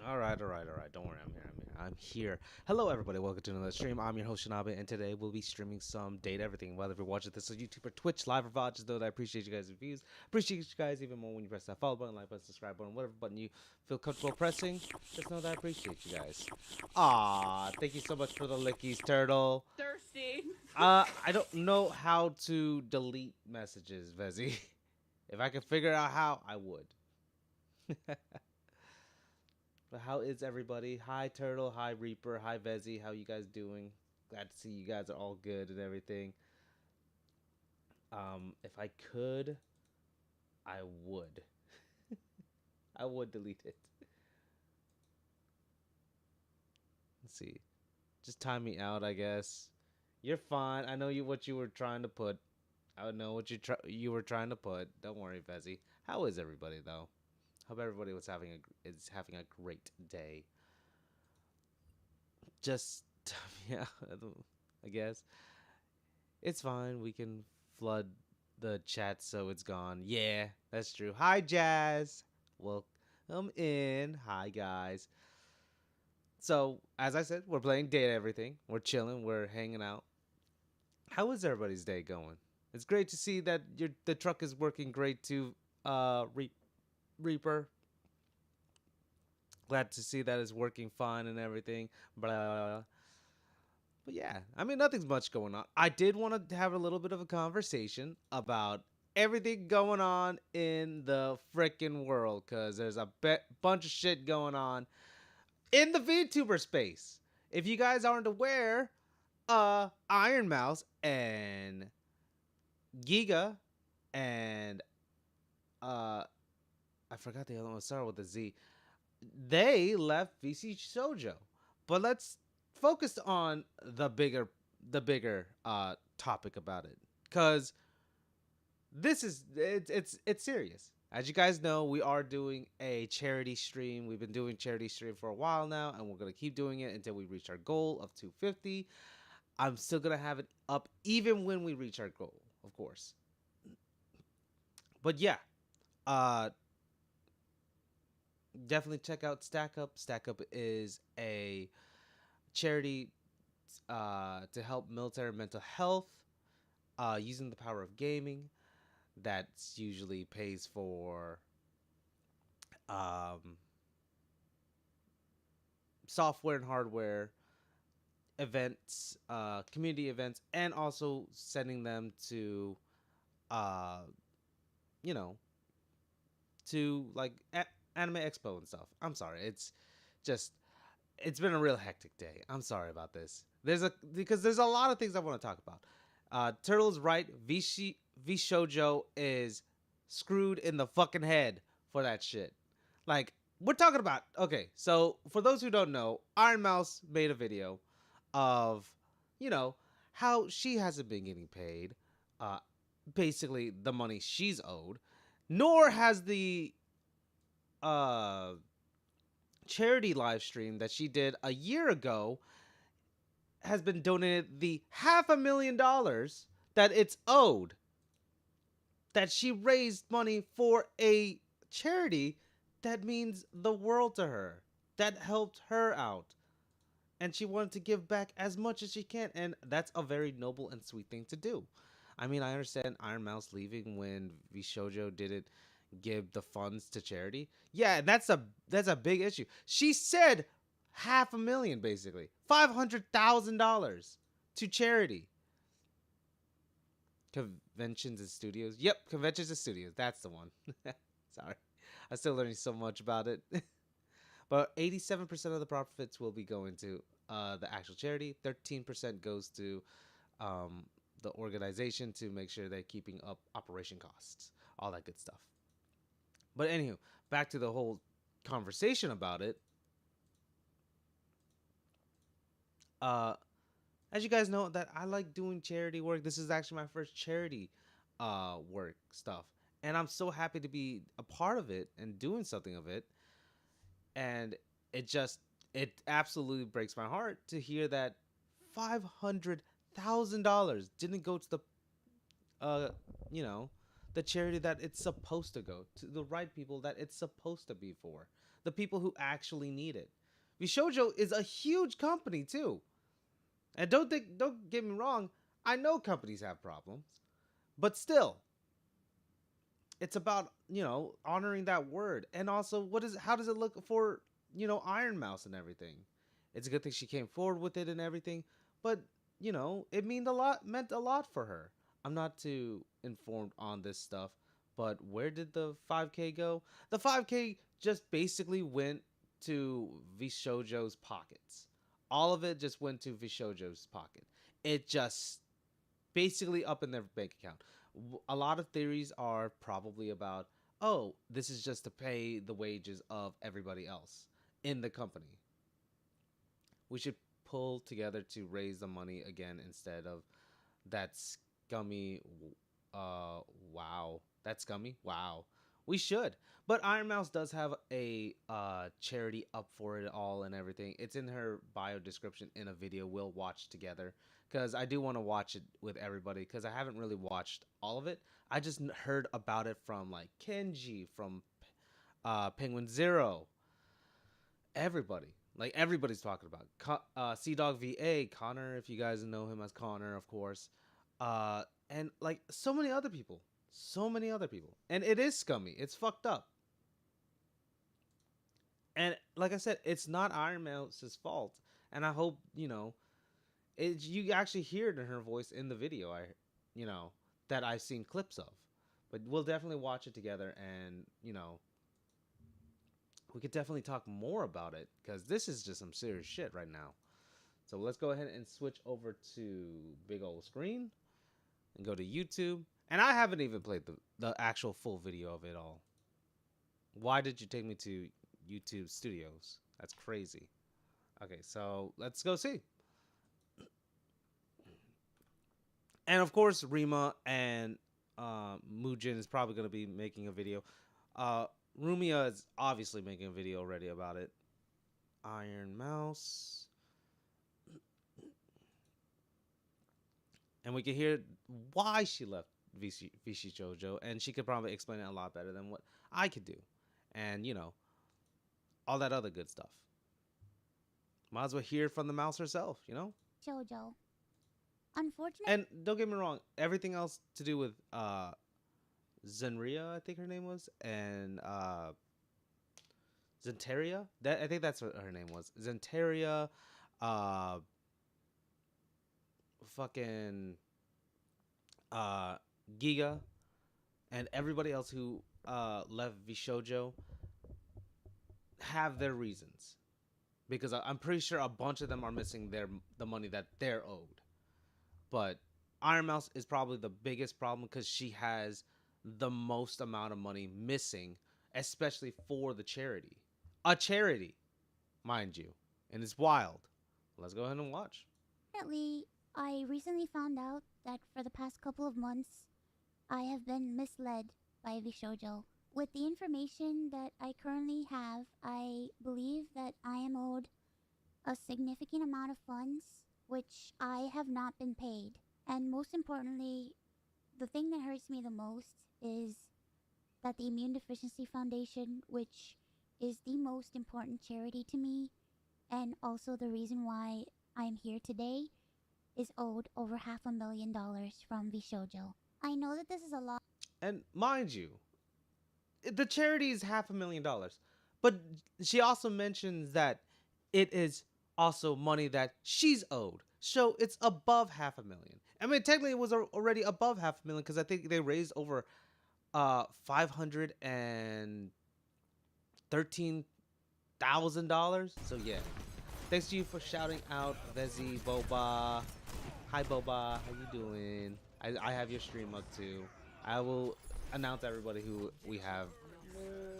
All right. Don't worry, I'm here. Hello, everybody. Welcome to another stream. I'm your host, Shinabe, and today we'll be streaming some Date Everything. Whether you're watching this on YouTube or Twitch, live or VOD, just know that I appreciate you guys' reviews. Appreciate you guys even more when you press that follow button, like button, subscribe button, whatever button you feel comfortable pressing. Just know that I appreciate you guys. Thank you so much for the lickies, Turtle. Thirsty. I don't know how to delete messages, Vezi. If I could figure out how, I would. But how is everybody? Hi Turtle, hi Reaper, hi Vezi. How you guys doing? Glad to see you guys are all good and everything. If I could, I would. I would delete it. Let's see. Just time me out, I guess. You're fine. I know what you were trying to put. I know what you were trying to put. Don't worry, Vezi. How is everybody though? Hope everybody is having a great day. Just yeah, I guess. It's fine. We can flood the chat so it's gone. Yeah, that's true. Hi, Jazz. Welcome in. Hi, guys. So, as I said, we're playing Date Everything. We're chilling. We're hanging out. How is everybody's day going? It's great to see that the truck is working great too, Reaper. Glad to see that it's working fine and everything. Blah, blah, blah. But yeah, I mean, nothing's much going on. I did want to have a little bit of a conversation about everything going on in the freaking world because there's a bunch of shit going on in the VTuber space. If you guys aren't aware, Iron Mouse and Giga and I forgot the other one. Started with a Z. They left VC Shoujo, but let's focus on the bigger topic about it, because it's serious. As you guys know, we are doing a charity stream. We've been doing charity stream for a while now, and we're gonna keep doing it until we reach our goal of 250. I'm still gonna have it up even when we reach our goal, of course. But yeah, uh, definitely check out Stackup. Stackup is a charity to help military mental health using the power of gaming. That usually pays for um, software and hardware events, community events, and also sending them to, uh, you know, to like Anime Expo and stuff. I'm sorry, just it's been a real hectic day. I'm sorry about this. Because there's a lot of things I want to talk about. Turtle's right. V Shoujo is screwed in the fucking head for that shit. Like, we're talking about, okay, so for those who don't know, Iron Mouse made a video of, you know, how she hasn't been getting paid, uh, basically the money she's owed, nor has the uh charity live stream that she did a year ago has been donated the $500,000 that it's owed, that she raised money for a charity that means the world to her, that helped her out, and she wanted to give back as much as she can, and that's a very noble and sweet thing to do. I mean, I understand Iron Mouse leaving when Vishojo didn't give the funds to charity. Yeah, that's a big issue. She said 500,000, basically $500,000 to charity. Conventions and studios. Yep, conventions and studios. That's the one. Sorry, I'm still learning so much about it. But 87% of the profits will be going to the actual charity. 13% goes to um, the organization to make sure they're keeping up operation costs, all that good stuff. But anywho, back to the whole conversation about it. Uh, as you guys know, that I like doing charity work. This is actually my first charity work stuff, and I'm so happy to be a part of it and doing something of it. And it just it absolutely breaks my heart to hear that $500,000 didn't go to the uh the charity that it's supposed to go to, the right people that it's supposed to be for. the people who actually need it. Vishojo is a huge company too. And don't get me wrong, I know companies have problems, but still, it's about, honoring that word. And also, how does it look for, Iron Mouse and everything? It's a good thing she came forward with it and everything, but it meant a lot for her. I'm not too informed on this stuff, but where did the 5K go? The 5K just basically went to Vishojo's pockets. All of it just went to Vishojo's pocket. It just basically up in their bank account. A lot of theories are probably about, oh, this is just to pay the wages of everybody else in the company. We should pull together to raise the money again instead of that scummy. Uh, wow, that scummy. Wow, we should. But Iron Mouse does have a charity up for it all and everything. It's in her bio description in a video we'll watch together because I do want to watch it with everybody because I haven't really watched all of it. I just heard about it from like Kenji, from Penguin Zero, everybody. Like everybody's talking about Sea Dog VA, Connor, if you guys know him as Connor, of course, and like so many other people, and it is scummy. It's fucked up, and like I said, it's not Iron Mouse's fault, and I hope you actually hear it in her voice in the video. You know, that I've seen clips of, but we'll definitely watch it together, and we could definitely talk more about it because this is just some serious shit right now. So let's go ahead and switch over to big old screen and go to YouTube. And I haven't even played the actual full video of it all. Why did you take me to YouTube Studios? That's crazy. Okay, so let's go see. And of course, Rima and Mujin is probably going to be making a video. Rumia is obviously making a video already about it. Iron Mouse. And we can hear why she left Vichy Jojo, and she could probably explain it a lot better than what I could do. And, all that other good stuff. Might as well hear from the mouse herself. Jojo. Unfortunately. And don't get me wrong, everything else to do with Zenria, I think her name was, and Zenteria. I think that's what her name was. Zenteria, uh, fucking uh, Giga, and everybody else who left Vishojo have their reasons, because I'm pretty sure a bunch of them are missing the money that they're owed. But Iron Mouse is probably the biggest problem because she has the most amount of money missing, especially for the charity. A charity, mind you. And it's wild. Let's go ahead and watch. Unfortunately, I recently found out that for the past couple of months, I have been misled by Vishojo. With the information that I currently have, I believe that I am owed a significant amount of funds, which I have not been paid. And most importantly, the thing that hurts me the most is that the Immune Deficiency Foundation, which is the most important charity to me, and also the reason why I'm here today, is owed over $500,000 from Vishojo. I know that this is a lot. And mind you, the charity is $500,000. But she also mentions that it is also money that she's owed. So it's above 500,000. I mean, technically it was already above 500,000 because I think they raised over $513,000. So yeah. Thanks to you for shouting out Vezi Boba. Hi Boba, how you doing? I have your stream up too. I will announce everybody who we have,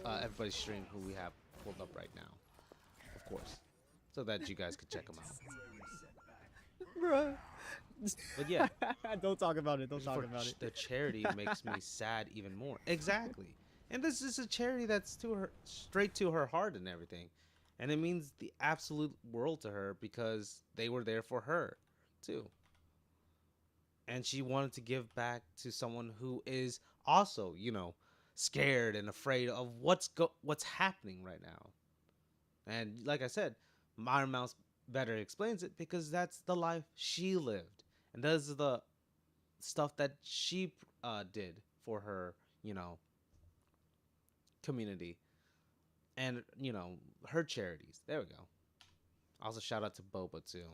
everybody's stream who we have pulled up right now, of course, so that you guys could check them out. Bruh. But yeah, Don't talk about it. Don't talk about it. the charity makes me sad even more. Exactly, and this is a charity that's straight to her heart and everything, and it means the absolute world to her because they were there for her too. And she wanted to give back to someone who is also, scared and afraid of what's happening right now. And like I said, Iron Mouse better explains it because that's the life she lived, and those are the stuff that she did for her, you know, community and her charities. There we go. Also, shout out to Boba too. You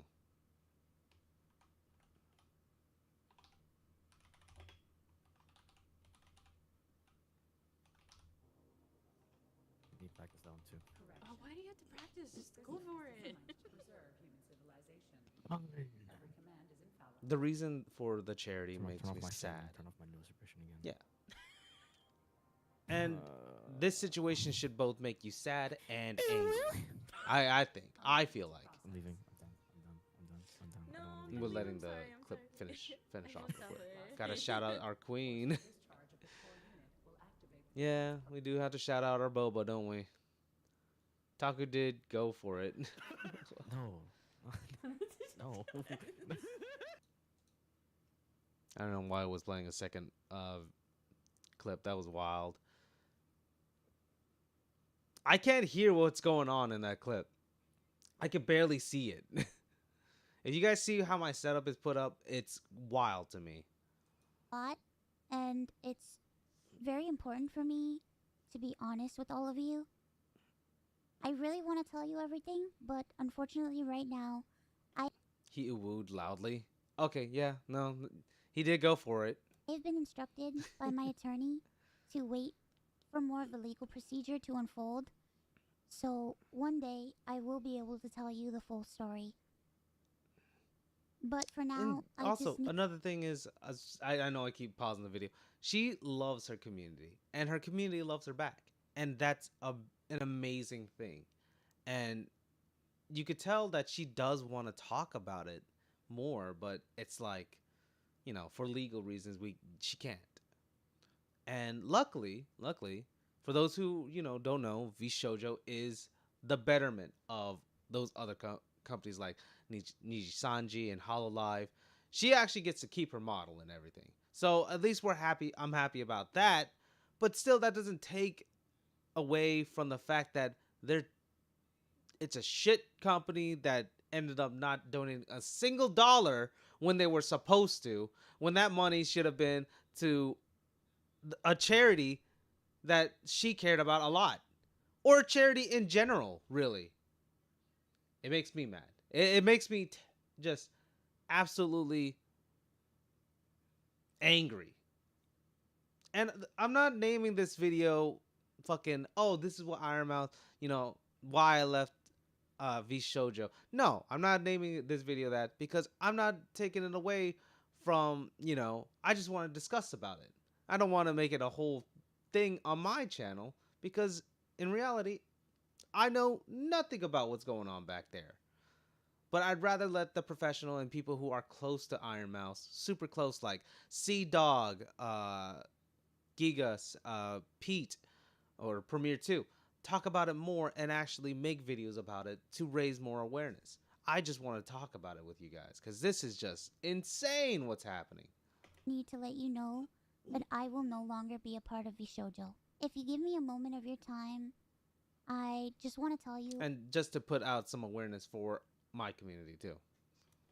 need practice that one too. Oh, why do you have to practice? Just go for it. The reason for the charity makes Turn me off my sad. Turn off my nose suppression again. Yeah. And this situation should both make you sad and angry. I feel like I'm leaving. I'm done. I'm done. No, I don't wanna I'm leave. we're leaving. letting I'm the sorry, I'm clip sorry. finish I off can real tell quick. it. Gotta shout out our queen. Yeah, we do have to shout out our Boba, don't we? Taku did go for it. No. No. I don't know why I was playing a second clip. That was wild. I can't hear what's going on in that clip. I can barely see it. If you guys see how my setup is put up, it's wild to me. Lot, and it's very important for me to be honest with all of you. I really want to tell you everything, but unfortunately, right now, He wooed loudly. Okay, yeah, no, he did go for it. I've been instructed by my attorney to wait for more of the legal procedure to unfold. So one day, I will be able to tell you the full story. But for And now, I also, just need. another thing is, I know I keep pausing the video. She loves her community, and her community loves her back, and that's an amazing thing. And you could tell that she does want to talk about it more, but it's like, for legal reasons, she can't. And luckily, for those who don't know, V Shoujo is the betterment of those other companies like Niji Sanji and Hololive. She actually gets to keep her model and everything. So at least we're happy. I'm happy about that. But still, that doesn't take away from the fact that it's a shit company that ended up not donating a single dollar when they were supposed to, when that money should have been to a charity that she cared about a lot, or a charity in general. Really, it makes me mad. It makes me just absolutely angry. And I'm not naming this video fucking, oh, this is what Iron Mouth, why I left V Shoujo. No, I'm not naming this video that because I'm not taking it away from, I just want to discuss about it. I don't want to make it a whole thing on my channel because in reality, I know nothing about what's going on back there. But I'd rather let the professional and people who are close to Iron Mouse, super close, like Sea Dog, Gigas, Pete, or Premiere 2, talk about it more and actually make videos about it to raise more awareness. I just want to talk about it with you guys because this is just insane what's happening. Need to let you know that I will no longer be a part of Vishojo. If you give me a moment of your time, I just want to tell you And just to put out some awareness for my community too.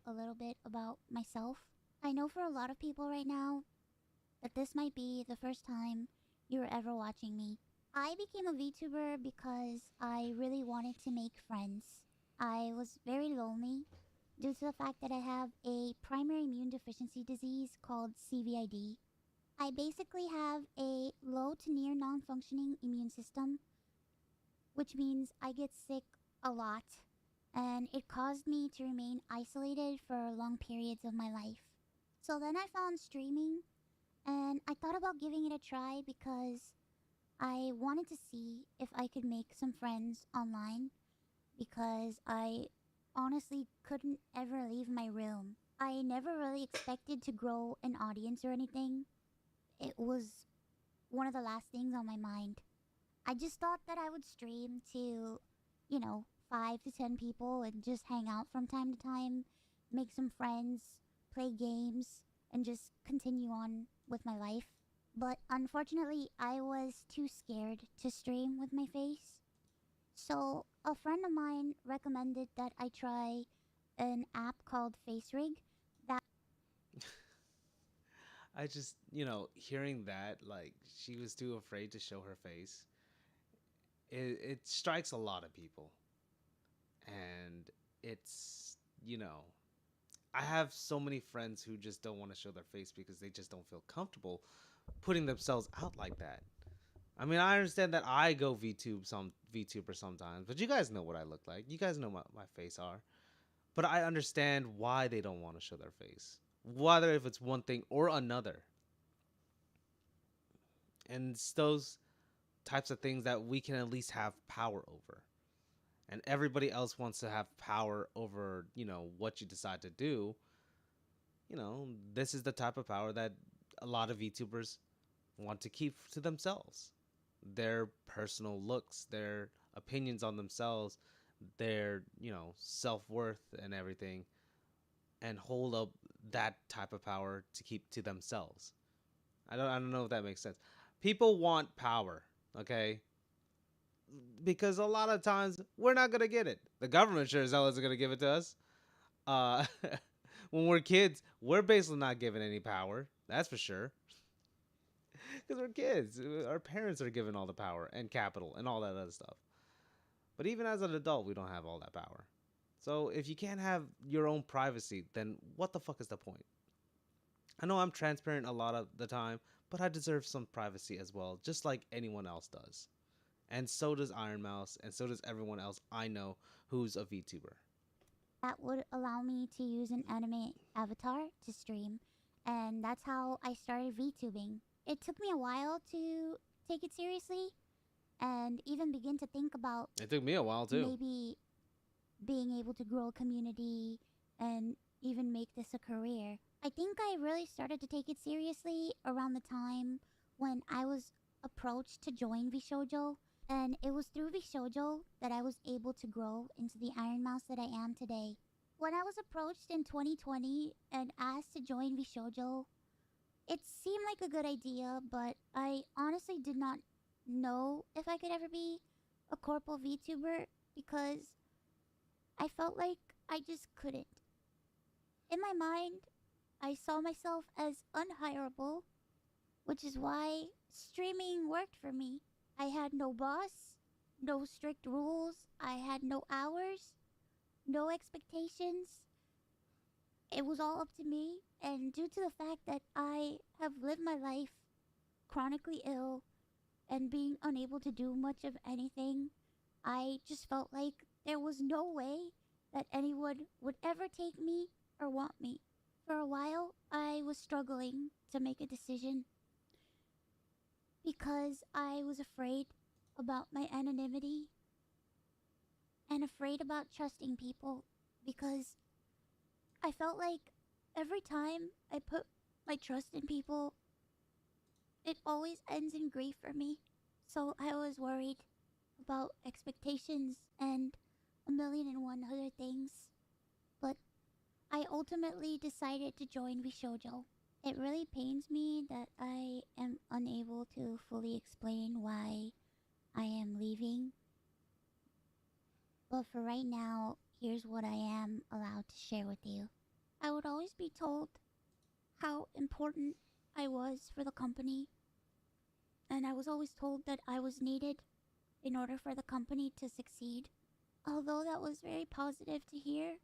a little bit about myself. I know for a lot of people right now that this might be the first time you're ever watching me. I became a VTuber because I really wanted to make friends. I was very lonely due to the fact that I have a primary immune deficiency disease called CVID. I basically have a low to near non-functioning immune system, which means I get sick a lot, and it caused me to remain isolated for long periods of my life. So then I found streaming, and I thought about giving it a try because I wanted to see if I could make some friends online, because I honestly couldn't ever leave my room. I never really expected to grow an audience or anything. It was one of the last things on my mind. I just thought that I would stream to, 5 to 10 people and just hang out from time to time, make some friends, play games, and just continue on with my life. But unfortunately, I was too scared to stream with my face. So a friend of mine recommended that I try an app called FaceRig. That I just, hearing that, like, she was too afraid to show her face, it strikes a lot of people. And it's, you know, I have so many friends who just don't want to show their face because they just don't feel comfortable putting themselves out like that. I mean, I understand that I go VTuber sometimes, but you guys know what I look like. You guys know what my face are. But I understand why they don't want to show their face, whether if it's one thing or another. And it's those types of things that we can at least have power over. And everybody else wants to have power over, what you decide to do. This is the type of power that a lot of VTubers want to keep to themselves. Their personal looks, their opinions on themselves, their, self worth and everything, and hold up that type of power to keep to themselves. I don't know if that makes sense. People want power, okay? Because a lot of times we're not gonna get it. The government sure as hell isn't gonna give it to us. Uh, when we're kids, we're basically not given any power. That's for sure. Because we're kids, our parents are given all the power and capital and all that other stuff. But even as an adult, we don't have all that power. So if you can't have your own privacy, then what the fuck is the point? I know I'm transparent a lot of the time, but I deserve some privacy as well, just like anyone else does. And so does Iron Mouse, and so does everyone else I know who's a VTuber. would allow me to use an anime avatar to stream, and that's how I started VTubing. It took me a while to take it seriously and even begin to think about It took me a while too. maybe being able to grow a community and even make this a career. I think I really started to take it seriously around the time when I was approached to join Vishojo, and it was through Vishojo that I was able to grow into the Iron Mouse that I am today. When I was approached in 2020 and asked to join Vishojo, it seemed like a good idea, but I honestly did not know if I could ever be a corporal VTuber because I felt like I just couldn't. In my mind, I saw myself as unhireable, which is why streaming worked for me. I had no boss, no strict rules, I had no hours, no expectations. It was all up to me, and due to the fact that I have lived my life chronically ill and being unable to do much of anything, I just felt like there was no way that anyone would ever take me or want me. For a while, I was struggling to make a decision because I was afraid about my anonymity and afraid about trusting people because I felt like every time I put my trust in people, it always ends in grief for me. So I was worried about expectations and a million and one other things. But I ultimately decided to join Vishojo. It really pains me that I am unable to fully explain why I am leaving. But for right now, here's what I am allowed to share with you. I would always be told how important I was for the company, and I was always told that I was needed in order for the company to succeed. Although that was very positive to hear,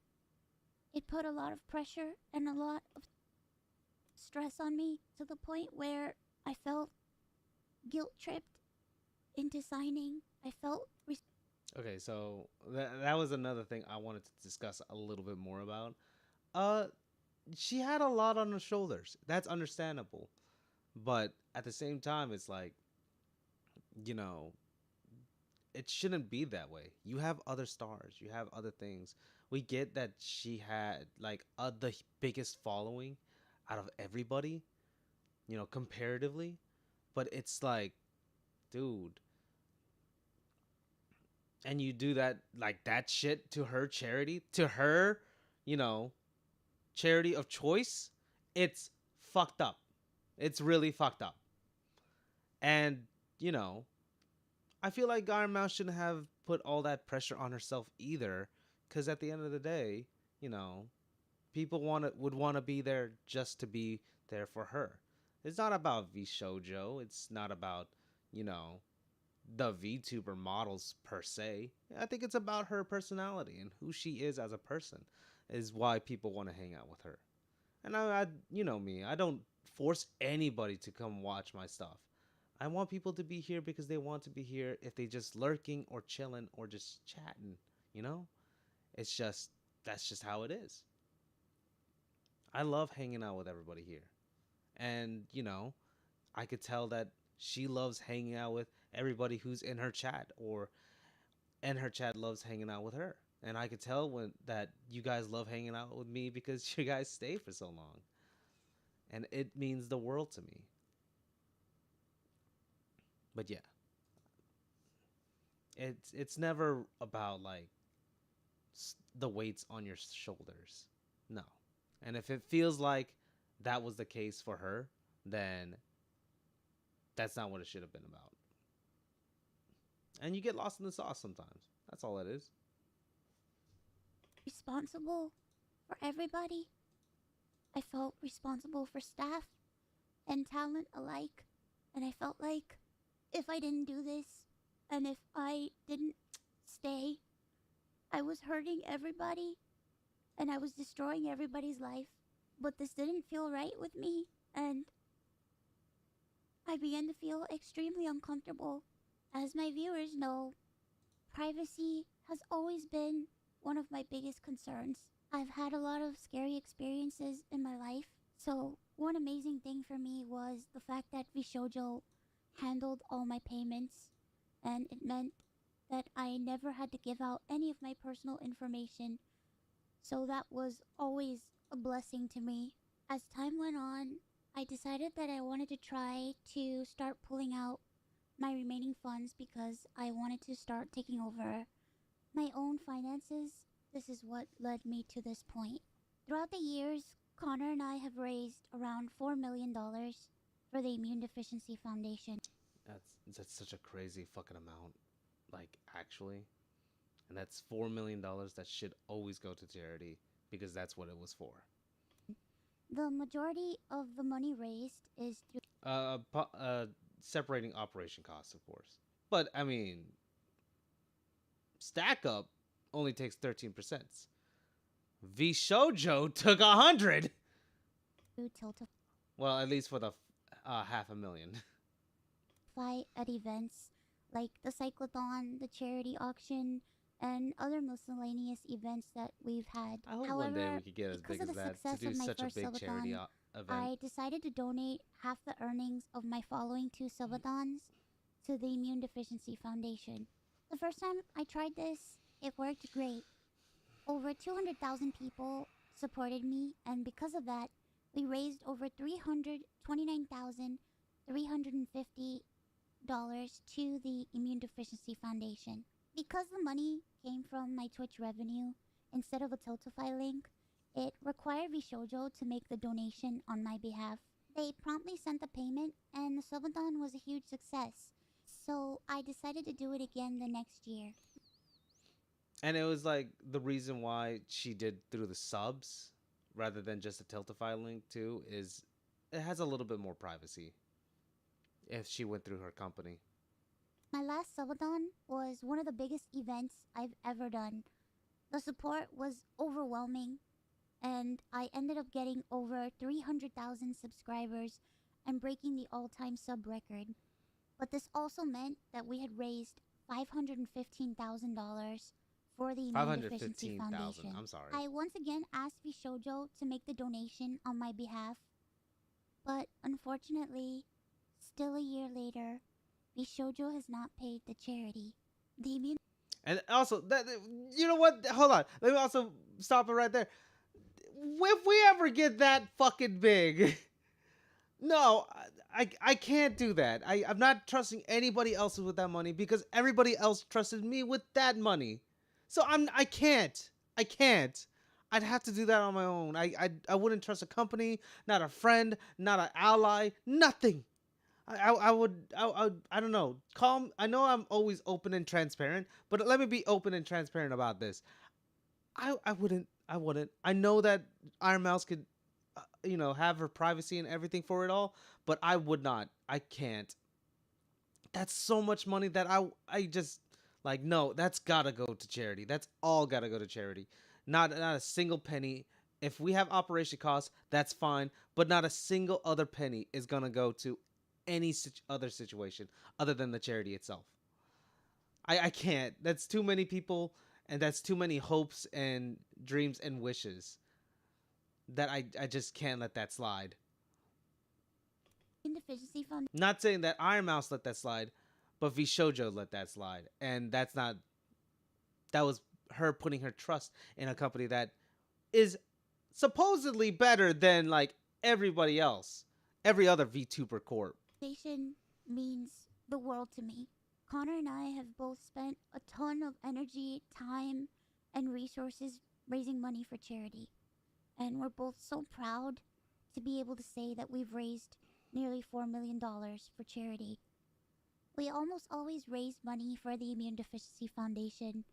it put a lot of pressure and a lot of stress on me to the point where I felt guilt tripped into signing. I felt Okay, so that was another thing I wanted to discuss a little bit more about. Uh, she had a lot on her shoulders. That's understandable, but at the same time, it's like, you know, it shouldn't be that way. You have other stars. You have other things. We get that she had like the biggest following out of everybody, comparatively, but it's like, dude, and you do that like that shit to her charity, to her, you know, charity of choice, it's fucked up. It's really fucked up. And, you know, I feel like Iron Mouse shouldn't have put all that pressure on herself either, because at the end of the day, you know, people would want to be there just to be there for her. It's not about VShojo. It's not about, you know, the VTuber models per se. I think it's about her personality and who she is as a person is why people want to hang out with her. And you know me, I don't force anybody to come watch my stuff. I want people to be here because they want to be here. If they just lurking or chilling or just chatting, you know, it's just that's just how it is. I love hanging out with everybody here, and you know, I could tell that she loves hanging out with everybody who's in her chat, or and her chat loves hanging out with her. And I could tell when that you guys love hanging out with me because you guys stay for so long, and it means the world to me. But yeah, it's never about like the weights on your shoulders. No. And if it feels like that was the case for her, then that's not what it should have been about. And you get lost in the sauce sometimes. That's all it is. Responsible for everybody. I felt responsible for staff and talent alike. And I felt like if I didn't do this and if I didn't stay, I was hurting everybody and I was destroying everybody's life. But this didn't feel right with me, and I began to feel extremely uncomfortable. As my viewers know, privacy has always been one of my biggest concerns. I've had a lot of scary experiences in my life, so one amazing thing for me was the fact that VShojo handled all my payments, and it meant that I never had to give out any of my personal information, so that was always a blessing to me. As time went on, I decided that I wanted to try to start pulling out my remaining funds because I wanted to start taking over my own finances. This is what led me to this point. Throughout the years, Connor and I have raised around $4 million for the Immune Deficiency Foundation. That's such a crazy fucking amount. Like actually. And that's $4 million that should always go to charity because that's what it was for. The majority of the money raised is through Separating operation costs, of course. But I mean, Stackup only takes 13%. VShojo took 100. Tiltify Well, at least for the half a million. at events like the cyclothon, the charity auction, and other miscellaneous events that we've had. I hope However, one day we could get as because big of as the that to success do of my such a first big charity subathon, event. I decided to donate half the earnings of my following two subathons to the Immune Deficiency Foundation. The first time I tried this, it worked great. Over 200,000 people supported me, and because of that, we raised over $329,350 to the Immune Deficiency Foundation. Because the money came from my Twitch revenue instead of a Tiltify link, it required VShojo to make the donation on my behalf. They promptly sent the payment, and the subathon was a huge success. So I decided to do it again the next year. And it was like the reason why she did through the subs rather than just a Tiltify link too is it has a little bit more privacy if she went through her company. My last subathon was one of the biggest events I've ever done. The support was overwhelming, and I ended up getting over 300,000 subscribers and breaking the all-time sub record. But this also meant that we had raised $515,000 for the Immune Deficiency 515,000. Foundation. I'm sorry. I once again asked VShojo to make the donation on my behalf, but unfortunately, still a year later, VShojo has not paid the charity. The Immune And also, that you know what? Hold on. Let me also stop it right there. If we ever get that fucking big, no, I can't do that. I'm not trusting anybody else with that money because everybody else trusted me with that money. So I can't. I can't. I'd have to do that on my own. I wouldn't trust a company, not a friend, not an ally, nothing. I don't know. Calm. I know I'm always open and transparent, but let me be open and transparent about this. I wouldn't. I know that Iron Mouse could, have her privacy and everything for it all, but I would not. I can't. That's so much money that I just like no. That's gotta go to charity. That's all gotta go to charity. Not a single penny. If we have operation costs, that's fine, but not a single other penny is gonna go to any other situation other than the charity itself. I can't. That's too many people, and that's too many hopes and dreams and wishes that I just can't let that slide. Deficiency Foundation. Not saying that Iron Mouse let that slide, but Vishojo let that slide, and that was her putting her trust in a company that is supposedly better than like everybody else, every other VTuber corp. Means the world to me. Connor and I have both spent a ton of energy, time, and resources raising money for charity. And we're both so proud to be able to say that we've raised nearly $4 million for charity. We almost always raise money for the Immune Deficiency Foundation.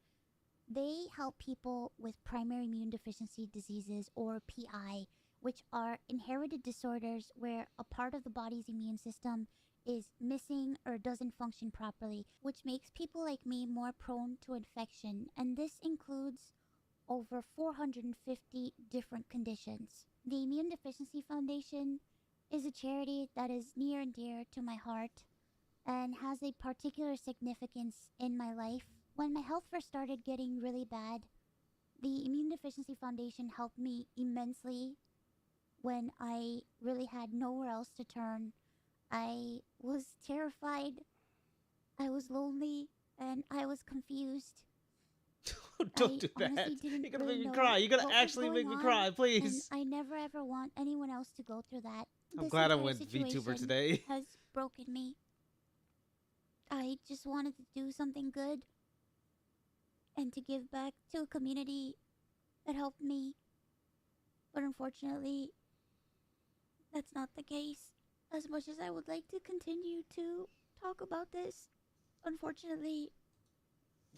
They help people with primary immune deficiency diseases, or PI, which are inherited disorders where a part of the body's immune system is missing or doesn't function properly, which makes people like me more prone to infection, and this includes over 450 different conditions. The Immune Deficiency Foundation is a charity that is near and dear to my heart and has a particular significance in my life. When my health first started getting really bad, the Immune Deficiency Foundation helped me immensely when I really had nowhere else to turn. I was terrified, I was lonely, and I was confused. Don't do I that. honestly didn't You're gonna really make me know cry. You're gonna what was actually make going me on, cry, and please. I never ever want anyone else to go through that. I'm This glad I entire went VTuber situation today. has broken me. I just wanted to do something good and to give back to a community that helped me. But unfortunately, that's not the case. As much as I would like to continue to talk about this, unfortunately,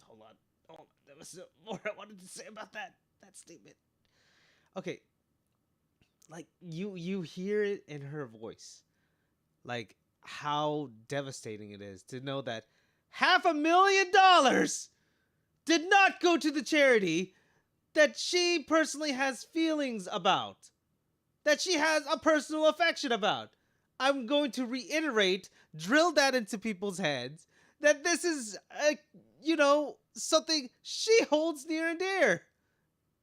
Hold on. Hold on. There was more I wanted to say about that statement. Okay, like you hear it in her voice, like how devastating it is to know that $500,000 did not go to the charity that she personally has feelings about, that she has a personal affection about. I'm going to reiterate, drill that into people's heads, that this is, something she holds near and dear.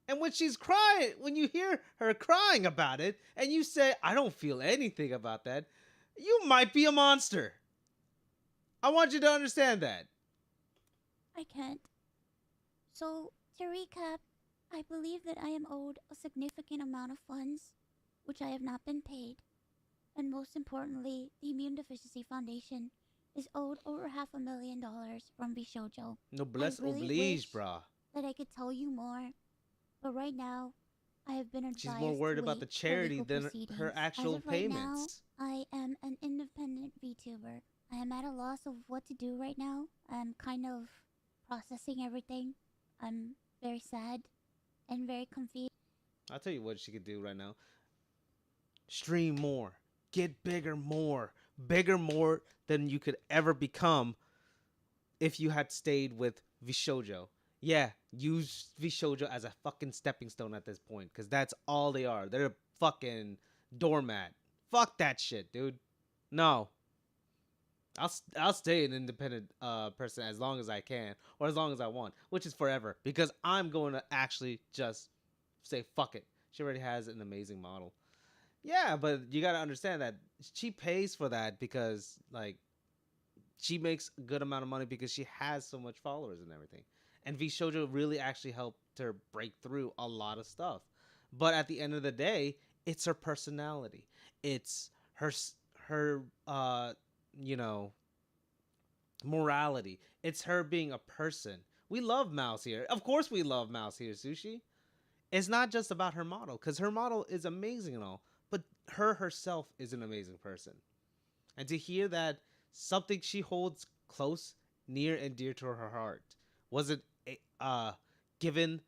And when she's crying, when you hear her crying about it, and you say, I don't feel anything about that, you might be a monster. I want you to understand that. I can't. So, to recap, I believe that I am owed a significant amount of funds, which I have not been paid. And most importantly, the Immune Deficiency Foundation is owed over $500,000 from Bishojo. Noblesse really oblige, wish brah. that I could tell you more, but right now, I have been advised She's more worried to about wait the for charity legal than proceedings. her actual As of right payments. now, I am an independent VTuber. I am at a loss of what to do right now. I'm kind of processing everything. I'm very sad and very confused. I'll tell you what she could do right now. Stream more. Get bigger more. Bigger more than you could ever become if you had stayed with Vishojo. Yeah, use Vishojo as a fucking stepping stone at this point, because that's all they are. They're a fucking doormat. Fuck that shit, dude. No. I'll stay an independent person as long as I can, or as long as I want, which is forever, because I'm going to actually just say fuck it. She already has an amazing model. Yeah, but you got to understand that she pays for that because like she makes a good amount of money because she has so much followers and everything. And V Shoujo really actually helped her break through a lot of stuff. But at the end of the day, it's her personality. It's her you know, morality. It's her being a person. We love Mouse here. Of course we love Mouse here, Sushi. It's not just about her model, because her model is amazing and all, but her herself is an amazing person. And to hear that something she holds close, near, and dear to her heart wasn't given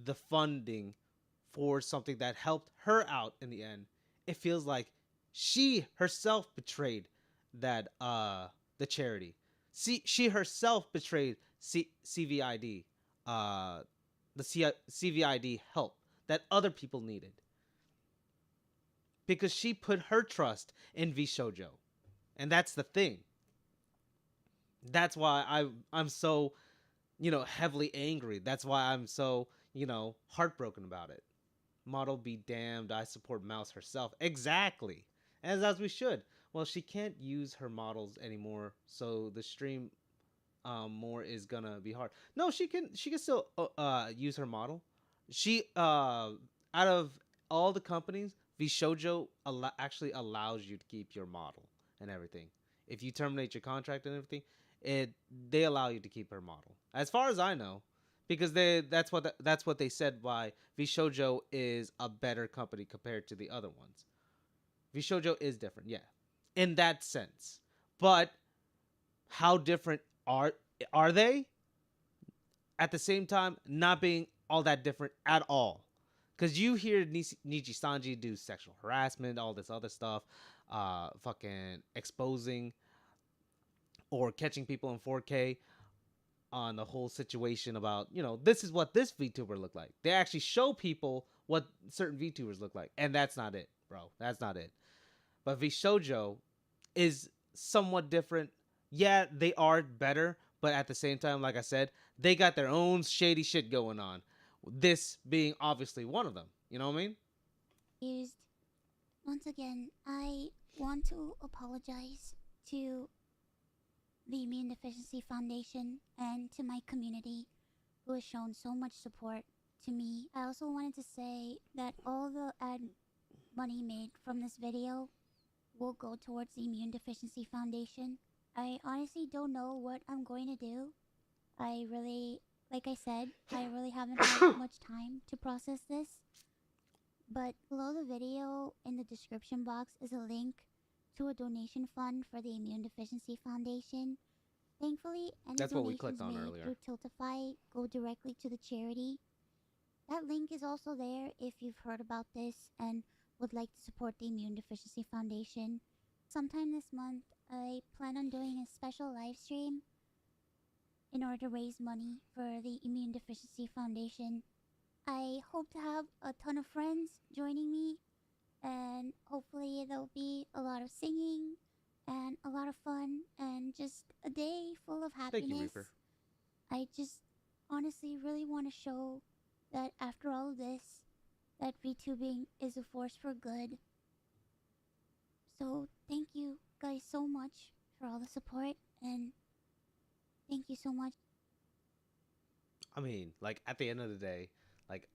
the funding for something that helped her out in the end, it feels like she herself betrayed that the charity. She herself betrayed CVID, the CVID help that other people needed because she put her trust in V Shoujo, and that's the thing. That's why I'm so heavily angry. That's why I'm so heartbroken about it. Model be damned. I support Mouse herself. Exactly. As we should. Well, she can't use her models anymore, so the stream more is gonna be hard. No, she can still use her model. She out of all the companies, Vishojo actually allows you to keep your model and everything. If you terminate your contract and everything, it they allow you to keep her model. As far as I know, because that's what they said. Why Vishojo is a better company compared to the other ones. Vishojo is different, yeah, in that sense. But how different are they? At the same time, not being all that different at all. Because you hear Niji Sanji do sexual harassment, all this other stuff, fucking exposing or catching people in 4K on the whole situation about, this is what this VTuber looked like. They actually show people what certain VTubers look like. And that's not it, bro. That's not it. But VShojo is somewhat different. Yeah, they are better, but at the same time, like I said, they got their own shady shit going on. This being obviously one of them. You know what I mean? Used. Once again, I want to apologize to the Immune Deficiency Foundation and to my community who has shown so much support to me. I also wanted to say that all the ad money made from this video will go towards the Immune Deficiency Foundation. I honestly don't know what I'm going to do. Like I said, I really haven't had much time to process this. But below the video in the description box is a link to a donation fund for the Immune Deficiency Foundation. Thankfully, any That's what we donations clicked on made earlier. through Tiltify go directly to the charity. That link is also there if you've heard about this and would like to support the Immune Deficiency Foundation. Sometime this month, I plan on doing a special live stream in order to raise money for the Immune Deficiency Foundation. I hope to have a ton of friends joining me, and hopefully there'll be a lot of singing and a lot of fun and just a day full of happiness. Thank you, Reaper. I just honestly really want to show that after all of this, that VTubing is a force for good. So thank you guys so much for all the support, and thank you so much. I mean, like, at the end of the day, like,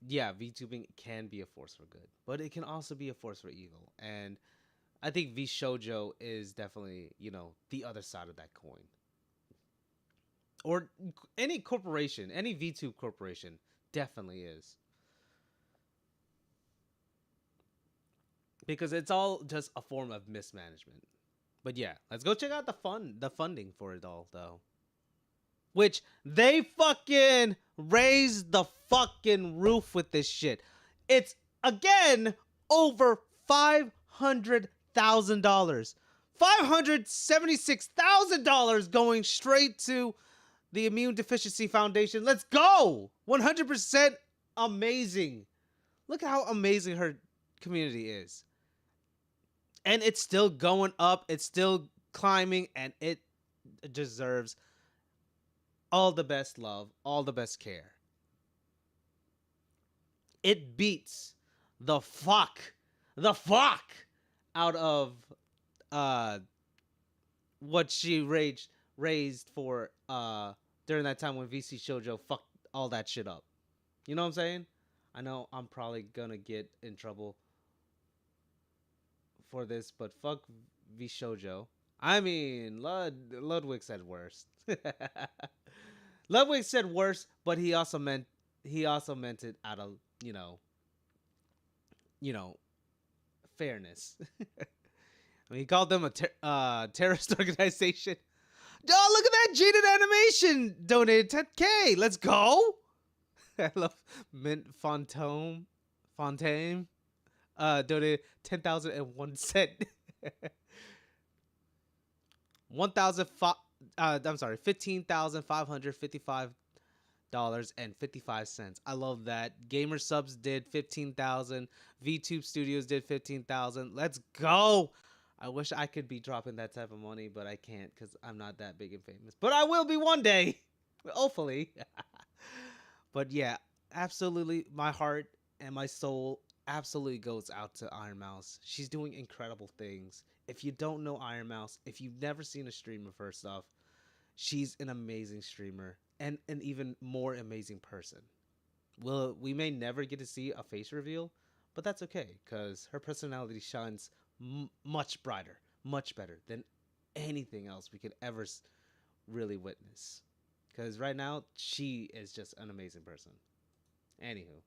yeah, VTubing can be a force for good, but it can also be a force for evil. And I think VShojo is definitely, the other side of that coin. Or any corporation, any VTube corporation definitely is. Because it's all just a form of mismanagement. But yeah, let's go check out the funding for it all, though. Which they fucking raised the fucking roof with this shit. It's again over $500,000. $576,000 going straight to the Immune Deficiency Foundation. Let's go! 100% amazing. Look at how amazing her community is. And it's still going up. It's still climbing. And it deserves all the best love. All the best care. It beats the fuck out of what she raised for during that time when VC Shoujo fucked all that shit up. You know what I'm saying? I know I'm probably gonna get in trouble for this, but fuck V Shoujo. I mean, Ludwig said worse. Ludwig said worse, but he also meant it out of you know fairness. I mean, he called them a terrorist organization. Oh, look at that jaded animation! Donated 10K. Let's go. I love Mint Fontaine. Donated 10,001 cent. 1,005. I'm sorry, $15,555.55. I love that. Gamer Subs did 15,000. VTube Studios did 15,000. Let's go. I wish I could be dropping that type of money, but I can't because I'm not that big and famous. But I will be one day, hopefully. But yeah, absolutely, my heart and my soul absolutely goes out to Iron Mouse. She's doing incredible things. If you don't know Iron Mouse, if you've never seen a stream of her stuff, she's an amazing streamer and an even more amazing person. We may never get to see a face reveal, but that's okay because her personality shines much brighter, much better than anything else we could ever really witness. Because right now, she is just an amazing person. Anywho,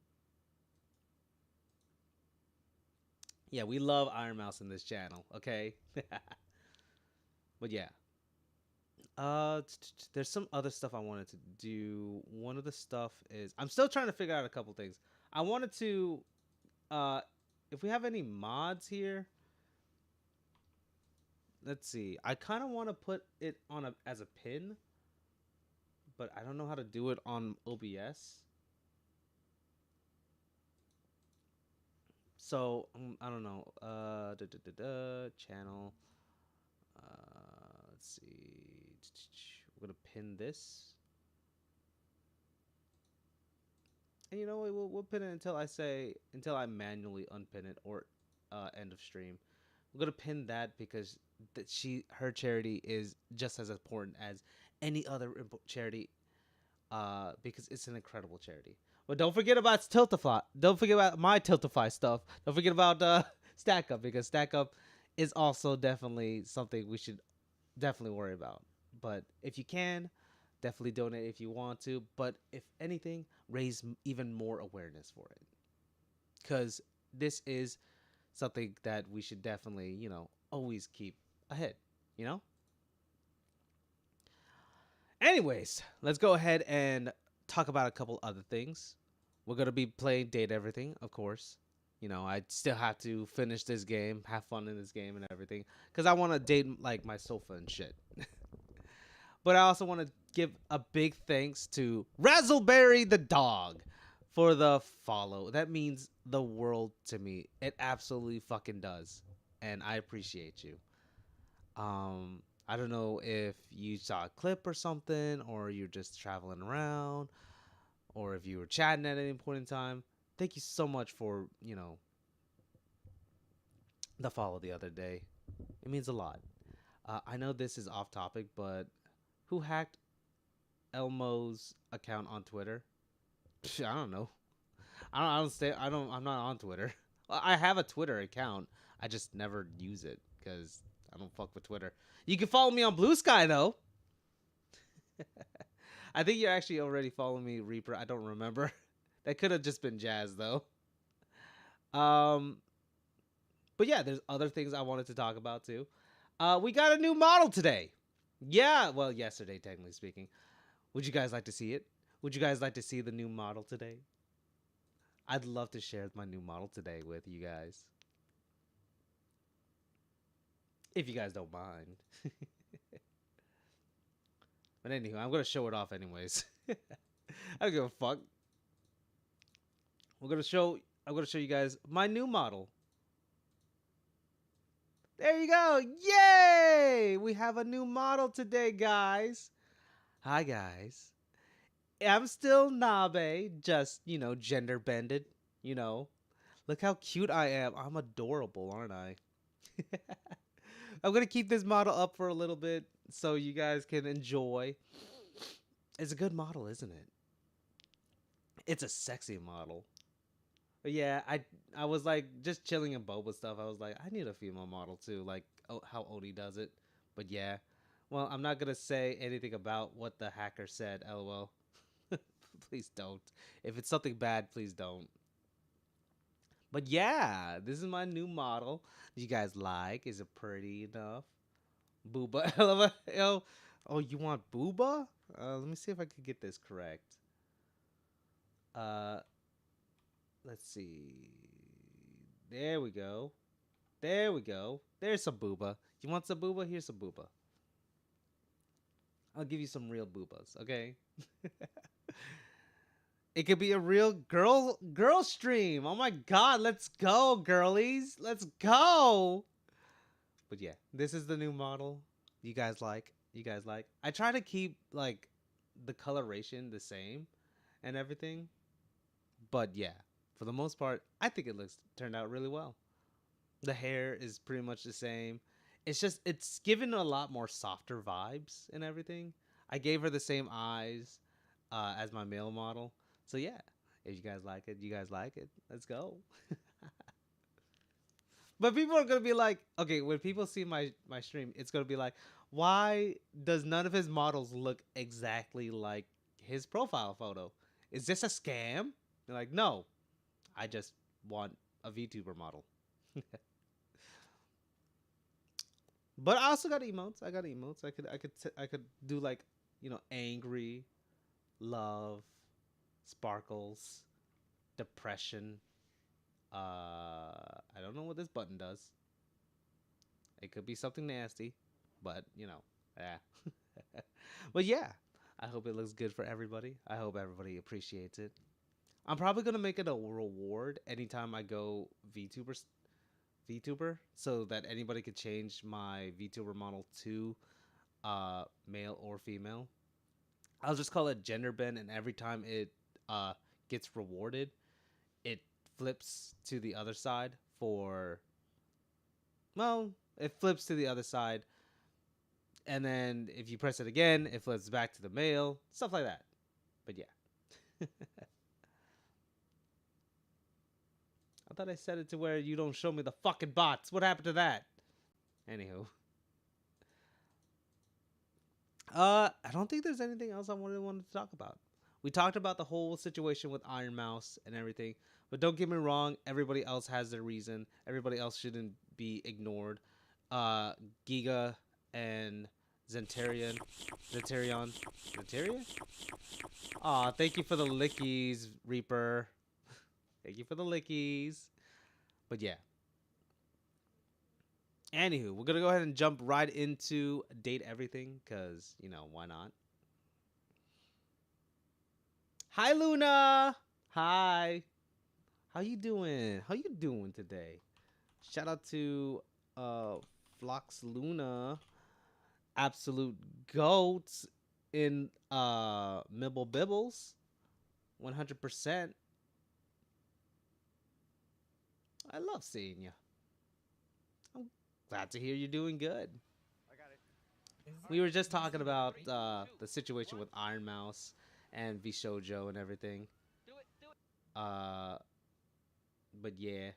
yeah, we love Iron Mouse in this channel, okay? But yeah, there's some other stuff I wanted to do. One of the stuff is I'm still trying to figure out a couple things. I wanted to, uh, if we have any mods here, let's see. I kind of want to put it on as a pin, but I don't know how to do it on OBS. So I don't know. Channel. Let's see. We're gonna pin this, and you know what? We'll pin it until I manually unpin it or end of stream. We're gonna pin that because her charity is just as important as any other charity. Because it's an incredible charity. But don't forget about Tiltify. Don't forget about my Tiltify stuff. Don't forget about Stackup because Stackup is also definitely something we should definitely worry about. But if you can, definitely donate if you want to. But if anything, raise even more awareness for it. Because this is something that we should definitely, always keep ahead, you know? Anyways, let's go ahead and talk about a couple other things. We're going to be playing Date Everything, of course. I still have to finish this game, have fun in this game and everything. Because I want to date, like, my sofa and shit. But I also want to give a big thanks to Razzleberry the dog for the follow. That means the world to me. It absolutely fucking does. And I appreciate you. I don't know if you saw a clip or something, or you're just traveling around, or if you were chatting at any point in time. Thank you so much for, the follow the other day. It means a lot. I know this is off topic, but who hacked Elmo's account on Twitter? I don't know. I'm not on Twitter. Well, I have a Twitter account. I just never use it because I don't fuck with Twitter. You can follow me on Blue Sky though. I think you're actually already following me, Reaper. I don't remember. That could have just been Jazz though. Um, but yeah, there's other things I wanted to talk about too. We got a new model today. Yeah, well, yesterday, technically speaking. Would you guys like to see it? Would you guys like to see the new model today? I'd love to share my new model today with you guys. If you guys don't mind. But anyway, I'm going to show it off anyways. I don't give a fuck. I'm going to show you guys my new model. There you go. Yay! We have a new model today, guys. Hi, guys. I'm still Nabe, just, gender bended, Look how cute I am. I'm adorable, aren't I? I'm going to keep this model up for a little bit so you guys can enjoy. It's a good model, isn't it? It's a sexy model. But yeah, I was like just chilling in boba stuff. I was like, I need a female model too, like how Odie does it. But yeah, well, I'm not gonna say anything about what the hacker said. LOL. Please don't. If it's something bad, please don't. But yeah, this is my new model. You guys like? Is it pretty enough? Booba. LMAO. Oh, you want booba? Let me see if I can get this correct. Uh, let's see. There we go. There we go. There's some booba. You want some booba? Here's some booba. I'll give you some real boobas, okay? It could be a real girl stream. Oh my god, let's go, girlies. Let's go. But yeah, this is the new model. You guys like? You guys like? I try to keep like the coloration the same and everything. But yeah, for the most part, I think it turned out really well. The hair is pretty much the same. It's just it's given a lot more softer vibes and everything. I gave her the same eyes as my male model. So yeah, if you guys like it, you guys like it. Let's go. But people are gonna be like, okay, when people see my stream, it's gonna be like, why does none of his models look exactly like his profile photo? Is this a scam? They're like, no, I just want a VTuber model. But I also got emotes. I got emotes. I could do like, angry, love, sparkles, depression. I don't know what this button does. It could be something nasty, but yeah. But yeah, I hope it looks good for everybody. I hope everybody appreciates it. I'm probably gonna make it a reward anytime I go VTuber, so that anybody could change my VTuber model to male or female. I'll just call it gender bend, and every time it gets rewarded, it flips to the other side for. Well, it flips to the other side, and then if you press it again, it flips back to the male, stuff like that. But yeah. I thought I set it to where you don't show me the fucking bots. What happened to that? Anywho. I don't think there's anything else I really wanted to talk about. We talked about the whole situation with Iron Mouse and everything. But don't get me wrong, everybody else has their reason. Everybody else shouldn't be ignored. Giga and Zentarian. Zentarion. Zentaria? Aw, thank you for the lickies, Reaper. Thank you for the lickies. But yeah. Anywho, we're going to go ahead and jump right into Date Everything. Because, why not? Hi, Luna. Hi. How you doing? How you doing today? Shout out to Flox Luna. Absolute goats in Mibble Bibbles. 100%. I love seeing you. I'm glad to hear you're doing good. We were just talking about the situation with Iron Mouse and Vishojo and everything. But yeah.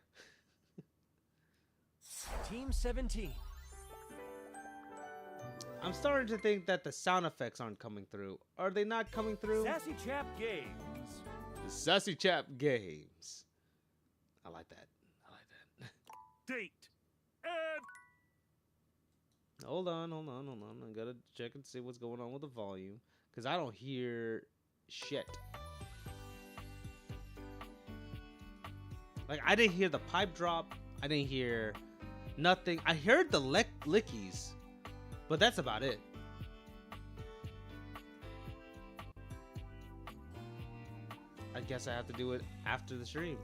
Team 17. I'm starting to think that the sound effects aren't coming through. Are they not coming through? Sassy Chap Games. The Sassy Chap Games. I like that. Date. And Hold on. I gotta check and see what's going on with the volume. Because I don't hear shit. Like, I didn't hear the pipe drop. I didn't hear nothing. I heard the lickies. But that's about it. I guess I have to do it after the stream.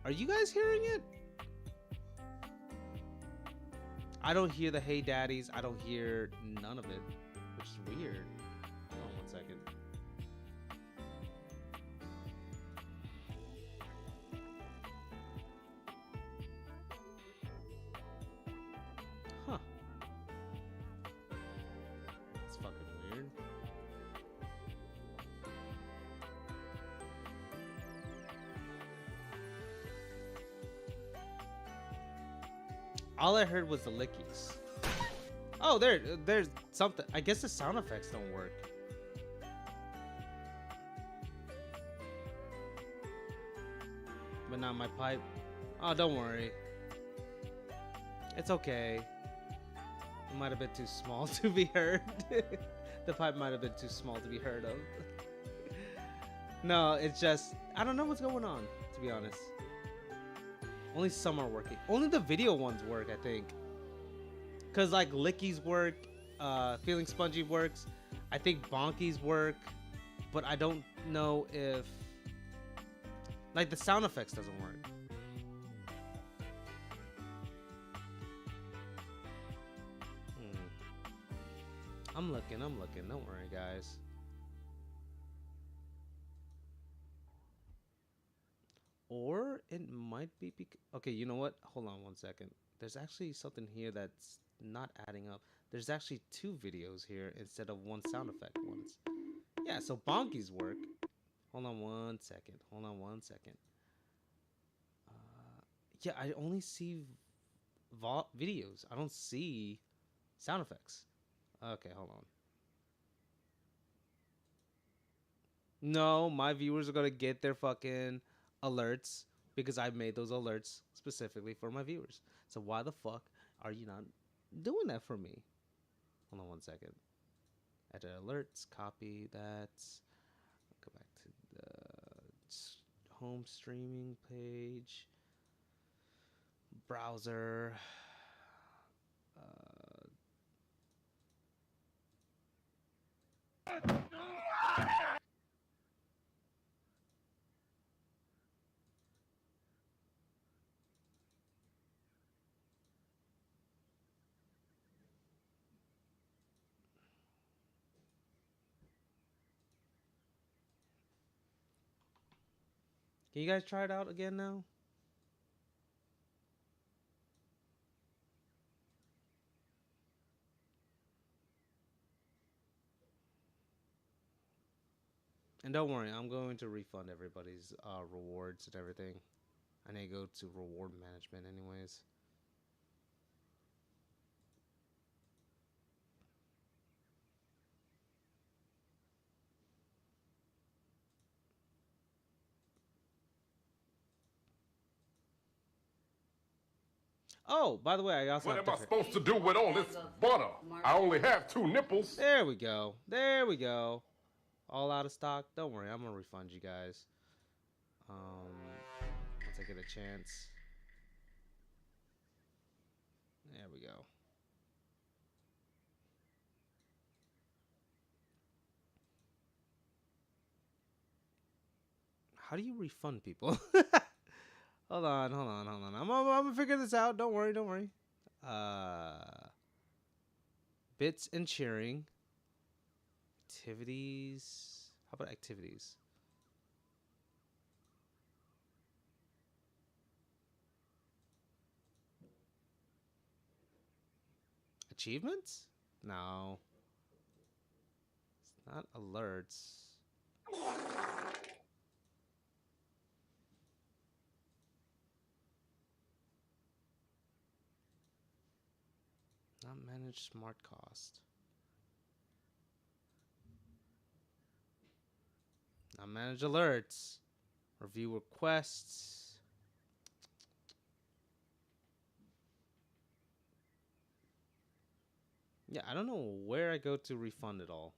Are you guys hearing it? I don't hear the hey daddies. I don't hear none of it, which is weird. Hold on 1 second. Huh. It's fucking weird. All I heard was the lickies. Oh, there's something. I guess the sound effects don't work. not my pipe. Oh, don't worry. It's okay. It might have been too small to be heard. The pipe might have been too small to be heard of. No, it's just I don't know what's going on, to be honest. Only some are working. Only the video ones work, I think. Cause like Licky's work, Feeling Spongy works. I think Bonky's work, but I don't know if like the sound effects doesn't work. I'm looking. Don't worry, guys. Or it might be okay, you know what? Hold on one second. There's actually something here that's not adding up. There's actually two videos here instead of one sound effect once. Yeah, so Bonky's work. Hold on one second. Yeah, I only see videos. I don't see sound effects. Okay, hold on. No, my viewers are gonna get their fucking alerts because I made those alerts specifically for my viewers. So why the fuck are you not doing that for me? Hold on one second. Edit alerts, copy that. Go back to the home streaming page. Browser. Can you guys try it out again now? And don't worry, I'm going to refund everybody's rewards and everything. I need to go to reward management anyways. Oh, by the way, I also What have am I different... supposed to do with all this butter? I only have 2 nipples. There we go. There we go. All out of stock. Don't worry, I'm gonna refund you guys. Once I get a chance. There we go. How do you refund people? Hold on. I'm gonna figure this out. Don't worry. Bits and cheering. Activities. How about activities? Achievements? No. It's not alerts. Not manage smart cost. Not manage alerts. Review requests. Yeah, I don't know where I go to refund it all.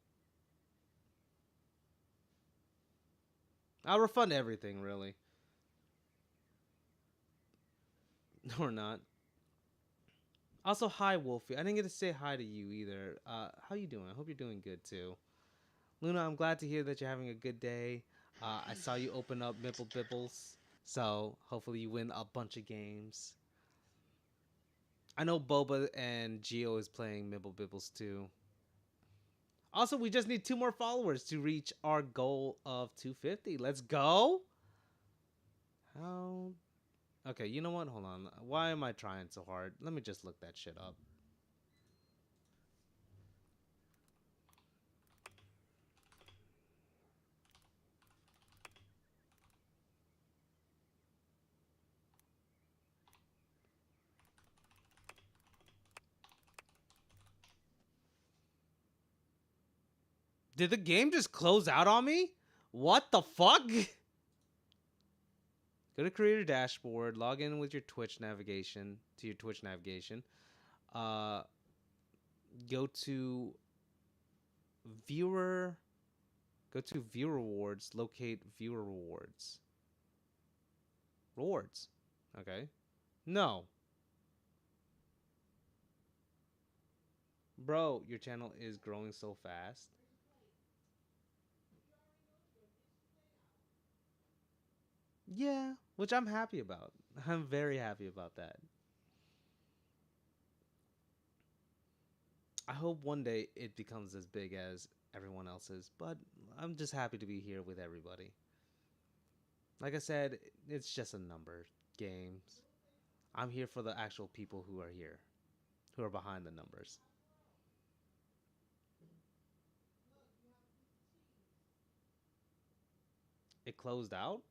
I'll refund everything, really. Or not. Also, hi, Wolfie. I didn't get to say hi to you either. How you doing? I hope you're doing good, too. Luna, I'm glad to hear that you're having a good day. I saw you open up Mibble Bibbles, so hopefully you win a bunch of games. I know Boba and Geo is playing Mibble Bibbles, too. Also, we just need 2 more followers to reach our goal of 250. Let's go! How... Okay, you know what? Hold on. Why am I trying so hard? Let me just look that shit up. Did the game just close out on me? What the fuck? Go to creator dashboard, log in with your Twitch navigation to your Twitch navigation. Uh, go to viewer. Go to viewer rewards. Locate viewer rewards. Rewards. Okay. No. Bro, your channel is growing so fast. Yeah, which I'm happy about. I'm very happy about that. I hope one day it becomes as big as everyone else's, but I'm just happy to be here with everybody. Like I said, it's just a number games. I'm here for the actual people who are here, who are behind the numbers. It closed out?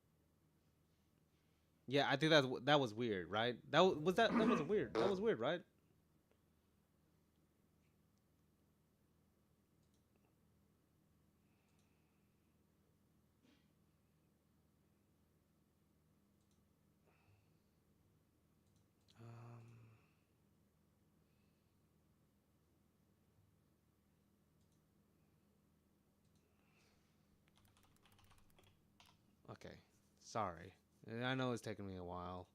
Yeah, I think that was weird, right? That was weird. That was weird, right? Um, okay. Sorry. I know it's taking me a while.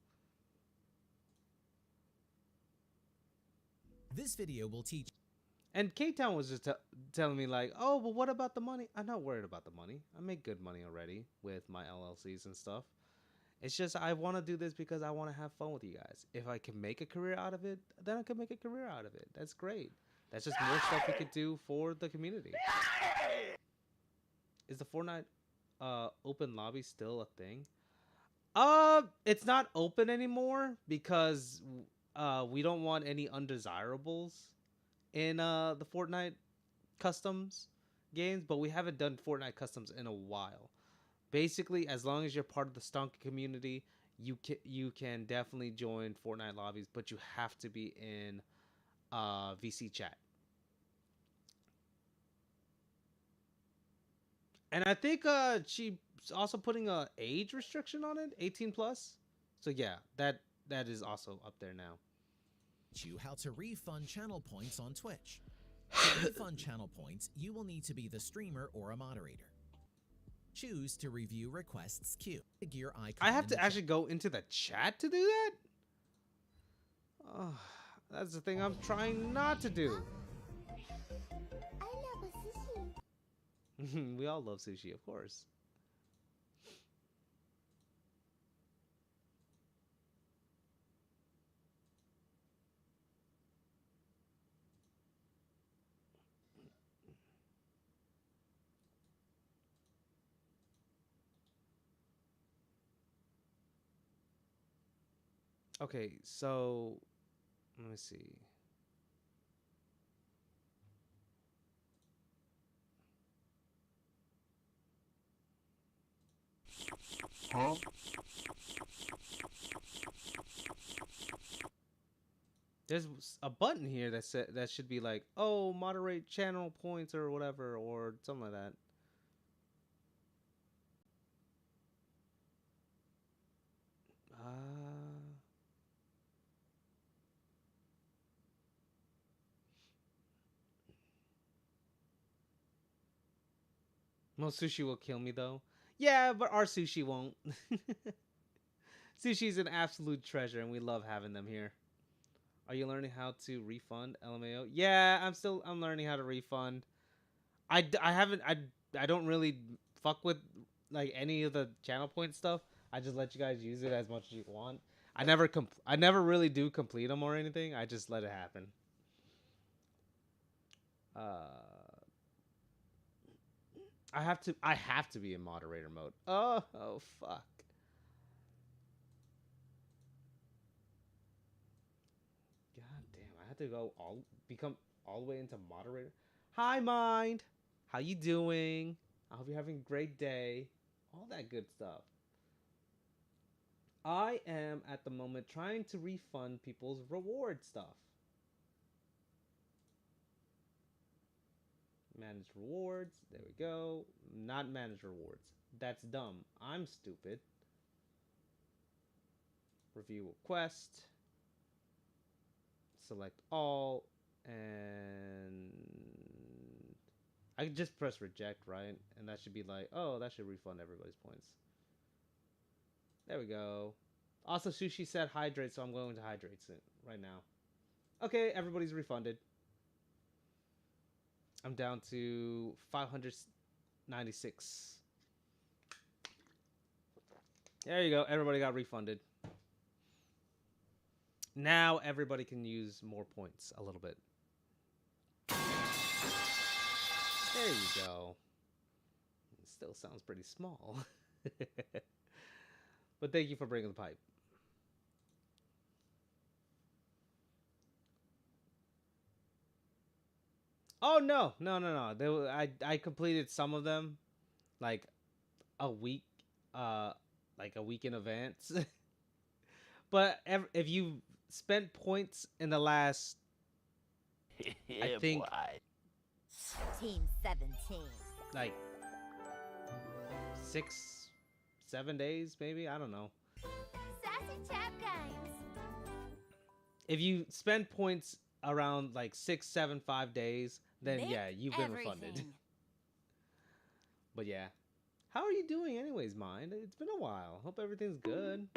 This video will teach. And K-Town was just telling me like, "Oh, but what about the money?" I'm not worried about the money. I make good money already with my LLCs and stuff. It's just I want to do this because I want to have fun with you guys. If I can make a career out of it, then I can make a career out of it. That's great. That's just more stuff we could do for the community. Is the Fortnite open lobby still a thing? It's not open anymore because we don't want any undesirables in the Fortnite customs games, but we haven't done Fortnite customs in a while. Basically, as long as you're part of the Stunk community, you can definitely join Fortnite lobbies, but you have to be in VC chat. And I think she's also putting a age restriction on it, 18 plus. So yeah, that is also up there now. You how to refund channel points on Twitch. To refund channel points, you will need to be the streamer or a moderator. Choose to review requests queue. The gear icon. I have to actually go into the chat to do that? Oh, that's the thing I'm trying not to do. I love a sushi. We all love sushi, of course. Okay, so let me see. Huh? There's a button here that should be like, oh, moderate channel points or whatever, or something like that. Most sushi will kill me though. Yeah, but our sushi won't. Sushi's an absolute treasure, and we love having them here. Are you learning how to refund LMAO? Yeah, I'm learning how to refund. I haven't I don't really fuck with like any of the channel point stuff. I just let you guys use it as much as you want. I never really do complete them or anything. I just let it happen. I have to be in moderator mode. Oh fuck. God damn, I had to become all the way into moderator. Hi Mind. How you doing? I hope you're having a great day. All that good stuff. I am at the moment trying to refund people's reward stuff. Manage rewards. There we go. Not manage rewards. That's dumb. I'm stupid. review request, select all, and I can just press reject, right? And that should be like, oh, that should refund everybody's points. There we go. Also, Sushi said hydrate, so I'm going to hydrate soon, right now. Okay, everybody's refunded. I'm down to 596. There you go. Everybody got refunded. Now everybody can use more points a little bit. There you go. It still sounds pretty small. But thank you for bringing the pipe. Oh no. I completed some of them like a week in advance. But if you spent points in the last I think Team 17. like 6-7 days, maybe, I don't know. Sassy Chap Games. If you spend points around like 6, 7, 5 days, then Nick yeah, you've been refunded. everything. But yeah, how are you doing anyways, Mind? It's been a while. Hope everything's good.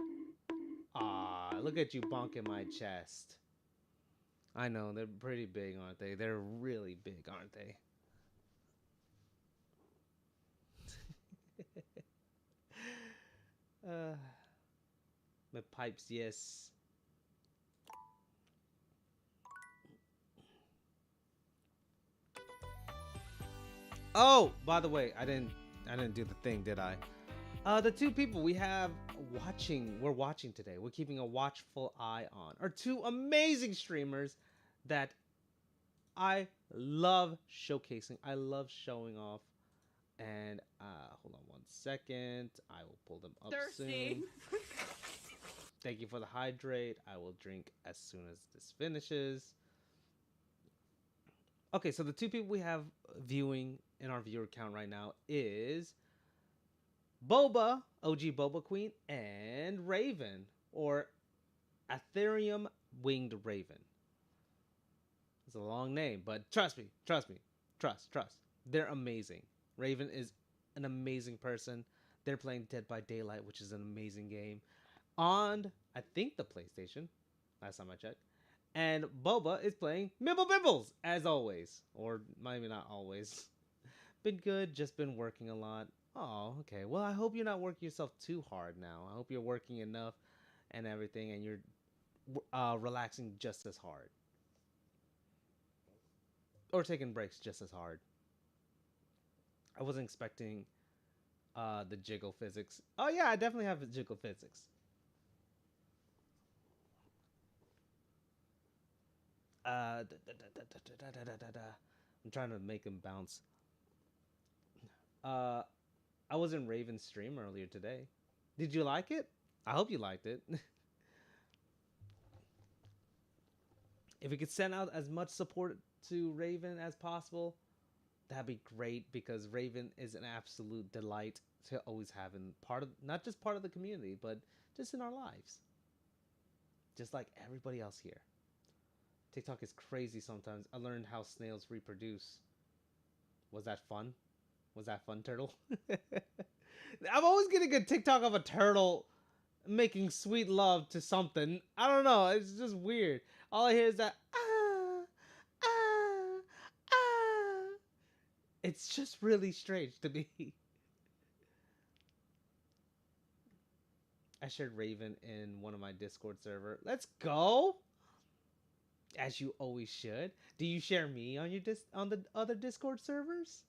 Ah, look at you bonking my chest. I know, they're pretty big, aren't they? They're really big, aren't they? My pipes, yes. Oh, by the way, I didn't do the thing, did I? The two people we have we're watching today. We're keeping a watchful eye on are two amazing streamers that I love showcasing. I love showing off. And hold on one second. I will pull them up Thirsty. soon. Thank you for the hydrate. I will drink as soon as this finishes. Okay, so the two people we have viewing in our viewer count right now is Boba, OG Boba Queen, and Raven, or Ethereum Winged Raven. It's a long name, but trust me. Trust. They're amazing. Raven is an amazing person. They're playing Dead by Daylight, which is an amazing game, on, I think, the PlayStation, last time I checked. And Boba is playing Mibble Bibbles, as always. Or maybe not always. Been good, just been working a lot. Oh, okay. Well, I hope you're not working yourself too hard now. I hope you're working enough and everything, and you're relaxing just as hard. Or taking breaks just as hard. I wasn't expecting the jiggle physics. Oh, yeah, I definitely have the jiggle physics. I'm trying to make him bounce. I was in Raven's stream earlier today. Did you like it? I hope you liked it. If we could send out as much support to Raven as possible, that'd be great, because Raven is an absolute delight to always have in part of, not just part of the community, but just in our lives. Just like everybody else here. TikTok is crazy sometimes. I learned how snails reproduce. Was that fun? Was that fun, Turtle? I'm always getting a TikTok of a turtle making sweet love to something. I don't know. It's just weird. All I hear is that, ah, ah, ah. It's just really strange to me. I shared Raven in one of my Discord server. Let's go! As you always should. Do you share me on your on the other Discord servers?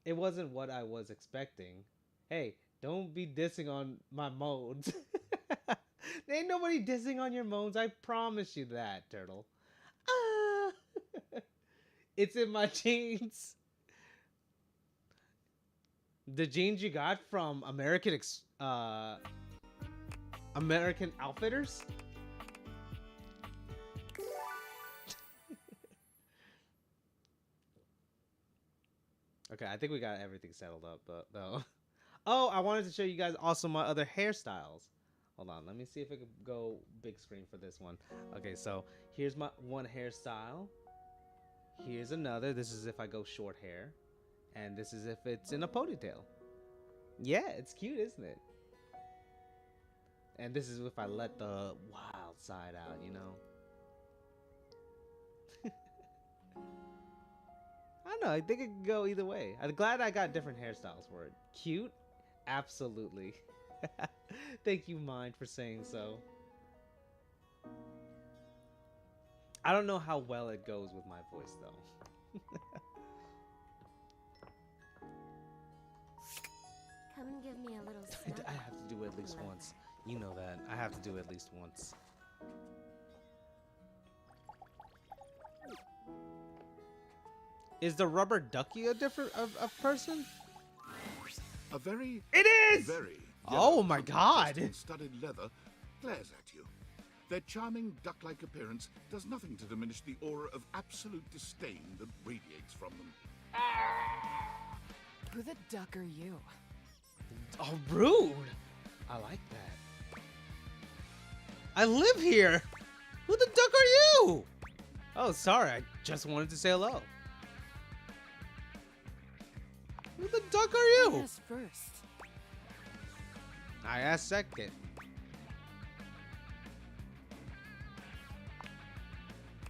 It wasn't what I was expecting. Hey, don't be dissing on my modes. Ain't nobody dissing on your modes. I promise you that, Turtle. Ah! It's in my jeans. The jeans you got from American Outfitters? Okay, I think we got everything settled up, but though. Oh, I wanted to show you guys also my other hairstyles. Hold on, let me see if I can go big screen for this one. Okay, so here's my one hairstyle. Here's another. This is if I go short hair. And this is if it's in a ponytail. Yeah, it's cute, isn't it? And this is if I let the wild side out, you know? I don't know. I think it could go either way. I'm glad I got different hairstyles for it. Cute? Absolutely. Thank you, Mind, for saying so. I don't know how well it goes with my voice, though. Come and give me a little snuggle. I have to do it at least once. You know that. I have to do it at least once. Is the rubber ducky a different a person? A very, It is! very Oh yellow my covered God. chest in studded leather glares at you. Their charming duck-like appearance does nothing to diminish the aura of absolute disdain that radiates from them. Who the duck are you? Oh, rude. I like that. I live here. Who the duck are you? Oh, sorry. I just wanted to say hello. Who the duck are you? Yes, first. I asked second.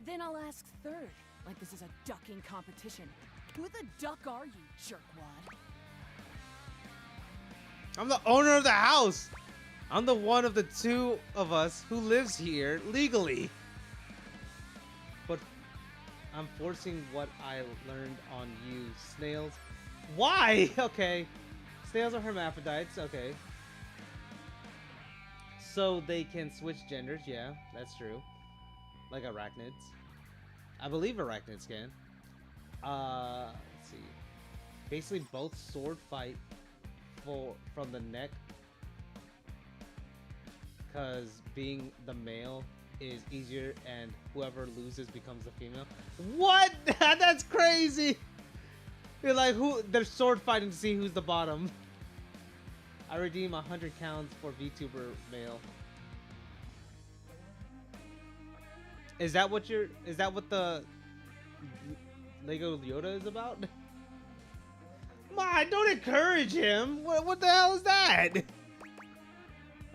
Then I'll ask third, like this is a ducking competition. Who the duck are you, jerkwad? I'm the owner of the house. I'm the one of the two of us who lives here legally. But I'm forcing what I learned on you, snails. Why? Okay. Snails are hermaphrodites, okay. So they can switch genders, yeah, that's true. Like arachnids. I believe arachnids can. Let's see. Basically both sword fight from the neck. Because being the male is easier and whoever loses becomes the female. What? That's crazy! You're like, they're sword fighting to see who's the bottom. I redeem 100 counts for VTuber male. Is that what the Lego Yoda is about? Ma, don't encourage him. What the hell is that?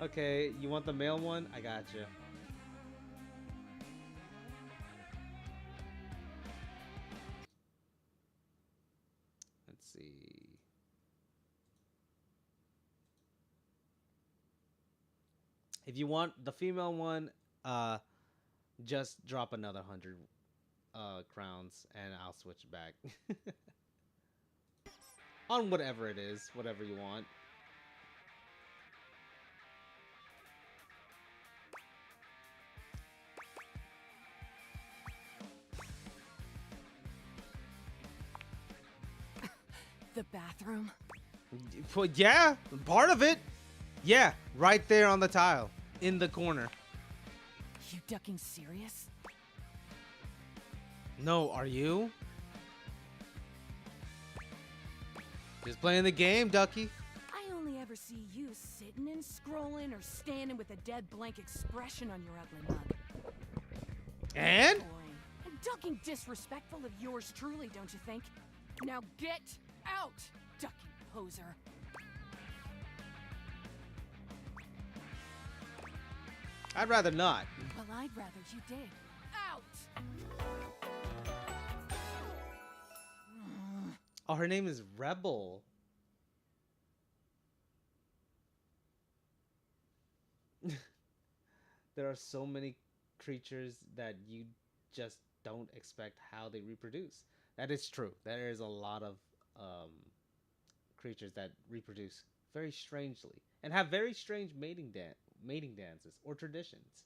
Okay, you want the male one? I gotcha. Let's see. If you want the female one, just drop another 100 crowns and I'll switch back. On whatever it is, whatever you want. The bathroom? Well, yeah, part of it. Yeah, right there on the tile, in the corner. You ducking serious? No, are you? Just playing the game, Ducky. I only ever see you sitting and scrolling or standing with a dead blank expression on your ugly mug. And? Boring. And ducking disrespectful of yours truly, don't you think? Now get out, ducking poser. I'd rather not. Well, I'd rather you did. Out! Oh, her name is Rebel. There are so many creatures that you just don't expect how they reproduce. That is true. There is a lot of creatures that reproduce very strangely and have very strange mating dances or traditions.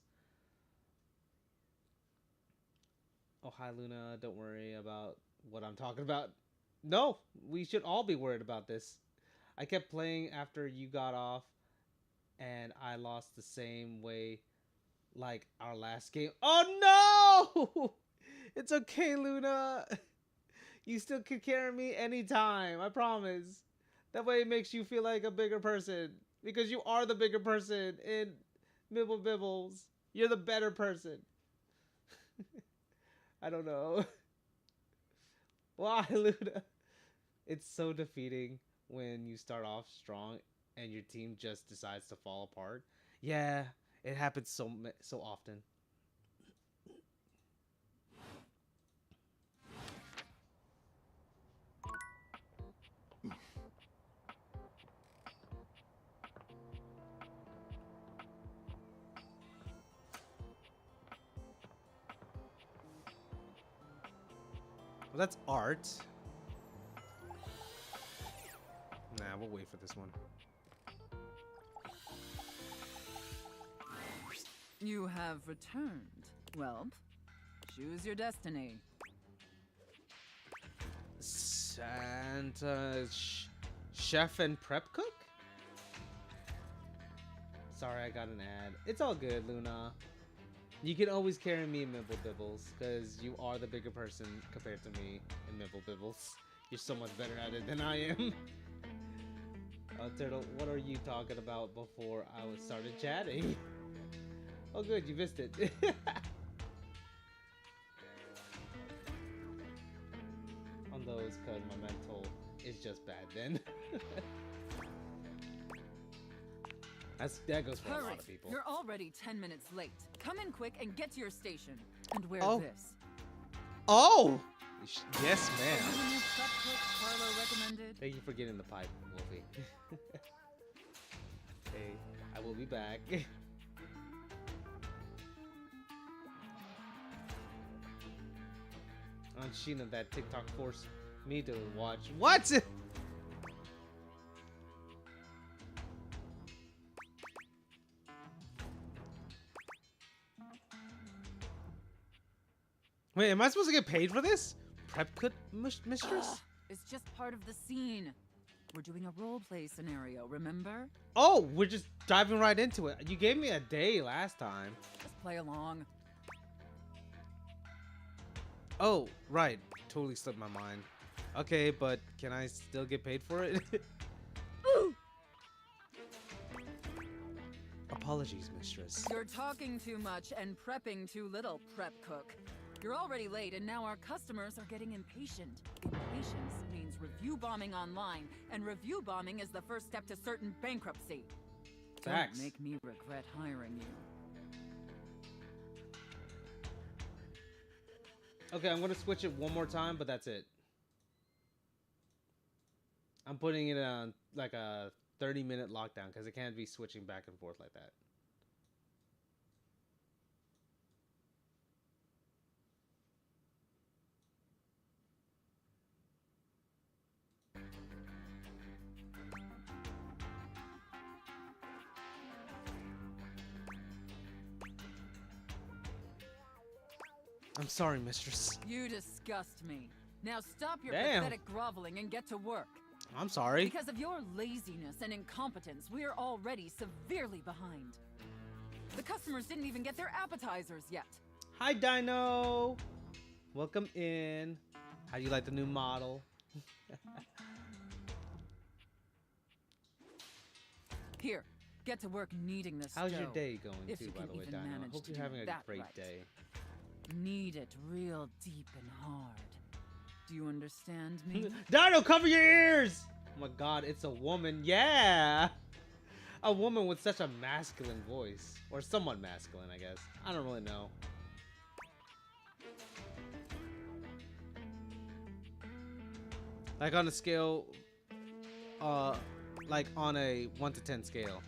Oh, hi, Luna. Don't worry about what I'm talking about. No, we should all be worried about this. I kept playing after you got off, and I lost the same way like our last game. Oh, no! It's okay, Luna. You still can carry me anytime. I promise. That way it makes you feel like a bigger person. Because you are the bigger person in Mibble Bibbles. You're the better person. I don't know. Why, Luna? It's so defeating when you start off strong and your team just decides to fall apart. Yeah, it happens so often. Well, that's art. Nah, we'll wait for this one. You have returned. Well, choose your destiny. Santa chef and prep cook? Sorry, I got an ad. It's all good, Luna. You can always carry me in Mibble Bibbles, because you are the bigger person compared to me in Mibble Bibbles. You're so much better at it than I am. Turtle, what are you talking about before I started chatting? Oh good, you missed it. On those, cause my mental is just bad then. That goes for a lot of people. You're already 10 minutes late. Come in quick and get to your station. And wear this. Oh! Yes, ma'am. Carlo recommended. Thank you for getting the pipe, Wolfie. Hey, I will be back. On Sheena, that TikTok forced me to watch. What? Wait, am I supposed to get paid for this? Prep cook mistress? It's just part of the scene. We're doing a role play scenario, remember? Oh, we're just diving right into it. You gave me a day last time. Just play along. Oh, right. Totally slipped my mind. Okay, but can I still get paid for it? Apologies, mistress. You're talking too much and prepping too little, prep cook. You're already late, and now our customers are getting impatient. Impatience means review bombing online, and review bombing is the first step to certain bankruptcy. Facts. Don't make me regret hiring you. Okay, I'm gonna switch it one more time, but that's it. I'm putting it on like a 30-minute lockdown because it can't be switching back and forth like that. I'm sorry, mistress. You disgust me. Now stop your Damn. pathetic groveling and get to work. I'm sorry. Because of your laziness and incompetence, we're already severely behind. The customers didn't even get their appetizers yet. Hi, Dino. Welcome in. How do you like the new model? Here, get to work kneading this How's your dough. day going, If too, you by can the way, even Dino? I manage hope to you're do having a that great right. day. Knead it real deep and hard. Do you understand me? Dino, cover your ears! Oh my god, it's a woman. Yeah! A woman with such a masculine voice. Or somewhat masculine, I guess. I don't really know. Like on a scale, like on a 1 to 10 scale.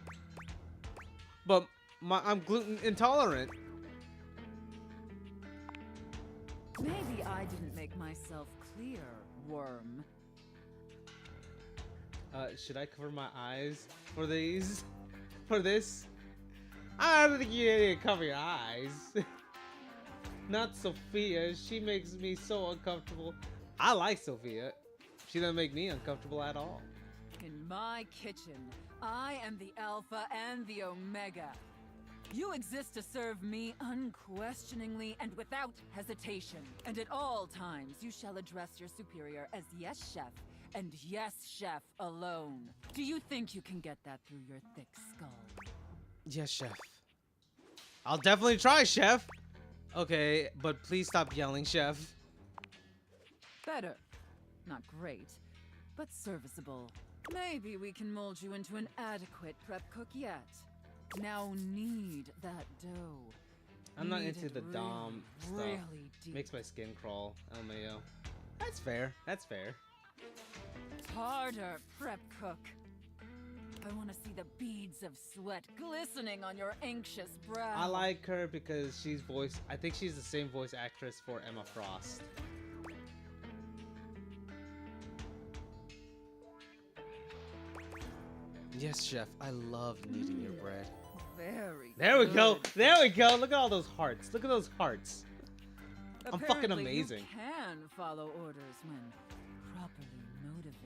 But I'm gluten intolerant. Maybe I didn't make myself clear, worm. Should I cover my eyes for these? For this? I don't think you need to cover your eyes. Not Sophia. She makes me so uncomfortable. I like Sophia. She doesn't make me uncomfortable at all. In my kitchen, I am the Alpha and the Omega. You exist to serve me unquestioningly and without hesitation. And at all times, you shall address your superior as yes, chef, and yes, chef, alone. Do you think you can get that through your thick skull? Yes, chef. I'll definitely try, chef. Okay, but please stop yelling, chef. Better. Not great, but serviceable. Maybe we can mold you into an adequate prep cook yet. Now knead that dough. I'm not Knead into it the dom stuff. really deep. Makes my skin crawl, LMAO. That's fair. That's fair. Harder, prep cook. I want to see the beads of sweat glistening on your anxious brow. I like her because she's voice. I think she's the same voice actress for Emma Frost. Yes, chef. I love kneading your bread. Very There we go. good. There we go. Look at all those hearts. Look at those hearts. I'm fucking Apparently amazing. You can follow orders when properly motivated.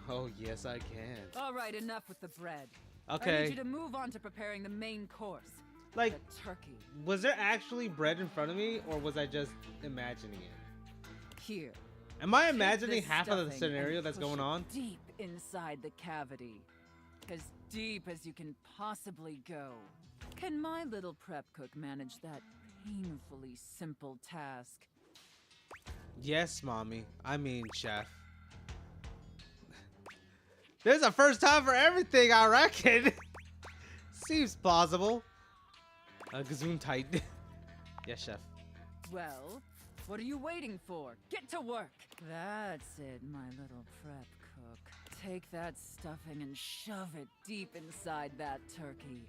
Oh, yes, I can. All right, enough with the bread. I Okay. need you to move on to preparing the main course. Like, The turkey. was there actually bread in front of me, or was I just imagining it? Here. Am I Take imagining this half of the stuffing scenario and that's push going it on? deep inside the cavity. As deep as you can possibly go. Can my little prep cook manage that painfully simple task? Yes, mommy. I mean, chef. There's a first time for everything, I reckon. Seems plausible. Gazoon tight. Yes, chef. Well, what are you waiting for? Get to work! That's it, my little prep cook. Take that stuffing and shove it deep inside that turkey.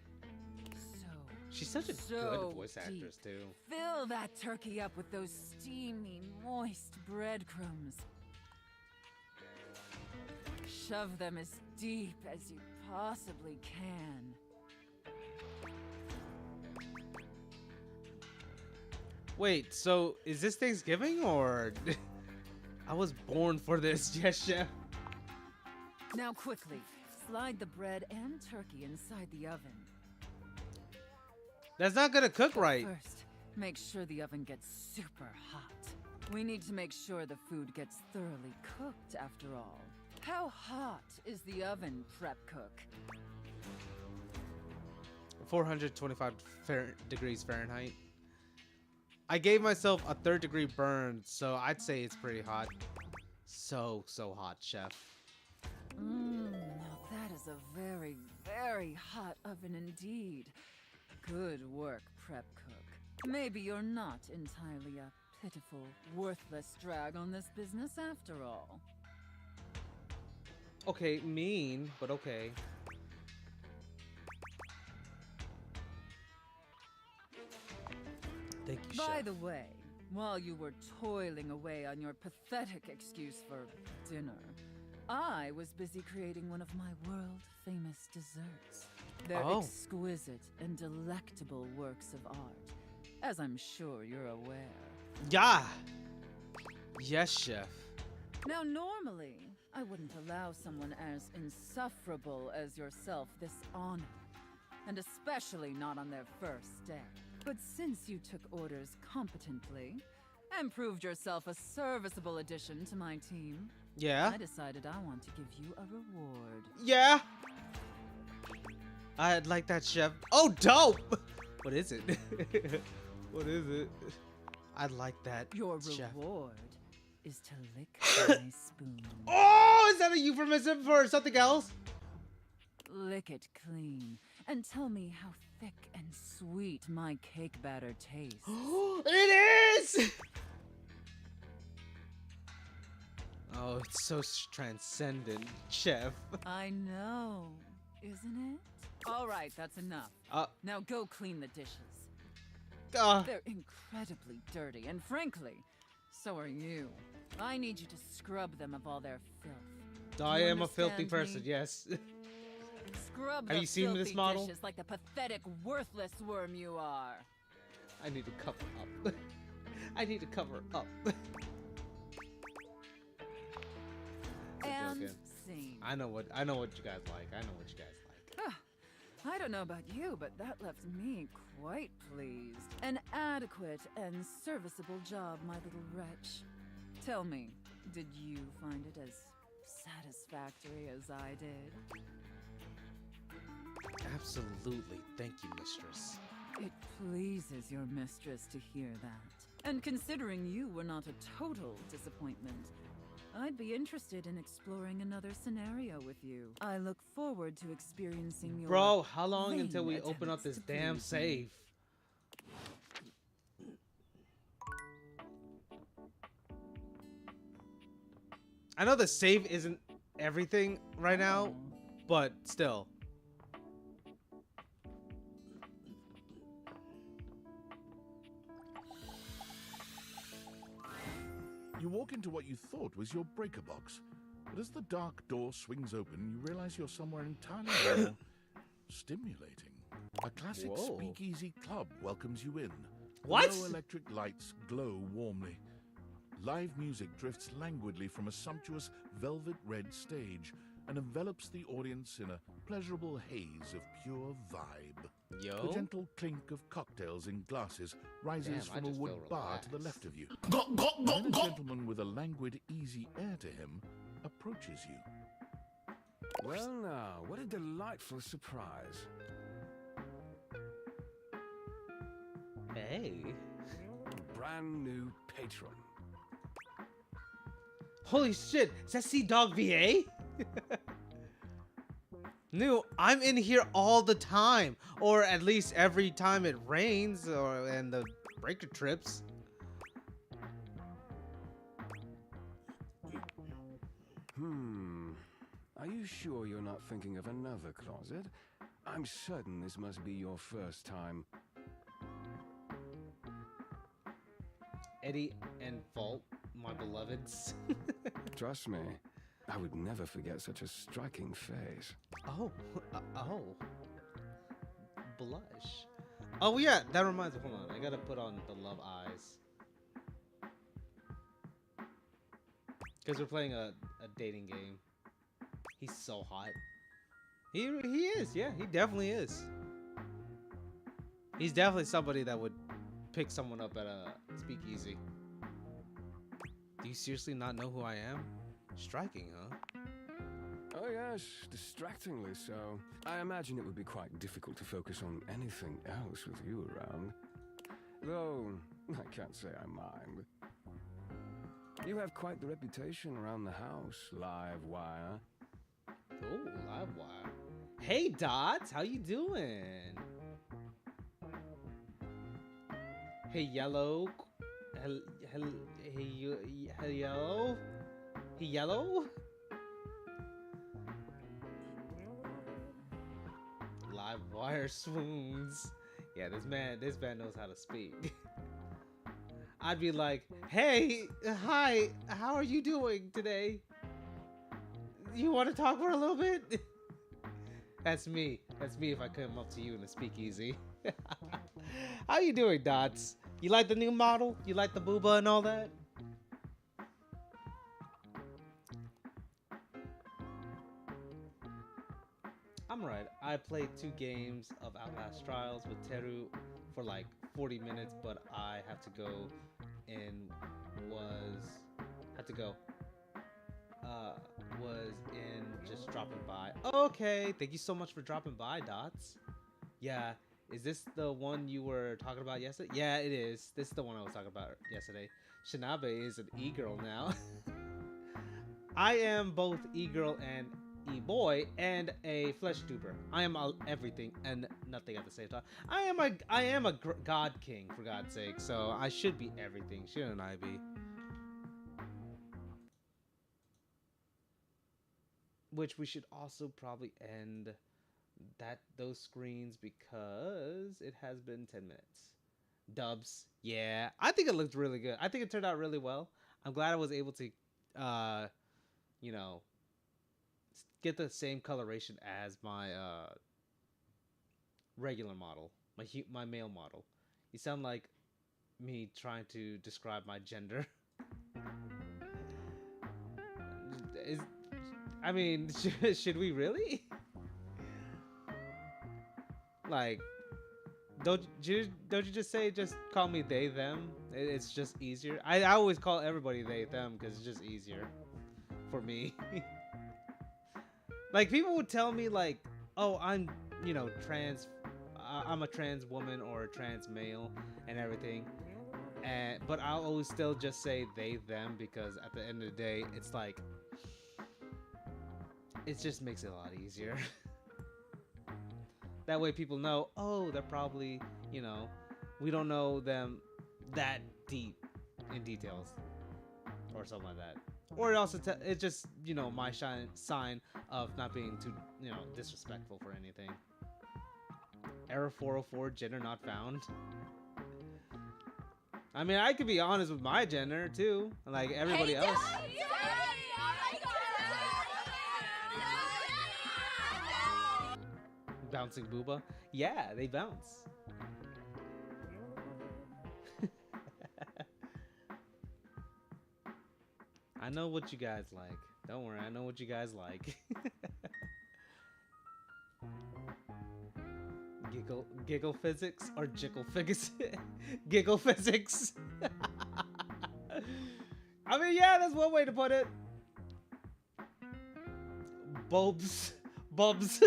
She's such a So good voice actress, too. Fill that turkey up with those steamy, moist breadcrumbs. Shove them as deep as you possibly can. Wait, so is this Thanksgiving or I was born for this? Yes, chef. Now quickly, slide the bread and turkey inside the oven. That's not gonna cook right. First, make sure the oven gets super hot. We need to make sure the food gets thoroughly cooked after all. How hot is the oven, prep cook? 425 degrees Fahrenheit. I gave myself a 3rd degree burn, so I'd say it's pretty hot. So hot, chef. Now that is a very, very hot oven indeed. Good work, prep cook. Maybe you're not entirely a pitiful, worthless drag on this business after all. Okay, mean, but okay. Thank you, By chef. the way, while you were toiling away on your pathetic excuse for dinner, I was busy creating one of my world-famous desserts. They're Oh. exquisite and delectable works of art, as I'm sure you're aware. Yeah. Yes, chef. Now, normally, I wouldn't allow someone as insufferable as yourself this honor, and especially not on their first day. But since you took orders competently and proved yourself a serviceable addition to my team, Yeah. I decided I want to give you a reward. Yeah. I'd like that, chef. Oh, dope. What is it? What is it? I'd like that, Your chef. reward is to lick my spoon. Oh, is that a euphemism for something else? Lick it clean and tell me how thick and sweet my cake batter tastes. It is! Oh, it's so transcendent, chef. I know, isn't it? All right, that's enough. Now go clean the dishes. They're incredibly dirty, and frankly, so are you. I need you to scrub them of all their filth. I You am a filthy understand person, me? yes. Scrub Have the you seen this filthy model? dishes like the pathetic, worthless worm you are. I need to cover up. I need to cover up. And joking. scene. I know what you guys like. I know what you guys like. I don't know about you, but that left me quite pleased. An adequate and serviceable job, my little wretch. Tell me, did you find it as satisfactory as I did. Absolutely. Thank you, mistress. It pleases your mistress to hear that. And considering you were not a total disappointment, I'd be interested in exploring another scenario with you. I look forward to experiencing your Bro, how long vain until we open up attempts this to damn please me. safe? I know the save isn't everything right now, but still. You walk into what you thought was your breaker box, but as the dark door swings open, you realize you're somewhere entirely more stimulating. A classic Whoa. speakeasy club welcomes you in. What? Low electric lights glow warmly. Live music drifts languidly from a sumptuous velvet red stage and envelops the audience in a pleasurable haze of pure vibe. Yo. The gentle clink of cocktails in glasses rises Damn, I from a just wood feel bar to the relaxed. left of you. And then a gentleman with a languid, easy air to him approaches you. Well now, what a delightful surprise. Hey. Brand new patron. Holy shit, is that Sea Dog VA? New, I'm in here all the time. Or at least every time it rains and the breaker trips. Are you sure you're not thinking of another closet? I'm certain this must be your first time. Eddie and Fault, my beloveds. Trust me, I would never forget such a striking face. Oh, blush. Oh yeah, that reminds me. Hold on, I gotta put on the love eyes because we're playing a dating game. He's so hot. He is. Yeah, he definitely is. He's definitely somebody that would pick someone up at a speakeasy. Do you seriously not know who I am? Striking, huh? Oh yes, distractingly so. I imagine it would be quite difficult to focus on anything else with you around. Though, I can't say I mind. You have quite the reputation around the house, live wire. Oh, live wire. Hey, Dots, how you doing? Hey, Yellow. Hey, Yellow. Hey, Yellow. Live wire swoons. Yeah, this man knows how to speak. I'd be like, hey, hi, how are you doing today? You want to talk for a little bit? That's me. That's me if I come up to you in the speakeasy. How you doing, Dots? You like the new model? You like the booba and all that? I'm right. I played 2 games of Outlast Trials with Teru for like 40 minutes, but I have to go and was in just dropping by. Okay, thank you so much for dropping by, Dots. Yeah, is this the one you were talking about yesterday? Yeah, it is. This is the one I was talking about yesterday. Shinabe is an e-girl now. I am both e-girl and e-boy and a flesh duper. I am everything and nothing at the same time. I am a god king, for God's sake, so I should be everything, shouldn't I be? Which we should also probably end those screens because it has been 10 minutes. Dubs, yeah, I think it looked really good. I think it turned out really well. I'm glad I was able to, you know, get the same coloration as my regular model, my male model. You sound like me trying to describe my gender. I mean, should we really? Like, don't you just say, just call me they, them? It's just easier. I always call everybody they, them because it's just easier for me. Like people would tell me like, "Oh, I'm, trans. I'm a trans woman or a trans male and everything." But I'll always still just say they them because at the end of the day, it's like it just makes it a lot easier. That way people know, oh, they're probably, we don't know them that deep in details or something like that. Or it also it's just, my sign of not being too, disrespectful for anything. Error 404, gender not found. I mean, I could be honest with my gender too, like everybody else. Bouncing booba? Yeah, they bounce. I know what you guys like. Don't worry, I know what you guys like. Giggle physics or jiggle physics? Giggle physics. I mean, yeah, that's one way to put it. Bobs. Bobs.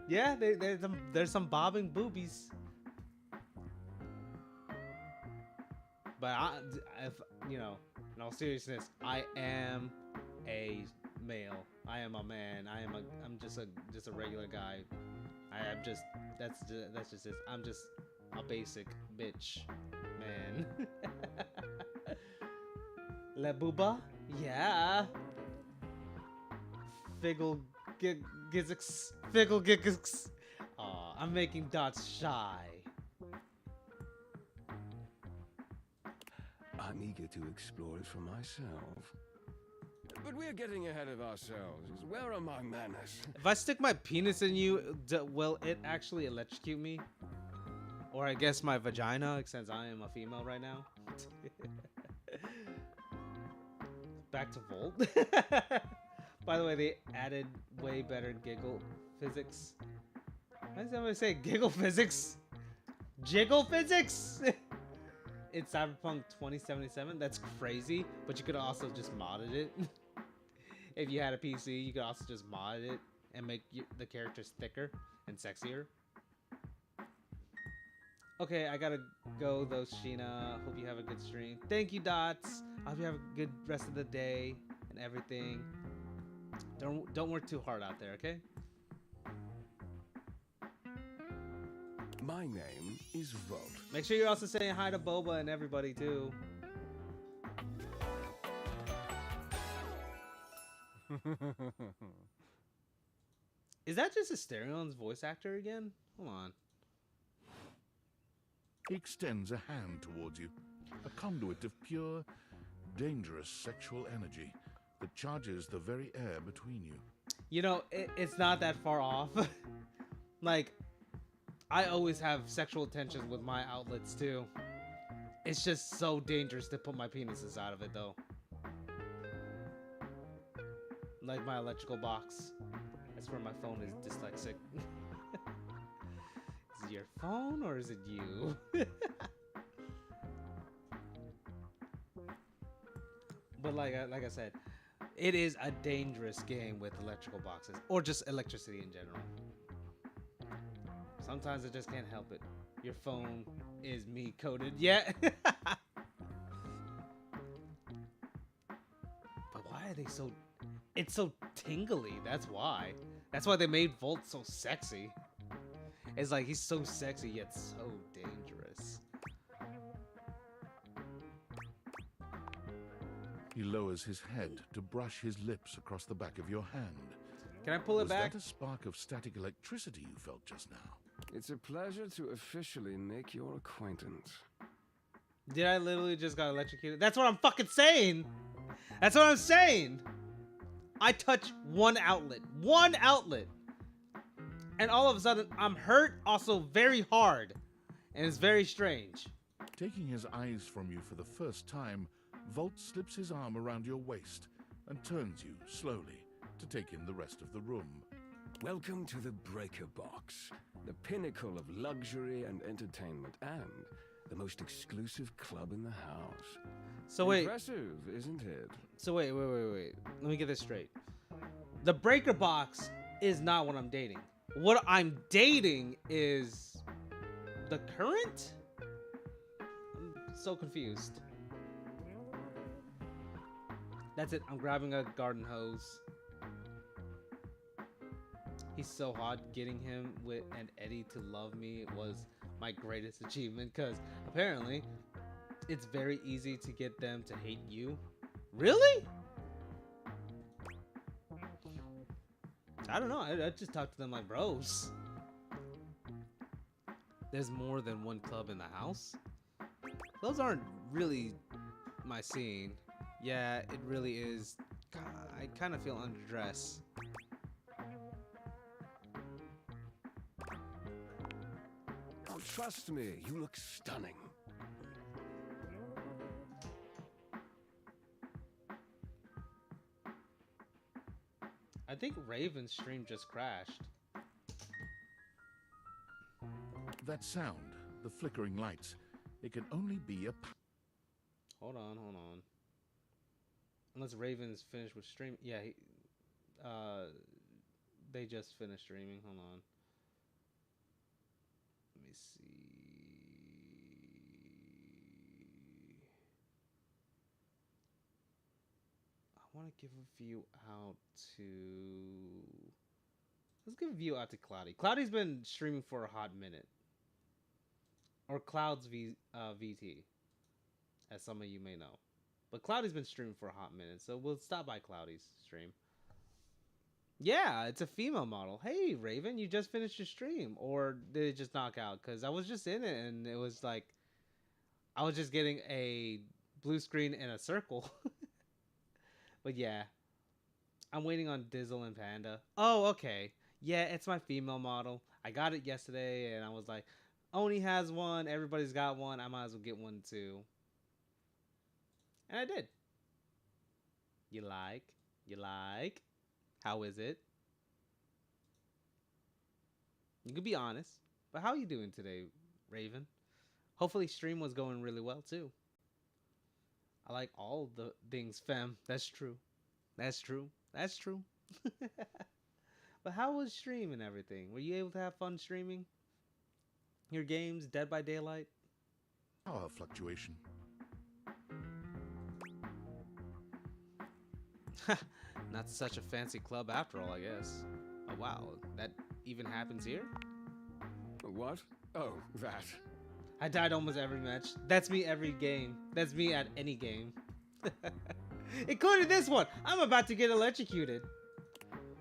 Yeah, there's some bobbing boobies. But if in all seriousness, I am a male. I am a man. I'm just a regular guy. That's just it. I'm just a basic bitch man. La booba? Yeah. Figgle gizzix. Figgle gizzix. Aw, I'm making Dots shy. I'm eager to explore it for myself. But we're getting ahead of ourselves. Where are my manners? If I stick my penis in you, will it actually electrocute me? Or I guess my vagina, since I am a female right now. Back to Volt. By the way, they added way better giggle physics. Why does everybody say giggle physics? Jiggle physics? It's Cyberpunk 2077. That's crazy, but you could also just modded it. If you had a PC, you could also just mod it and make the characters thicker and sexier. Okay, I gotta go though, Sheena. Hope you have a good stream. Thank you, Dots. I hope you have a good rest of the day and everything. Don't work too hard out there, okay? My name is Volt. Make sure you're also saying hi to Boba and everybody too. Is that just Asterion's voice actor again? Hold on. He extends a hand towards you, a conduit of pure, dangerous sexual energy that charges the very air between you. It's not that far off. Like, I always have sexual tensions with my outlets too. It's just so dangerous to put my penis inside of it though. Like my electrical box. That's where my phone is dyslexic. Is it your phone or is it you? But like I said, it is a dangerous game with electrical boxes or just electricity in general. Sometimes I just can't help it. Your phone is me coded. Yeah. But why are they so... It's so tingly. That's why. That's why they made Volt so sexy. It's like he's so sexy yet so dangerous. He lowers his head to brush his lips across the back of your hand. Can I pull it back? Was that a spark of static electricity you felt just now? It's a pleasure to officially make your acquaintance. Did I literally just got electrocuted? That's what I'm fucking saying! That's what I'm saying! I touch one outlet. One outlet! And all of a sudden, I'm hurt also very hard. And it's very strange. Taking his eyes from you for the first time, Volt slips his arm around your waist and turns you slowly to take in the rest of the room. Welcome to the Breaker Box, the pinnacle of luxury and entertainment, and the most exclusive club in the house. So wait. Impressive, isn't it? So wait. Let me get this straight. The breaker box is not what I'm dating. What I'm dating is the current? I'm so confused. That's it. I'm grabbing a garden hose. He's so hot. Getting him with and Eddie to love me was my greatest achievement because apparently it's very easy to get them to hate you. Really? I don't know. I just talk to them like bros. There's more than one club in the house. Those aren't really my scene. Yeah, it really is. I kind of feel underdressed. Oh, trust me, you look stunning. I think Raven's stream just crashed. That sound, the flickering lights, it can only be a... Hold on. Unless Raven's finished with stream. Yeah, they just finished streaming. Hold on. Let me see. I want to give a view out to... Let's give a view out to Cloudy. Cloudy's been streaming for a hot minute. Or Cloud's VT, as some of you may know. But Cloudy's been streaming for a hot minute, so we'll stop by Cloudy's stream. Yeah, it's a female model. Hey, Raven, you just finished your stream. Or did it just knock out? Because I was just in it, and it was like... I was just getting a blue screen and a circle. But yeah. I'm waiting on Dizzle and Panda. Oh, okay. Yeah, it's my female model. I got it yesterday, and I was like... Oni has one. Everybody's got one. I might as well get one too. And I did. You like? How is it? You can be honest. But how are you doing today, Raven? Hopefully stream was going really well too. I like all the things femme. That's true. But how was stream and everything? Were you able to have fun streaming? Your games, Dead by Daylight? Power fluctuation. Not such a fancy club after all, I guess. Oh, wow. That even happens here? What? Oh, that. I died almost every match. That's me every game. That's me at any game. Including this one. I'm about to get electrocuted.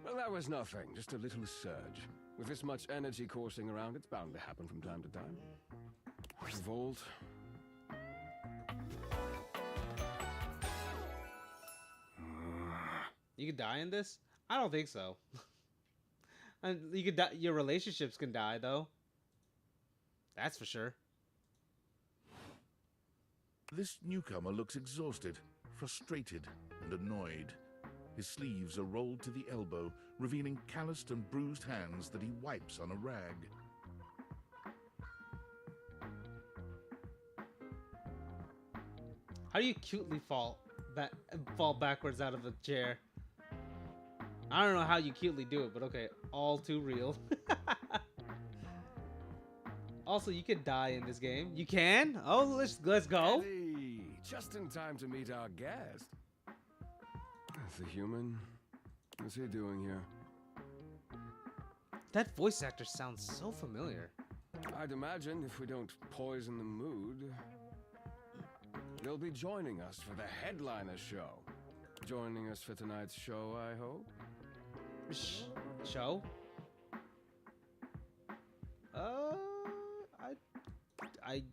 Well, that was nothing. Just a little surge. With this much energy coursing around, it's bound to happen from time to time. Vault. You could die in this? I don't think so. And you could die. Your relationships can die, though. That's for sure. This newcomer looks exhausted, frustrated, and annoyed. His sleeves are rolled to the elbow, revealing calloused and bruised hands that he wipes on a rag. How do you cutely fall backwards out of a chair? I don't know how you cutely do it, but okay, all too real. Also, you can die in this game. You can? Oh, let's go. Eddie, just in time to meet our guest. The human? What's he doing here? That voice actor sounds so familiar. I'd imagine if we don't poison the mood, they'll be joining us for the headliner show. Joining us for tonight's show, I hope. Show?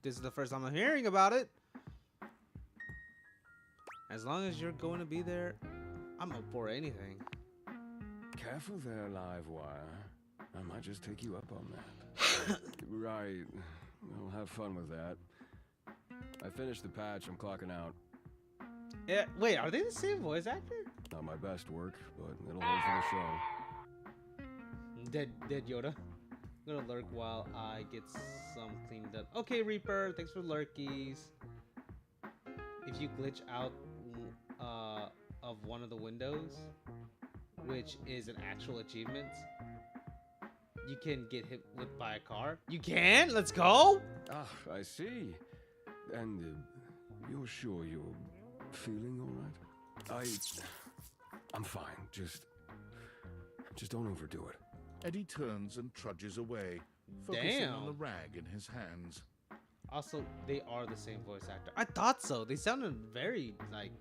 This is the first time I'm hearing about it. As long as you're going to be there, I'm up for anything. Careful there, Livewire. I might just take you up on that. Right. We'll have fun with that. I finished the patch. I'm clocking out. Yeah, wait, are they the same voice actor? Not my best work, but it'll hold for the show. Dead Yoda. I'm gonna lurk while I get some cleaned up. Okay, Reaper, thanks for lurkies. if you glitch out of one of the windows, which is an actual achievement, you can get hit with by a car. You can? Let's go! Ah, I see. And you're sure you're feeling all right? I'm fine. Just don't overdo it. Eddie turns and trudges away, focusing on the Damn. rag in his hands. Also, they are the same voice actor. I thought so. They sounded very, like,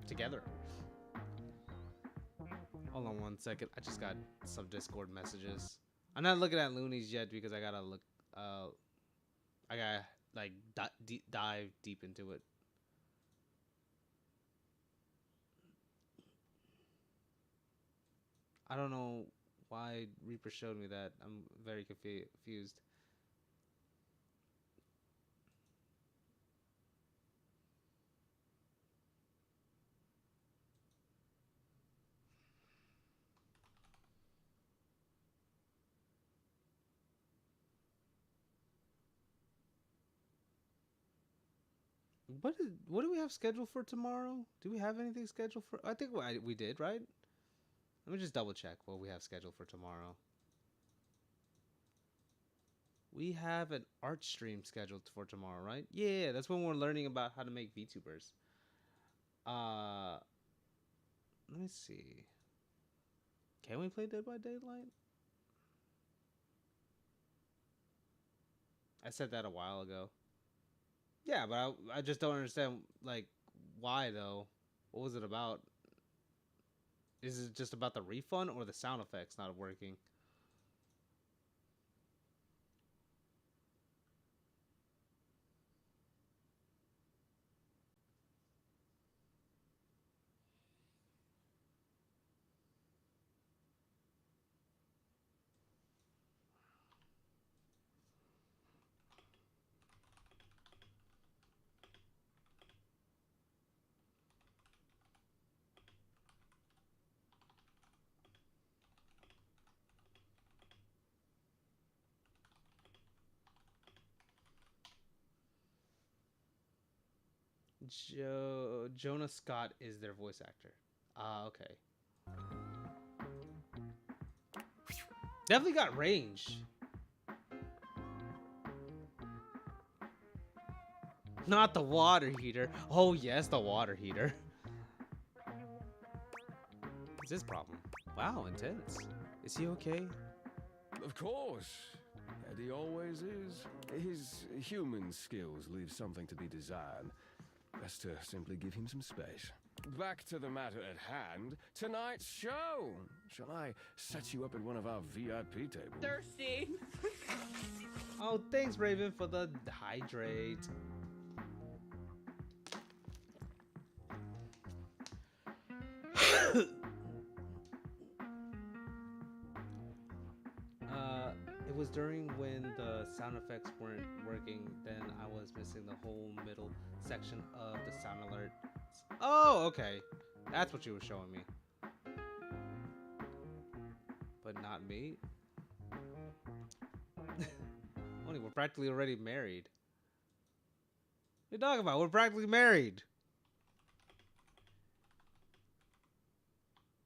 together. Hold on 1 second. I just got some Discord messages. I'm not looking at Loonies yet because I gotta look. I gotta like dive deep into it. I don't know why Reaper showed me that. I'm very confused. What do we have scheduled for tomorrow? Do we have anything scheduled for? I think we did, right? Let me just double check what we have scheduled for tomorrow. We have an art stream scheduled for tomorrow, right? Yeah, that's when we're learning about how to make VTubers. Let me see. Can we play Dead by Daylight? I said that a while ago. Yeah, but I just don't understand, like, why, though? What was it about? Is it just about the refund or the sound effects not working? Jonah Scott is their voice actor. Ah, okay. Definitely got range. Not the water heater. Oh, yes, the water heater. What's his problem? Wow, intense. Is he okay? Of course. Eddie always is. His human skills leave something to be desired. Best to simply give him some space. Back to the matter at hand. Tonight's show. Shall I set you up at one of our VIP tables? Thirsty. Oh, thanks, Raven, for the hydrate. It was during when the sound effects weren't working, then I was missing the whole middle section of the sound alert. Oh, okay. That's what you were showing me. But not me. Only we're practically already married. What are you talking about? We're practically married.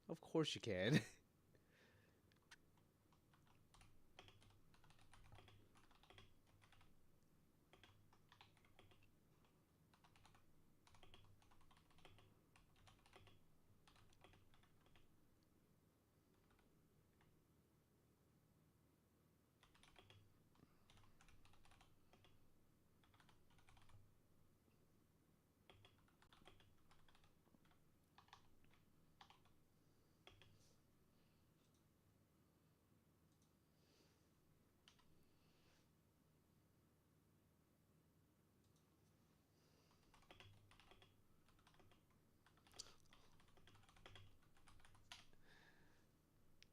Of course you can.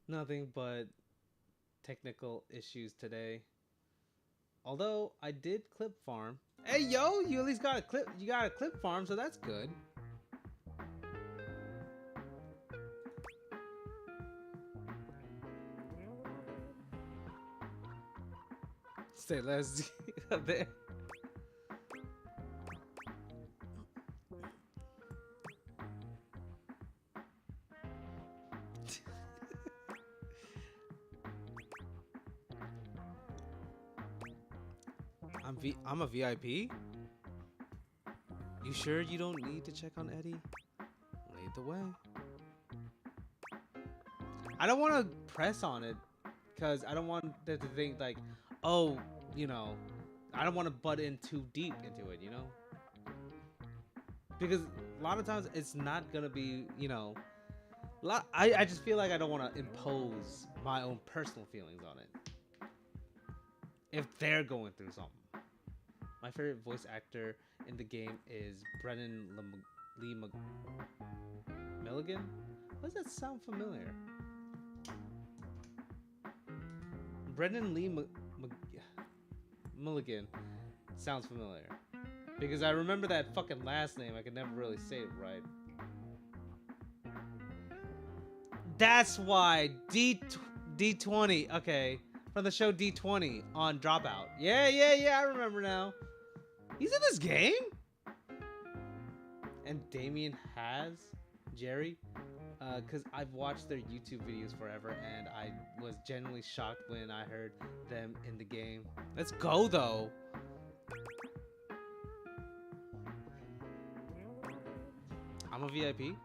Nothing but technical issues today. Although I did clip farm. Hey yo, you at least got a clip. You got a clip farm, so that's good. Stay less there. I'm a VIP? You sure you don't need to check on Eddie? Lead the way. I don't want to press on it because I don't want them to think like, oh, you know, I don't want to butt in too deep into it, you know? Because a lot of times it's not going to be, you know, I just feel like I don't want to impose my own personal feelings on it. If they're going through something. My favorite voice actor in the game is Brennan Lee Milligan? Why does that sound familiar? Brendan Lee Mulligan sounds familiar. Because I remember that fucking last name. I could never really say it right. That's why D20. Okay. From the show D20 on Dropout. Yeah, I remember now. He's in this game? And Damien has Jerry? Because I've watched their YouTube videos forever, and I was genuinely shocked when I heard them in the game. Let's go, though. I'm a VIP.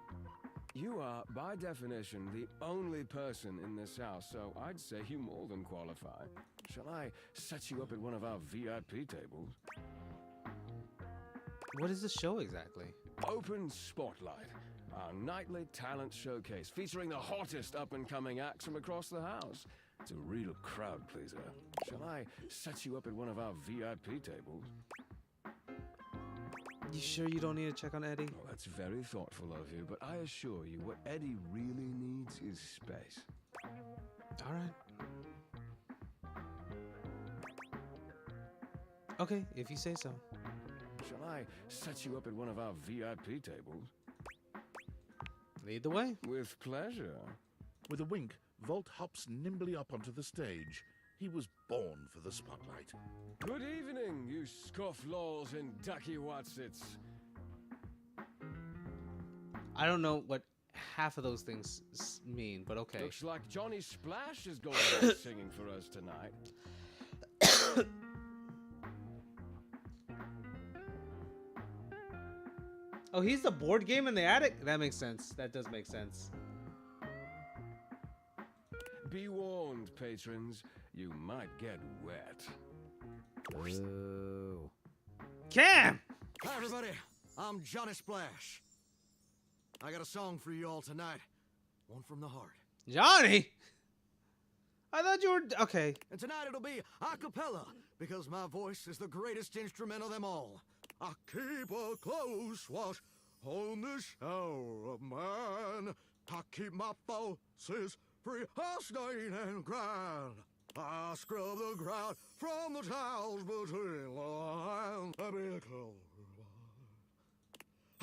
You are, by definition, the only person in this house, so I'd say you more than qualify. Shall I set you up at one of our VIP tables? What is the show exactly? Open Spotlight, our nightly talent showcase featuring the hottest up-and-coming acts from across the house. It's a real crowd pleaser. Shall I set you up at one of our VIP tables? You sure you don't need to check on Eddie? Well, that's very thoughtful of you, but I assure you what Eddie really needs is space. All right. Okay, if you say so. Shall I set you up at one of our VIP tables? Lead the way. With pleasure. With a wink, Volt hops nimbly up onto the stage. He was born for the spotlight. Good evening, you scofflaws and ducky watsits. I don't know what half of those things mean, but okay. Looks like Johnny Splash is going to be singing for us tonight. Oh, he's the board game in the attic? That makes sense. That does make sense. Be warned, patrons. You might get wet. Ooh. Cam! Hi, everybody. I'm Johnny Splash. I got a song for you all tonight. One from the heart. Johnny? I thought you were... Okay. And tonight it'll be a cappella, because my voice is the greatest instrument of them all. I keep a close watch on this shower of mine. I keep my forces free of stain and grind. I scrub the ground from the tiles between the lines. I be a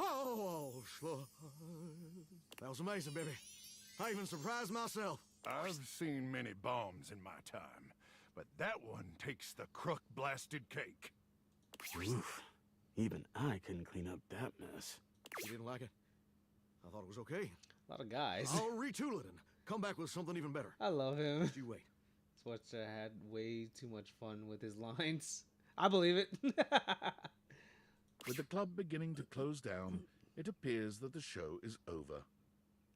oh, that was amazing, baby. I even surprised myself. I've seen many bombs in my time, but that one takes the crook-blasted cake. Oof. Even I couldn't clean up that mess. You didn't like it? I thought it was okay. A lot of guys. I'll retool it and come back with something even better. I love him. Just you wait. Sweatshirt had way too much fun with his lines. I believe it. With the club beginning to close down, it appears that the show is over.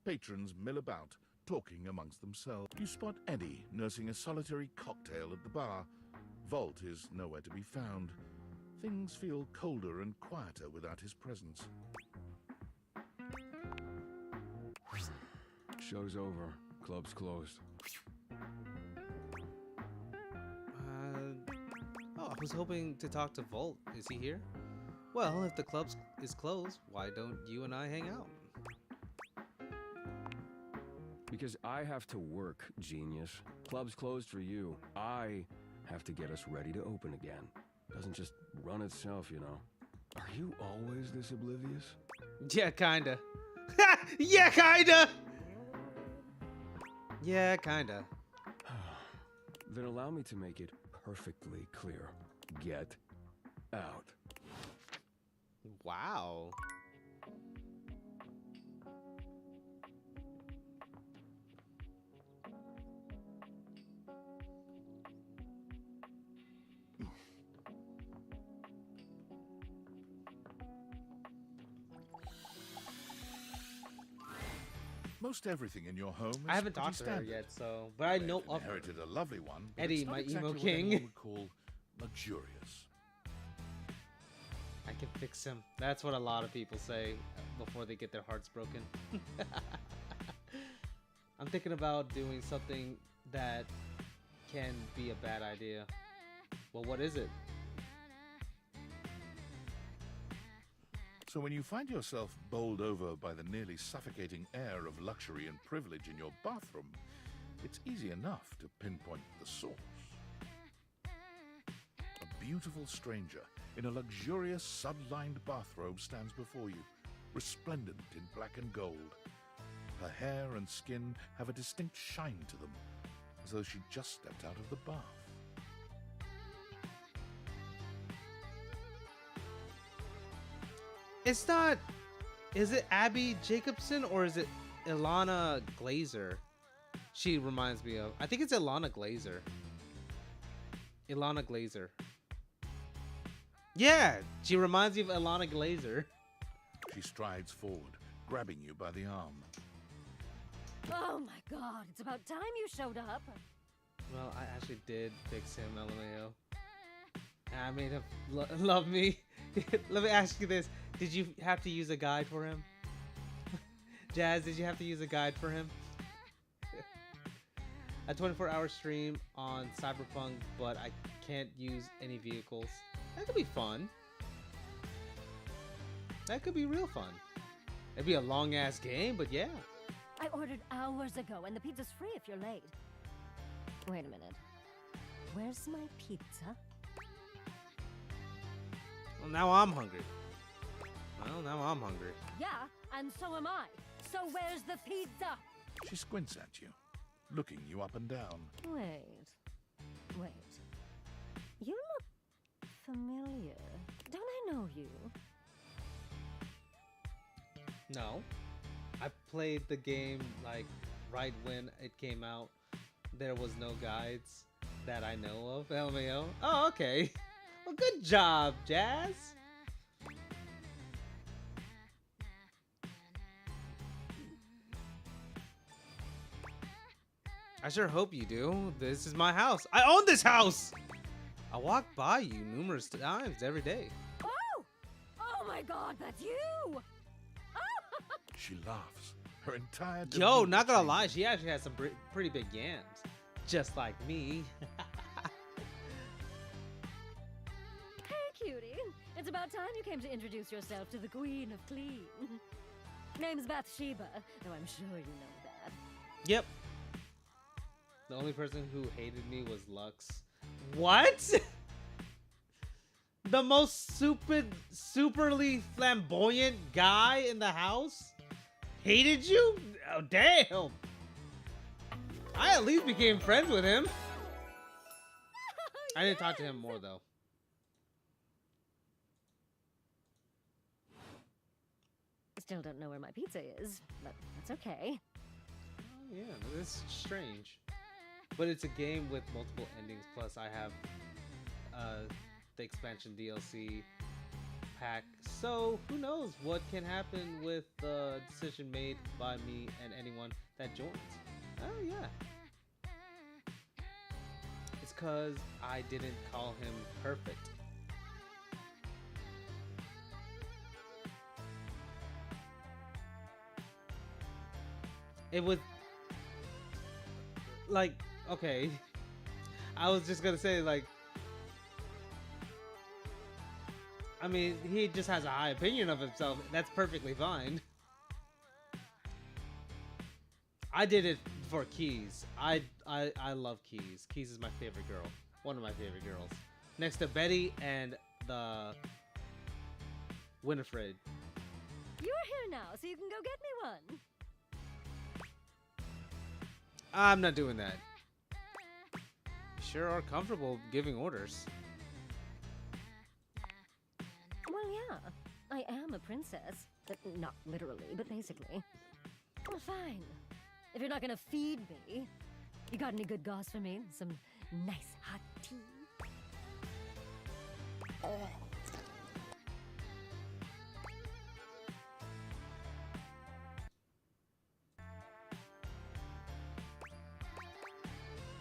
Patrons mill about, talking amongst themselves. You spot Eddie nursing a solitary cocktail at the bar. Volt is nowhere to be found. Things feel colder and quieter without his presence. Show's over. Club's closed. Oh, I was hoping to talk to Volt. Is he here? Well, if the club is closed, why don't you and I hang out? Because I have to work, genius. Club's closed for you. I have to get us ready to open again. Doesn't just run itself, you know. Are you always this oblivious? Yeah, kinda. Yeah, kinda! Yeah, kinda. Then allow me to make it perfectly clear. Get out. Wow. most everything in your home is I haven't pretty talked to her standard. yet, so but I know They've of her. inherited a lovely one, but Eddie, it's not my exactly emo what king. anyone would call luxurious. I can fix him. That's what a lot of people say before they get their hearts broken. I'm thinking about doing something that can be a bad idea. Well, what is it? So when you find yourself bowled over by the nearly suffocating air of luxury and privilege in your bathroom, it's easy enough to pinpoint the source. A beautiful stranger in a luxurious sud-lined bathrobe stands before you, resplendent in black and gold. Her hair and skin have a distinct shine to them, as though she just stepped out of the bath. It's not. Is it Abby Jacobson or is it Ilana Glazer? She reminds me of. I think it's Ilana Glazer. Ilana Glazer. Yeah, she reminds me of Ilana Glazer. She strides forward, grabbing you by the arm. Oh my god, it's about time you showed up. Well, I actually did fix him, LMAO. And I made him love me. Let me ask you this. Did you have to use a guide for him? Jazz, did you have to use a guide for him? A 24-hour stream on Cyberpunk, but I can't use any vehicles. That could be fun. That could be real fun. It'd be a long-ass game, but yeah. I ordered hours ago, and the pizza's free if you're late. Wait a minute. Where's my pizza? Well, now I'm hungry. Well, now I'm hungry. Yeah, and so am I. So where's the pizza? She squints at you, looking you up and down. Wait. You look familiar. Don't I know you? No. I played the game, like, right when it came out. There was no guides that I know of, LMAO. Oh, okay. Well, good job, Jazz. I sure hope you do. This is my house. I own this house! I walk by you numerous times every day. Oh! Oh my god, that's you! She laughs. Her entire Yo, demeanor not gonna changes. lie, she actually has some pretty big yams. Just like me. Hey, cutie. It's about time you came to introduce yourself to the Queen of Clean. Name's Bathsheba, though I'm sure you know that. Yep. The only person who hated me was Lux. What? The most superly flamboyant guy in the house hated you? Oh, damn. I at least became friends with him. I didn't talk to him more, though. Still don't know where my pizza is, but that's okay. Oh, yeah, that's strange. But it's a game with multiple endings, plus I have the expansion DLC pack. So who knows what can happen with the decision made by me and anyone that joins. Oh yeah. It's cause I didn't call him perfect. It was like, okay, I was just gonna say, like, I mean, he just has a high opinion of himself. That's perfectly fine. I did it for Keys. I love Keys. Keys is my favorite girl. One of my favorite girls. Next to Betty and the Winifred. You're here now, so you can go get me one. I'm not doing that. You sure are comfortable giving orders. Well, yeah, I am a princess. But not literally, but basically. Well, fine. If you're not gonna feed me, you got any good goss for me? Some nice hot tea?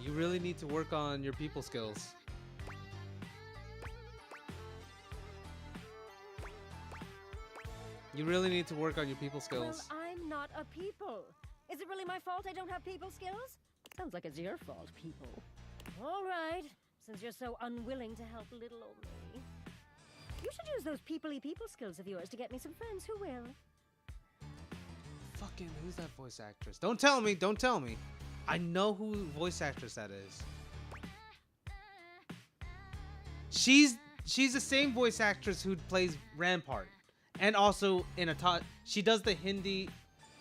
You really need to work on your people skills. You really need to work on your people skills. Well, I'm not a people. Is it really my fault I don't have people skills? Sounds like it's your fault, people. All right, since you're so unwilling to help little old me. You should use those people-y people skills of yours to get me some friends who will. Fucking, who's that voice actress? Don't tell me, don't tell me. I know who voice actress that is. She's the same voice actress who plays Rampart. And also in she does the Hindi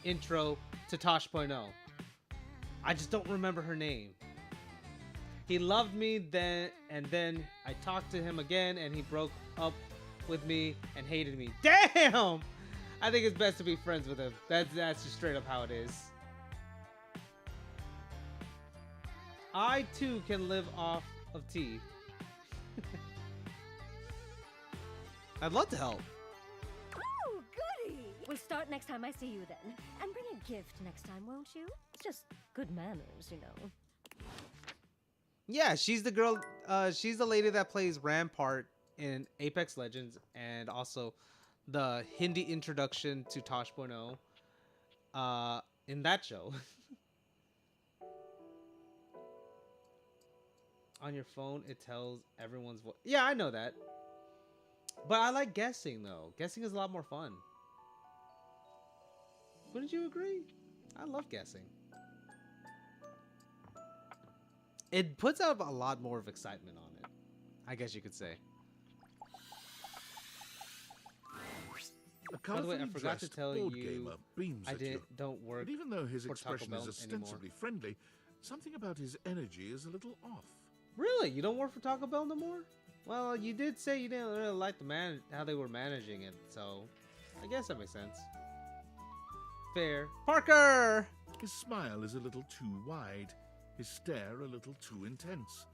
intro to Tosh.0. I just don't remember her name. He loved me then, and then I talked to him again, and he broke up with me and hated me. Damn! I think it's best to be friends with him. That's just straight up how it is. I too can live off of tea. I'd love to help. Oh, goody! We'll start next time I see you then. And bring a gift next time, won't you? It's just good manners, you know. Yeah, she's the girl, she's the lady that plays Rampart in Apex Legends and also the Hindi introduction to Tosh.0 in that show. On your phone, it tells everyone's voice. Yeah, I know that. But I like guessing, though. Guessing is a lot more fun. Wouldn't you agree? I love guessing. It puts out a lot more of excitement on it, I guess you could say. By the way, I forgot to tell you, don't work. But even though his for Taco expression Bell is ostensibly friendly, something about his energy is a little off. Really? You don't work for Taco Bell no more? Well, you did say you didn't really like how they were managing it, so I guess that makes sense. Fair. Parker! His smile is a little too wide, his stare a little too intense.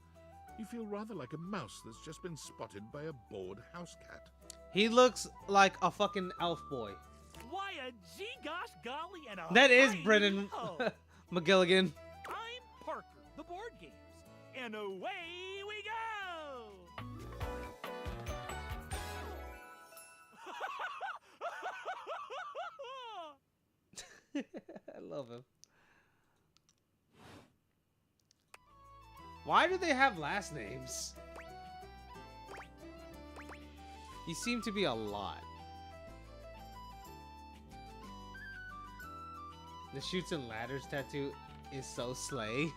You feel rather like a mouse that's just been spotted by a bored house cat. He looks like a fucking elf boy. Why a gee gosh golly and a That is hi Brennan ho. McGilligan. I'm Parker, the board games, and away we go! I love him. Why do they have last names? You seem to be a lot. The Chutes and Ladders tattoo is so slay.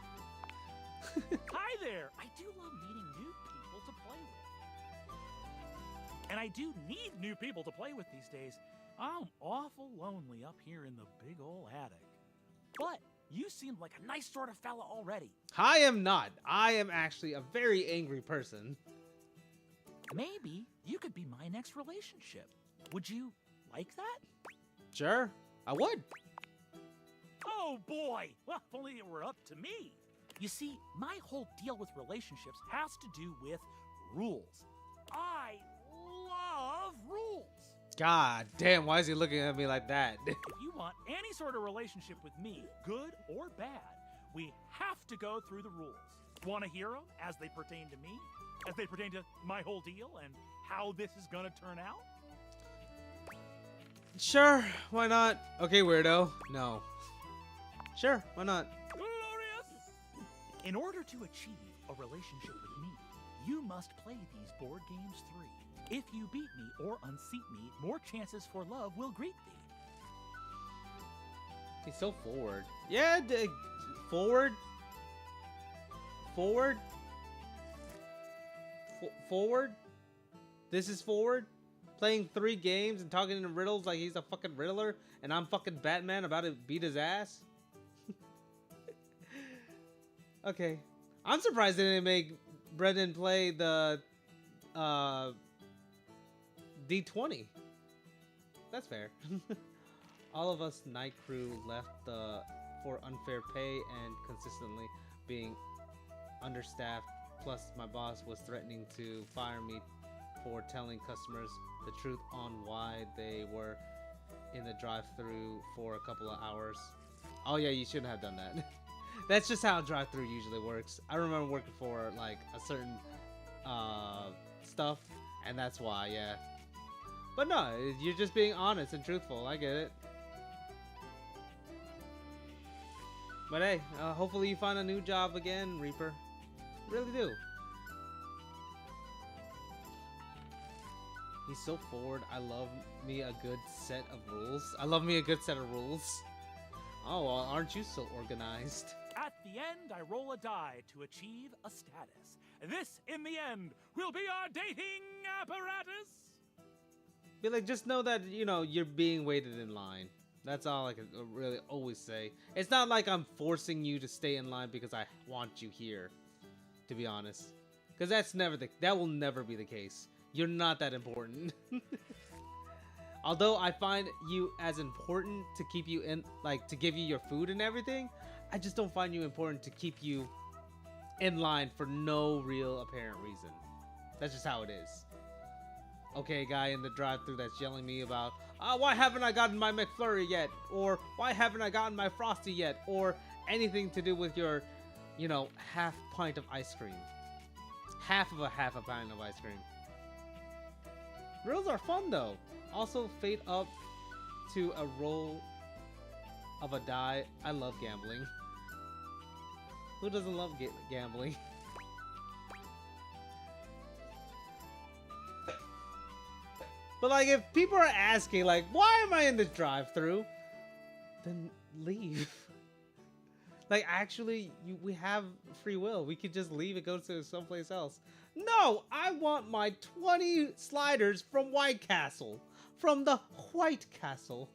Hi there! I do love meeting new people to play with. And I do need new people to play with these days. I'm awful lonely up here in the big ol' attic. But you seem like a nice sort of fella already. I am not. I am actually a very angry person. Maybe you could be my next relationship. Would you like that? Sure, I would. Oh boy! Well, if only it were up to me. You see, my whole deal with relationships has to do with rules. I love rules. God damn, why is he looking at me like that? If you want any sort of relationship with me, good or bad, we have to go through the rules. Want to hear them as they pertain to me? As they pertain to my whole deal and how this is gonna turn out? Sure, why not? Okay, weirdo. No. Sure, why not? Glorious! In order to achieve a relationship with me, you must play these board games 3. If you beat me or unseat me, more chances for love will greet thee. He's so forward. Yeah, forward. Forward. Forward. This is forward. Playing 3 games and talking in riddles like he's a fucking Riddler, and I'm fucking Batman about to beat his ass. Okay, I'm surprised they didn't make Brendan play the D20. That's fair. All of us night crew left for unfair pay and consistently being understaffed. Plus, my boss was threatening to fire me for telling customers the truth on why they were in the drive-thru for a couple of hours. Oh yeah, you shouldn't have done that. That's just how drive-through usually works. I remember working for like a certain stuff, and that's why, yeah. But no, you're just being honest and truthful. I get it. But hey, hopefully you find a new job again, Reaper. Really do. He's so forward. I love me a good set of rules. I love me a good set of rules. Oh, well, aren't you so organized? At the end, I roll a die to achieve a status. This, in the end, will be our dating apparatus. Be like, just know that, you know, you're being waited in line. That's all I can really always say. It's not like I'm forcing you to stay in line because I want you here, to be honest. Because that will never be the case. You're not that important. Although I find you as important to keep you in, like, to give you your food and everything, I just don't find you important to keep you in line for no real apparent reason. That's just how it is. Okay, guy in the drive-thru that's yelling me about, why haven't I gotten my McFlurry yet? Or why haven't I gotten my Frosty yet? Or anything to do with your, you know, half pint of ice cream. Half a pint of ice cream. Riddles are fun though. Also, fade up to a roll of a die. I love gambling. Who doesn't love gambling? But like, if people are asking, like, why am I in this drive-thru? Then leave. Like, actually, we have free will. We could just leave and go to someplace else. No, I want my 20 sliders from White Castle. From the White Castle.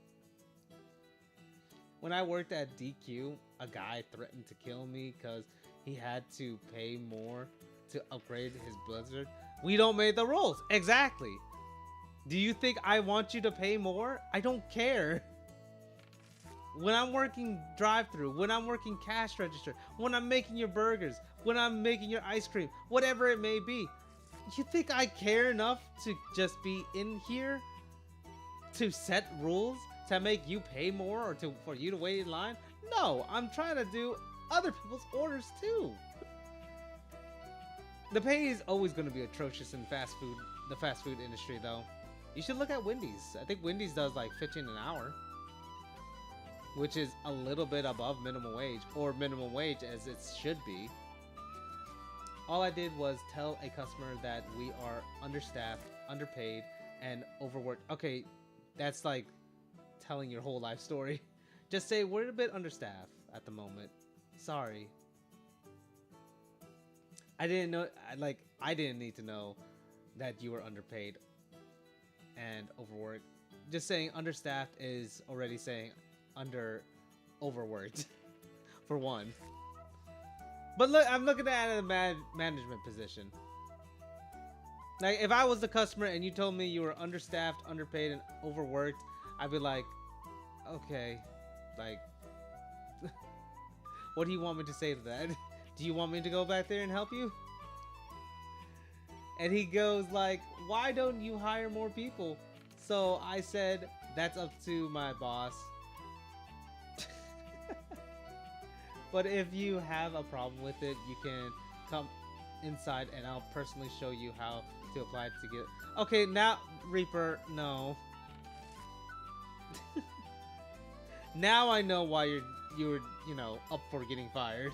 When I worked at DQ, a guy threatened to kill me because he had to pay more to upgrade his Blizzard. We don't make the rules. Exactly. Do you think I want you to pay more? I don't care. When I'm working drive-thru, when I'm working cash register, when I'm making your burgers, when I'm making your ice cream, whatever it may be, you think I care enough to just be in here to set rules to make you pay more or for you to wait in line? No, I'm trying to do other people's orders too. The pay is always going to be atrocious in the fast food industry though. You should look at Wendy's. I think Wendy's does like $15 an hour, which is a little bit above minimum wage, or minimum wage as it should be. All I did was tell a customer that we are understaffed, underpaid, and overworked. Okay, that's like telling your whole life story. Just say we're a bit understaffed at the moment. Sorry. I didn't know, I didn't need to know that you were underpaid and overworked. Just saying understaffed is already saying overworked for one. But look, I'm looking at it as a management position. Like, if I was the customer and you told me you were understaffed, underpaid, and overworked, I'd be like, okay, like, what do you want me to say to that? Do you want me to go back there and help you? And he goes like, why don't you hire more people? So I said, that's up to my boss. But if you have a problem with it, you can come inside and I'll personally show you how to apply it to get. Okay, now Reaper, no. Now I know why you're you know, up for getting fired.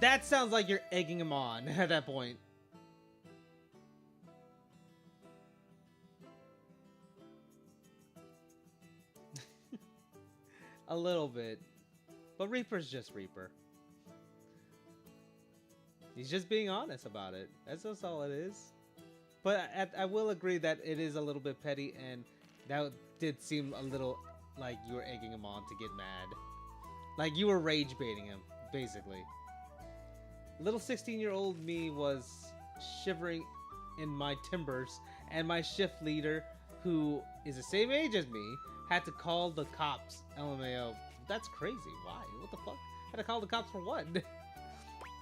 That sounds like you're egging him on at that point. A little bit. But Reaper's just Reaper. He's just being honest about it. That's just all it is. But I will agree that it is a little bit petty, and that did seem a little like you were egging him on to get mad. Like you were rage baiting him, basically. Little 16-year-old me was shivering in my timbers, and my shift leader, who is the same age as me, had to call the cops. LMAO. That's crazy. Why? What the fuck? Had to call the cops for what?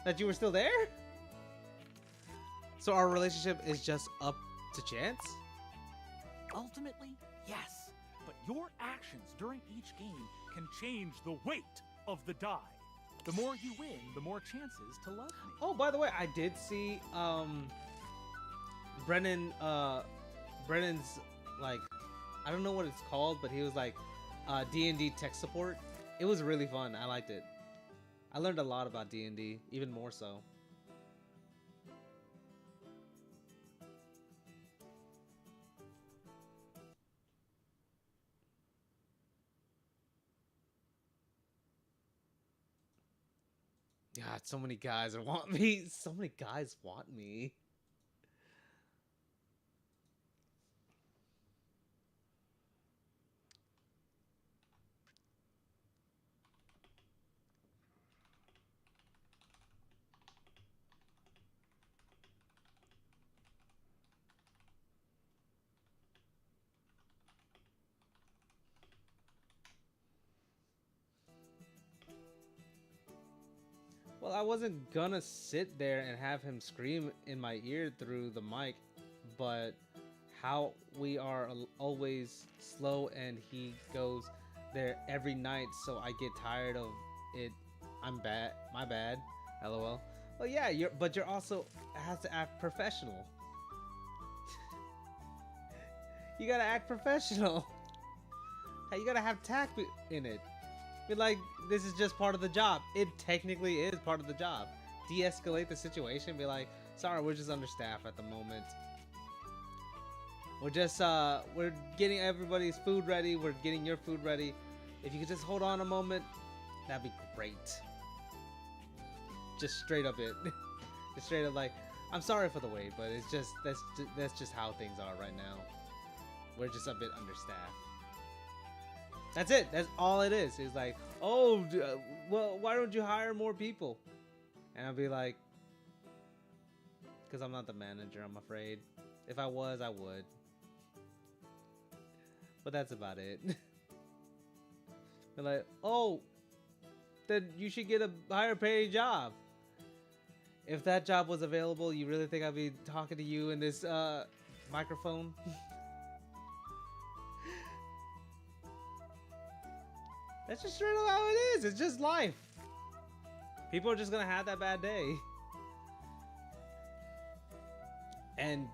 That you were still there? So our relationship is just up to chance? Ultimately, yes. But your actions during each game can change the weight of the die. The more you win, the more chances to love me. Oh, by the way, I did see Brennan's, like, I don't know what it's called, but he was like D&D tech support. It was really fun. I liked it. I learned a lot about D&D, even more so. God, so many guys want me. So many guys want me. Well, I wasn't gonna sit there and have him scream in my ear through the mic, but how we are always slow and he goes there every night, so I get tired of it. I'm bad. My bad. LOL. Well, yeah, you're also has to act professional. You gotta act professional. You gotta have tact in it. Be like, this is just part of the job. It technically is part of the job. De-escalate the situation. Be like, sorry, we're just understaffed at the moment. We're just we're getting everybody's food ready. We're getting your food ready. If you could just hold on a moment, that'd be great. Just straight up it. Just straight up like, I'm sorry for the wait, but it's just that's just how things are right now. We're just a bit understaffed. That's it. That's all it is. It's like, oh, well, why don't you hire more people? And I'll be like, because I'm not the manager, I'm afraid. If I was, I would. But that's about it. They're like, oh, then you should get a higher paying job. If that job was available, you really think I'd be talking to you in this microphone? That's just straight up how it is. It's just life. People are just gonna have that bad day. And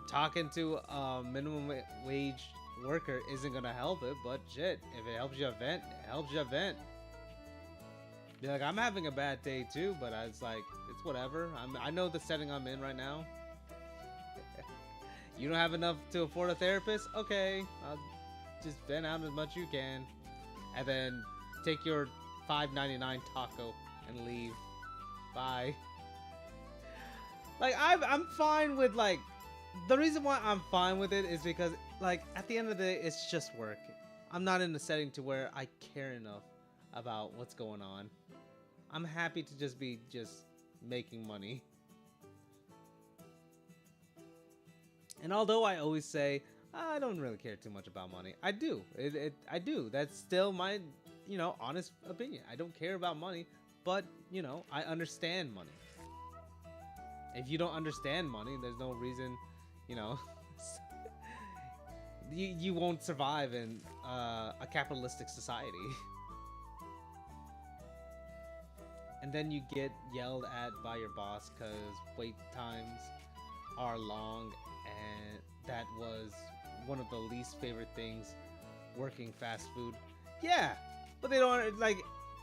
talking to a minimum wage worker isn't gonna help it, but shit, if it helps you vent, it helps you vent. Be like, I'm having a bad day too, but it's like, it's whatever. I know the setting I'm in right now. You don't have enough to afford a therapist? Okay, I'll just vent out as much as you can. And then take your $5.99 taco and leave. Bye. Like, I'm fine with, like, the reason why I'm fine with it is because, like, at the end of the day, it's just work. I'm not in a setting to where I care enough about what's going on. I'm happy to just be making money. And although I always say, I don't really care too much about money, I do. I do. That's still my, honest opinion. I don't care about money, but, I understand money. If you don't understand money, there's no reason, you won't survive in a capitalistic society. And then you get yelled at by your boss because wait times are long, and that was one of the least favorite things working fast food. Yeah, but they don't, like,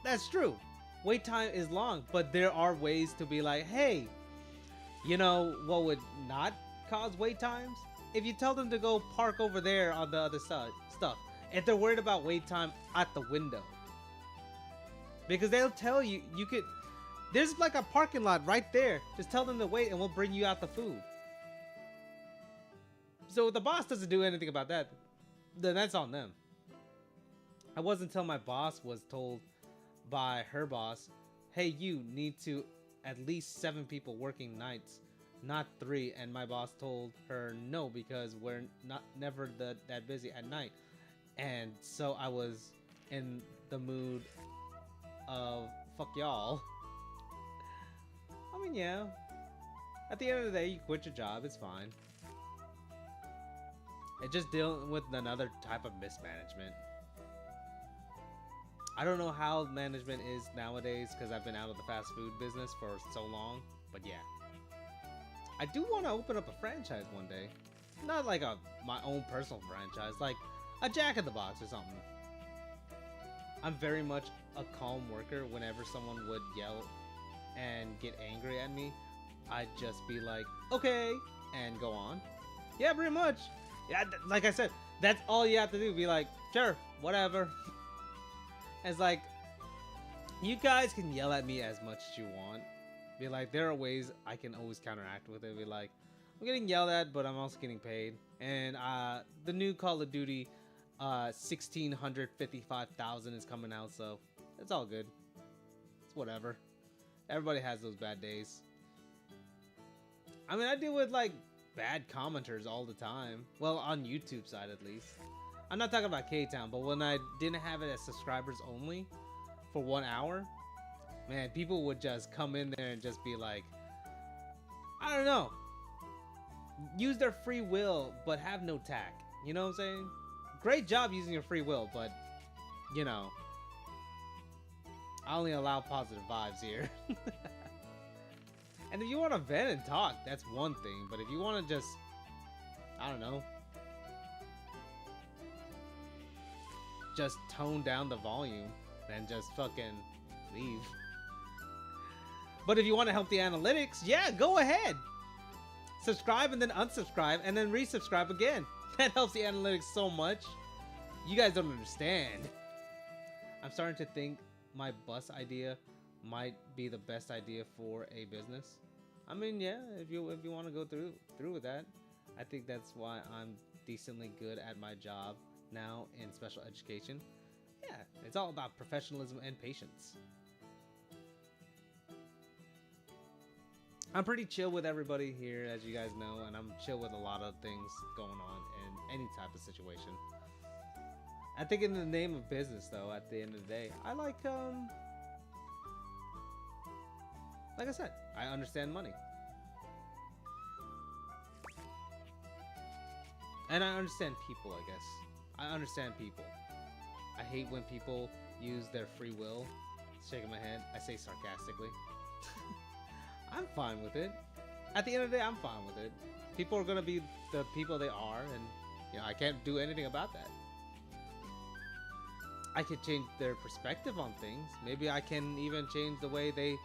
that's true. Wait time is long, but there are ways to be like, hey, what would not cause wait times? If you tell them to go park over there on the other stuff. If they're worried about wait time, at the window. Because they'll tell you, there's like a parking lot right there. Just tell them to wait and we'll bring you out the food. So if the boss doesn't do anything about that, then that's on them. It wasn't until my boss was told by her boss, hey, you need to at least 7 people working nights, not 3. And my boss told her no, because we're never that busy at night. And so I was in the mood of fuck y'all. I mean, yeah. At the end of the day, you quit your job, it's fine. It's just dealing with another type of mismanagement. I don't know how management is nowadays because I've been out of the fast food business for so long. But yeah, I do want to open up a franchise one day. Not like my own personal franchise, like a Jack in the Box or something. I'm very much a calm worker. Whenever someone would yell and get angry at me, I'd just be like, okay, and go on. Yeah, pretty much. Yeah, like I said, that's all you have to do. Be like, sure, whatever. It's like, you guys can yell at me as much as you want. Be like, there are ways I can always counteract with it. Be like, I'm getting yelled at, but I'm also getting paid. And the new Call of Duty 1655,000 is coming out, so it's all good. It's whatever. Everybody has those bad days. I mean, I deal with like bad commenters all the time. Well, on YouTube side at least. I'm not talking about K-Town, but when I didn't have it as subscribers only for 1 hour, man, people would just come in there and just be like, I don't know, use their free will, but have no tact. You know what I'm saying? Great job using your free will, but, you know, I only allow positive vibes here. And if you want to vent and talk, that's one thing. But if you want to just, I don't know, just tone down the volume, then just fucking leave. But if you want to help the analytics, yeah, go ahead. Subscribe and then unsubscribe and then resubscribe again. That helps the analytics so much. You guys don't understand. I'm starting to think my bus idea might be the best idea for a business. I mean, yeah, if you want to go through with that, I think that's why I'm decently good at my job now in special education. Yeah, it's all about professionalism and patience. I'm pretty chill with everybody here, as you guys know, and I'm chill with a lot of things going on in any type of situation. I think in the name of business, though, at the end of the day, I like I said, I understand money. And I understand people, I guess. I understand people. I hate when people use their free will. Shaking my head, I say sarcastically. I'm fine with it. At the end of the day, I'm fine with it. People are gonna be the people they are, and you know, I can't do anything about that. I could change their perspective on things. Maybe I can even change the way they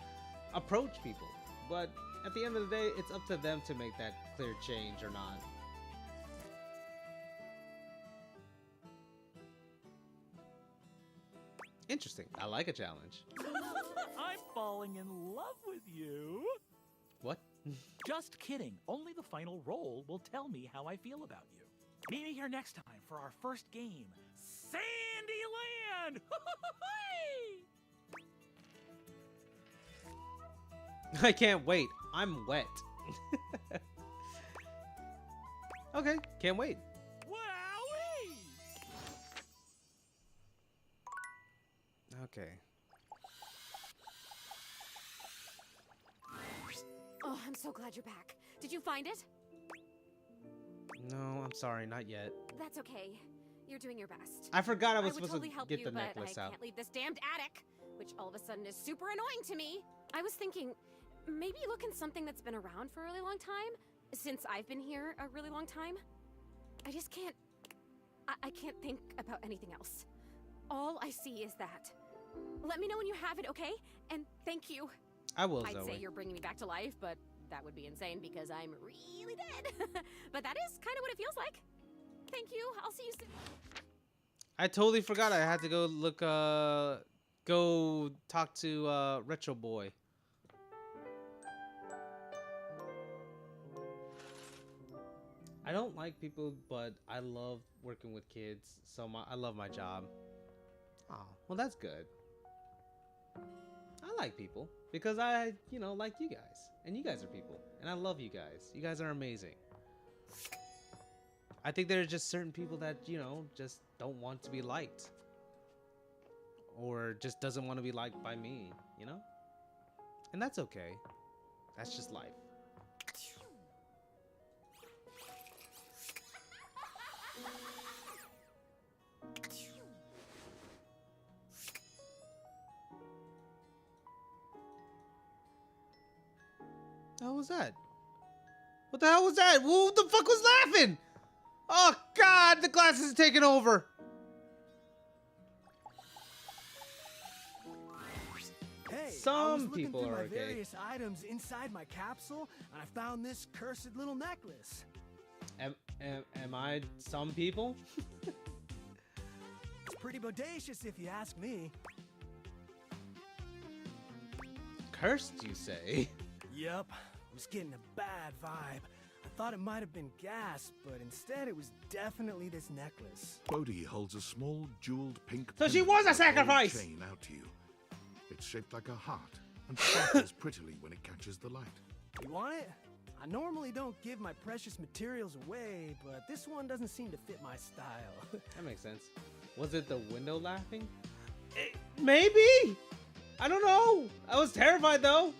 approach people. But at the end of the day, it's up to them to make that clear change or not. Interesting. I like a challenge. I'm falling in love with you. What? Just kidding. Only the final roll will tell me how I feel about you. Meet me here next time for our first game, Sandyland! I can't wait. I'm wet. Okay, can't wait. Wowee! Okay. Oh, I'm so glad you're back. Did you find it? No, I'm sorry, not yet. That's okay. You're doing your best. I forgot I was would supposed totally to help get you, the but necklace I out. can't leave this damned attic, which all of a sudden is super annoying to me. I was thinking, maybe look in something that's been around for a really long time, since I've been here a really long time. I just can't... I can't think about anything else. All I see is that. Let me know when you have it, okay? And thank you. I will, I'd Zoe. say you're bringing me back to life, but that would be insane because I'm really dead. But that is kind of what it feels like. Thank you. I'll see you soon. I totally forgot I had to go look, go talk to, Retro Boy. I don't like people, but I love working with kids, so I love my job. Oh, well, that's good. I like people because I, you know, like you guys, and you guys are people, and I love you guys. You guys are amazing. I think there's just certain people that, you know, just don't want to be liked, or just doesn't want to be liked by me, you know? And that's okay. That's just life. The hell was that? What the hell was that? Who the fuck was laughing? Oh God, the glasses are taking over. Hey, I was Some looking people through are my okay. various items inside my capsule, and I found this cursed little necklace. Am I some people? It's pretty bodacious if you ask me. Cursed, you say? Yup, I was getting a bad vibe. I thought it might have been gas, but instead it was definitely this necklace. Bodhi holds a small jeweled pink So she pendant was a with gold sacrifice! chain out to you. It's shaped like a heart and sparkles prettily when it catches the light. You want it? I normally don't give my precious materials away, but this one doesn't seem to fit my style. That makes sense. Was it the window laughing? Maybe? I don't know. I was terrified though.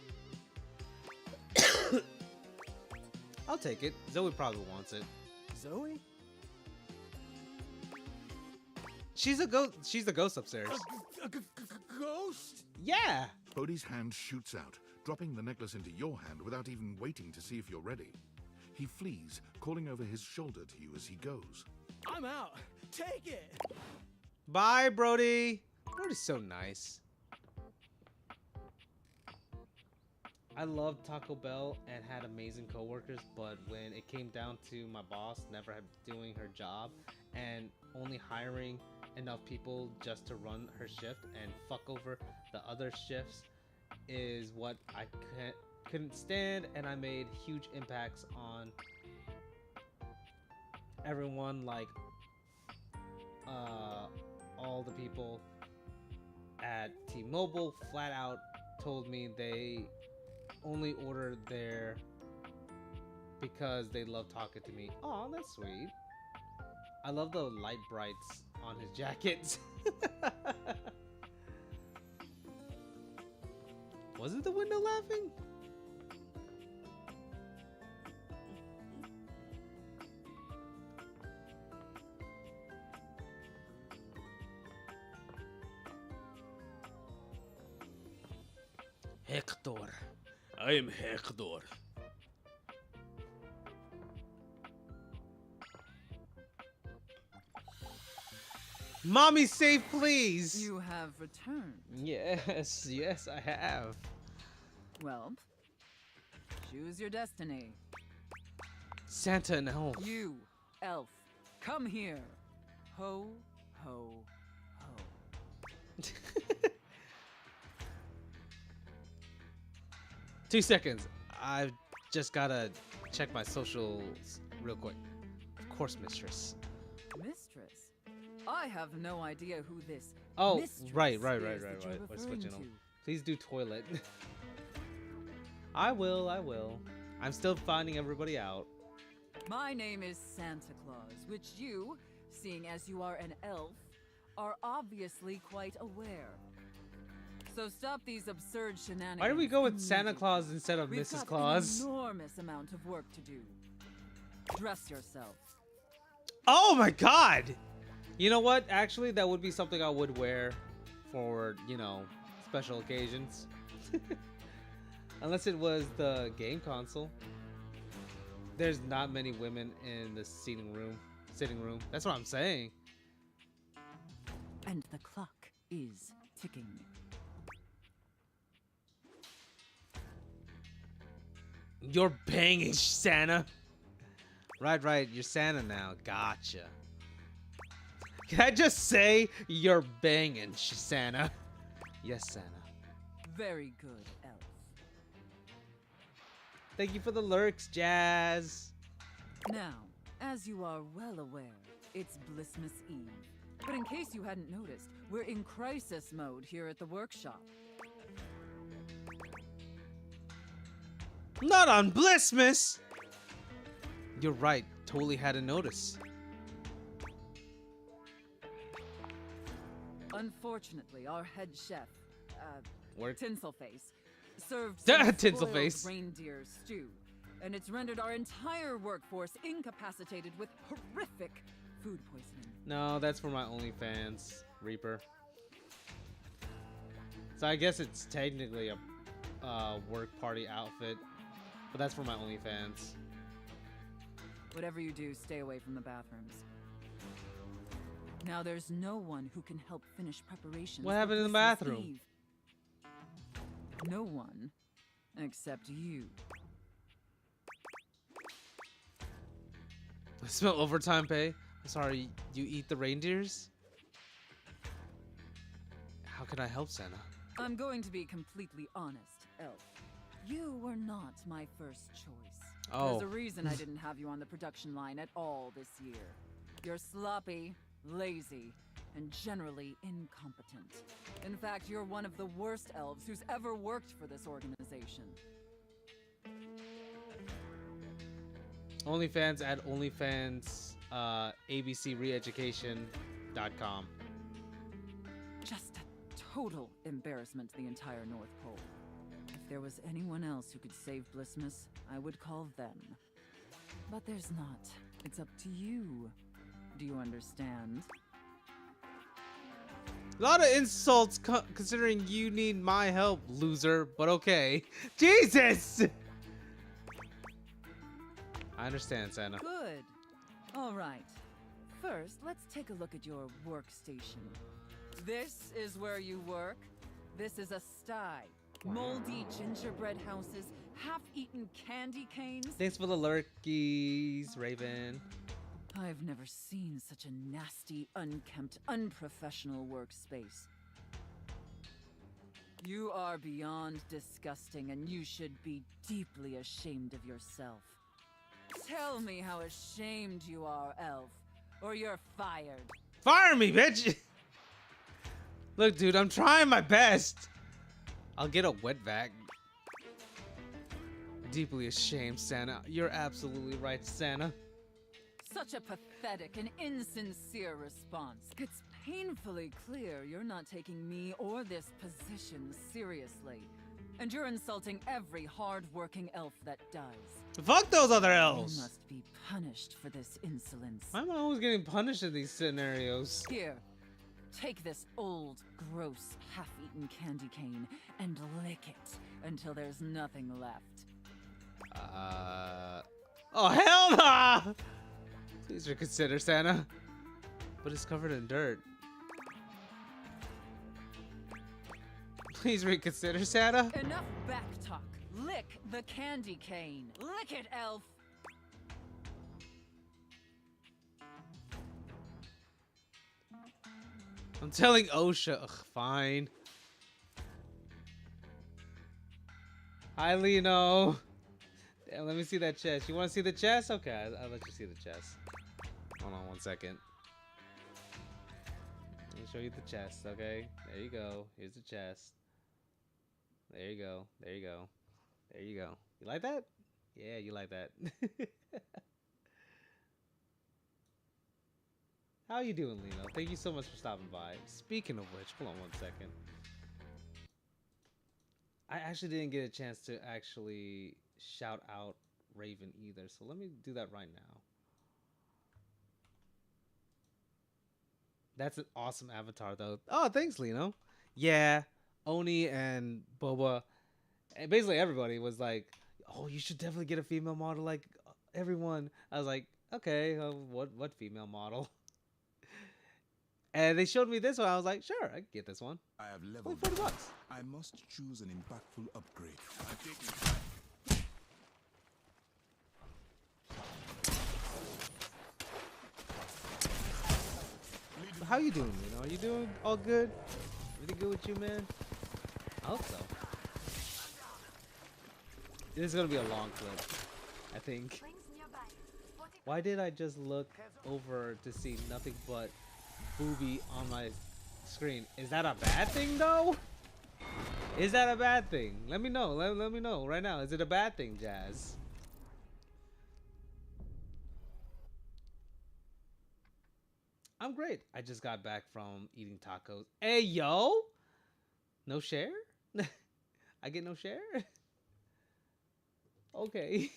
I'll take it. Zoe probably wants it. Zoe? She's a ghost. She's the ghost upstairs. Ghost? Yeah. Bodhi's hand shoots out, dropping the necklace into your hand without even waiting to see if you're ready. He flees, calling over his shoulder to you as he goes. I'm out. Take it. Bye, Brody. Brody's so nice. I loved Taco Bell and had amazing coworkers, but when it came down to my boss never doing her job and only hiring enough people just to run her shift and fuck over the other shifts is what I couldn't stand, and I made huge impacts on everyone, like all the people at T-Mobile flat out told me they only ordered there because they love talking to me. Oh, that's sweet. I love the light brights on his jackets. Was it the window laughing? Hector. I am Hector. Mommy, safe, please. You have returned. Yes, yes, I have. Well, choose your destiny. Santa and elf. You, elf, come here. Ho, ho, ho. 2 seconds. I've just gotta check my socials real quick. Of course, mistress. Mistress? I have no idea who this Oh, mistress right. is We're that you're switching referring them. to. Please do toilet. I will. I'm still finding everybody out. My name is Santa Claus, which you, seeing as you are an elf, are obviously quite aware. So stop these absurd shenanigans. Why do we go with Santa Claus instead of We've Mrs. got Claus? an enormous amount of work to do. Dress yourself. Oh my god! You know what? Actually, that would be something I would wear for, you know, special occasions. Unless it was the game console. There's not many women in the sitting room. That's what I'm saying. And the clock is ticking. You're banging, Santa. Right. You're Santa now. Gotcha. Can I just say you're banging, Santa? Yes, Santa. Very good, elf. Thank you for the lurks, Jazz. Now, as you are well aware, it's Blissmas Eve. But in case you hadn't noticed, we're in crisis mode here at the workshop. Not on Blissmas! You're right. Totally hadn't noticed. Unfortunately, our head chef, Word. Tinselface, served some Tinselface. spoiled reindeer stew, and it's rendered our entire workforce incapacitated with horrific food poisoning. No, that's for my OnlyFans, Reaper. So I guess it's technically a work party outfit. But that's for my OnlyFans. Whatever you do, stay away from the bathrooms. Now there's no one who can help finish preparations. What happened for in the Christmas bathroom? Eve. No one, except you. I smell overtime pay. I'm sorry, you eat the reindeers? How can I help, Santa? I'm going to be completely honest, Elf. You were not my first choice. Oh. There's a reason I didn't have you on the production line at all this year. You're sloppy, lazy, and generally incompetent. In fact, you're one of the worst elves who's ever worked for this organization. OnlyFans at OnlyFans abcreeducation.com. Just a total embarrassment to the entire North Pole. If there was anyone else who could save Blissmas, I would call them. But there's not. It's up to you. Do you understand? A lot of insults considering you need my help, loser, but okay. Jesus! I understand, Santa. Good. All right. First, let's take a look at your workstation. This is where you work. This is a sty. Moldy gingerbread houses, half-eaten candy canes. Thanks for the lurkies, Raven. I've never seen such a nasty, unkempt, unprofessional workspace. You are beyond disgusting, and you should be deeply ashamed of yourself. Tell me how ashamed you are, Elf, or you're fired. Fire me, bitch! Look, dude, I'm trying my best. I'll get a wet vac. Deeply ashamed, Santa. You're absolutely right, Santa. Such a pathetic and insincere response. It's painfully clear you're not taking me or this position seriously. And you're insulting every hard-working elf that does. Fuck those other elves! You must be punished for this insolence. Why am I always getting punished in these scenarios? Here, take this old, gross, half-eaten candy cane and lick it until there's nothing left. Oh, hell nah! Please reconsider, Santa. But it's covered in dirt. Please reconsider, Santa. Enough backtalk. Lick the candy cane. Lick it, Elf. I'm telling OSHA. Ugh, fine. Hi, Lino. Damn, let me see that chest. You want to see the chest? Okay, I'll let you see the chest. Hold on 1 second. Let me show you the chest, okay? There you go. Here's the chest. There you go. There you go. There you go. You like that? Yeah, you like that. How you doing, Lino? Thank you so much for stopping by. Speaking of which, hold on 1 second. I actually didn't get a chance to actually shout out Raven either, so let me do that right now. That's an awesome avatar, though. Oh, thanks, Lino. Yeah, Oni and Boba, and basically everybody was like, "Oh, you should definitely get a female model like everyone." I was like, "Okay, what female model?" And they showed me this one. I was like, "Sure, I can get this one." I have Only leveled. $40. I must choose an impactful upgrade. I've taken How you doing, Lino? Are you doing all good? Everything good with you, man? I hope so. This is gonna be a long clip, I think. Why did I just look over to see nothing but booby on my screen? Is that a bad thing, though? Is that a bad thing? Let me know. Let me know right now. Is it a bad thing, Jazz? I'm great. I just got back from eating tacos. Hey, yo! No share? I get no share? Okay.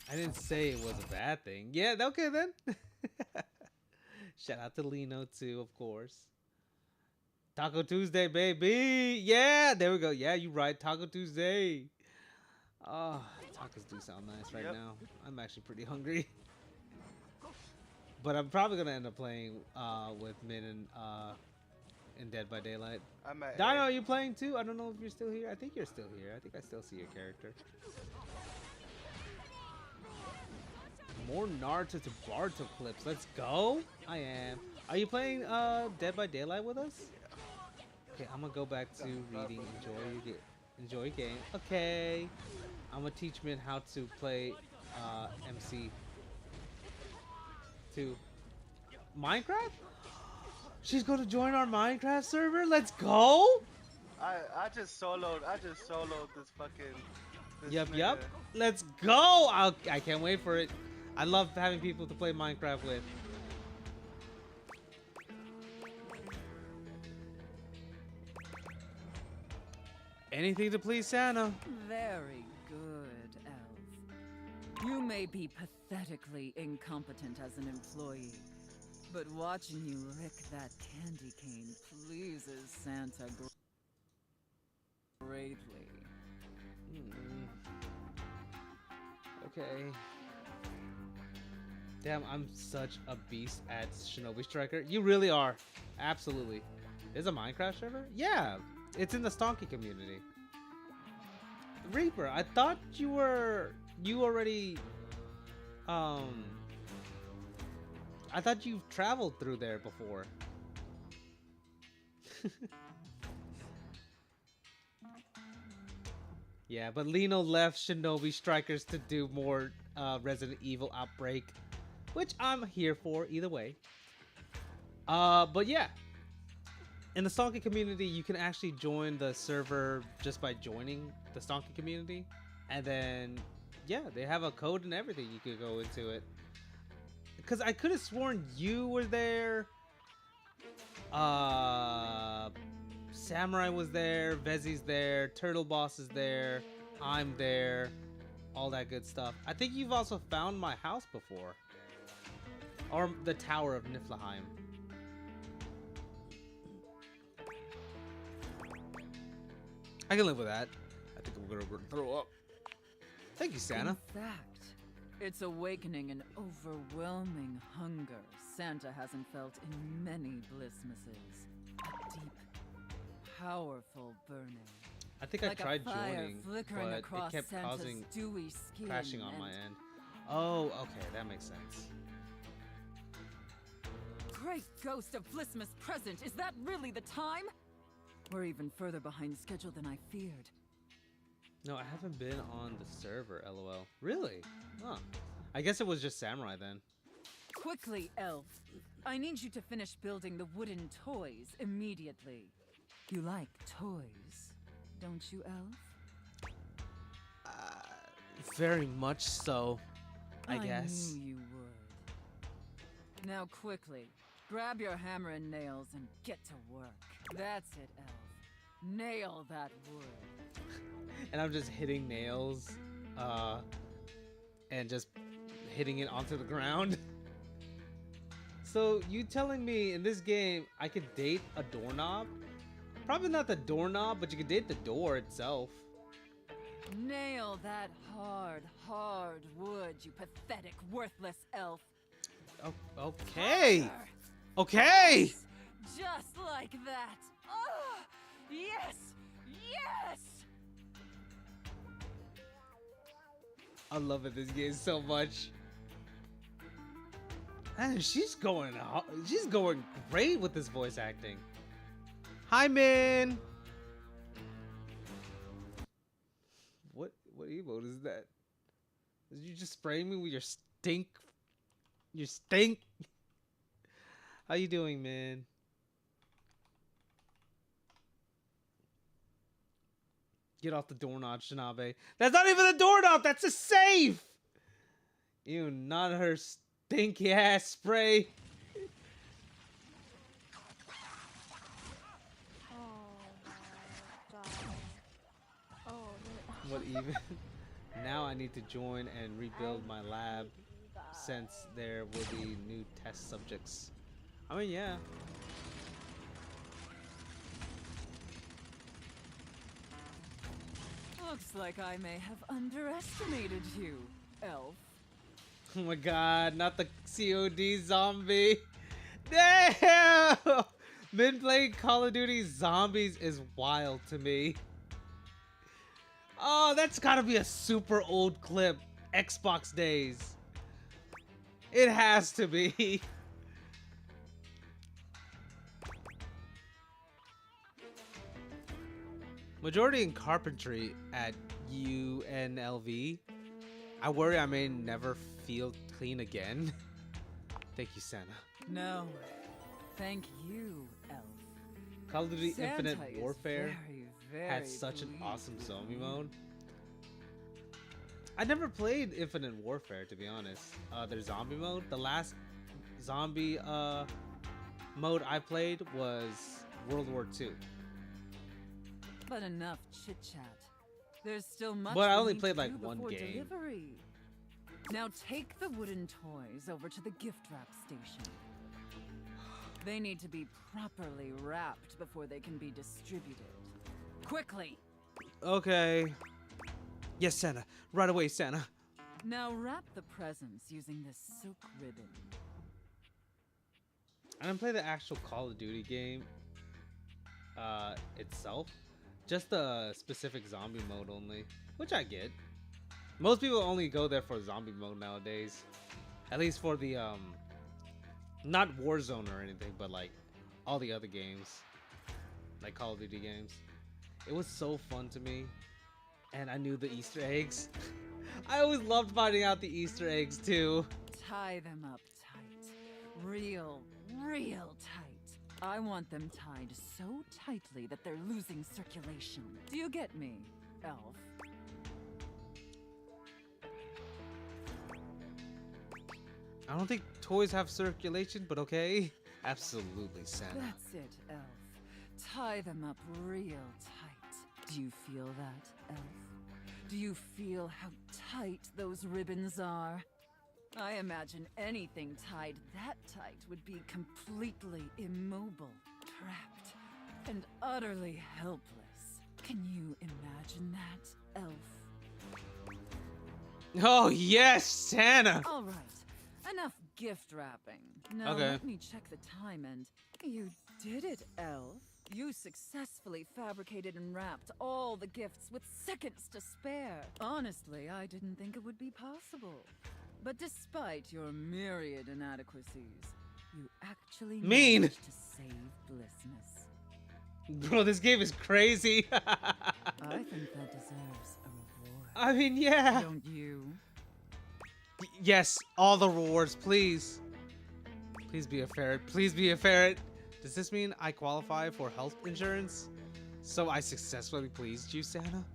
I didn't say it was a bad thing. Yeah, okay then. Shout out to Lino too, of course. Taco Tuesday, baby. Yeah, there we go. Yeah, you right. Taco Tuesday. Oh, tacos do sound nice right now. I'm actually pretty hungry. But I'm probably gonna end up playing with Min and in Dead by Daylight. I'm at Dino, A. are you playing too? I don't know if you're still here. I think you're still here. I think I still see your character. More Naruto to Boruto clips. Let's go. I am. Are you playing Dead by Daylight with us? Okay, I'm gonna go back to reading. Enjoy your game. Okay. I'm gonna teach Min how to play MC. To Minecraft? She's gonna join our Minecraft server? Let's go! I just soloed this fucking Yup. nigga. Let's go! I can't wait for it. I love having people to play Minecraft with. Anything to please Santa. Very good, Elf. You may be pathetically incompetent as an employee, but watching you lick that candy cane pleases Santa greatly. Okay. Damn, I'm such a beast at Shinobi Striker. You really are. Absolutely. Is a Minecraft server? Yeah. It's in the Stonky community. Reaper, I thought you already I thought you've traveled through there before. Yeah, but Lino left Shinobi Strikers to do more Resident Evil Outbreak, which I'm here for either way. But yeah, in the Stonky community, you can actually join the server just by joining the Stonky community, and then yeah, they have a code and everything. You could go into it. Because I could have sworn you were there. Samurai was there, Vezi's there, Turtle Boss is there, I'm there, all that good stuff. I think you've also found my house before. Or the Tower of Niflheim. I can live with that. I think I'm gonna throw up. Thank you, Santa. In fact, it's awakening an overwhelming hunger Santa hasn't felt in many Blissmases. A deep, powerful burning. I think like I tried a fire joining, flickering but across it kept Santa's causing dewy skin crashing on and my end. Oh, okay, that makes sense. Great ghost of Blissmas present! Is that really the time? We're even further behind schedule than I feared. No, I haven't been on the server, lol. Really? Huh. I guess it was just Samurai then. Quickly, Elf. I need you to finish building the wooden toys immediately. You like toys, don't you, Elf? Very much so, I guess. Knew you would. Now quickly, grab your hammer and nails and get to work. That's it, Elf. Nail that wood. And I'm just hitting nails, and just hitting it onto the ground. So you telling me in this game I could date a doorknob? Probably not the doorknob, but you could date the door itself. Nail that hard wood, you pathetic, worthless elf. Oh, okay. Okay. Just like that. Oh, yes, yes. I love it, this game so much. And she's going great with this voice acting. Hi, Min. What emote is that? Did you just spray me with your stink? You stink. How you doing, man? Get off the doorknob, Shinabe. That's not even a doorknob. That's a safe. Ew, not her stinky ass spray. What even? Now I need to join and rebuild my lab since there will be new test subjects. I mean, yeah. Looks like I may have underestimated you, elf. Oh my god, not the COD zombie. Damn! Been playing Call of Duty Zombies is wild to me. Oh, that's gotta be a super old clip. Xbox days. It has to be. Majority in carpentry at UNLV. I worry I may never feel clean again. Thank you, Santa. No, thank you, elf. Call of Duty Santa Infinite is Warfare very had such an awesome pleased zombie with mode. I never played Infinite Warfare, to be honest. Their zombie mode. The last zombie mode I played was World War II. But enough chit chat. There's still much. But I we only need played to like do one before game. Delivery. Now take the wooden toys over to the gift wrap station. They need to be properly wrapped before they can be distributed. Quickly! Okay. Yes, Santa. Right away, Santa. Now wrap the presents using this silk ribbon. I didn't play the actual Call of Duty game itself. Just the specific zombie mode only, which I get. Most people only go there for zombie mode nowadays. At least for the not Warzone or anything, but like all the other games, like Call of Duty games. It was so fun to me, and I knew the Easter eggs. I always loved finding out the Easter eggs too. Tie them up tight. Real tight. I want them tied so tightly that they're losing circulation. Do you get me, elf? I don't think toys have circulation, but okay. Absolutely, Santa. That's it, elf. Tie them up real tight. Do you feel that, elf? Do you feel how tight those ribbons are? I imagine anything tied that tight would be completely immobile, trapped, and utterly helpless. Can you imagine that, elf? Oh yes, Santa. All right. Enough gift wrapping. Now Okay. let me check the time and... You did it, elf. You successfully fabricated and wrapped all the gifts with seconds to spare. Honestly, I didn't think it would be possible. But despite your myriad inadequacies, you actually Mean. managed to save Blissness. Bro, this game is crazy. I think that deserves a reward. I mean, yeah. Don't you? Yes, all the rewards, please. Please be a ferret. Please be a ferret. Does this mean I qualify for health insurance? So I successfully pleased you, Santa?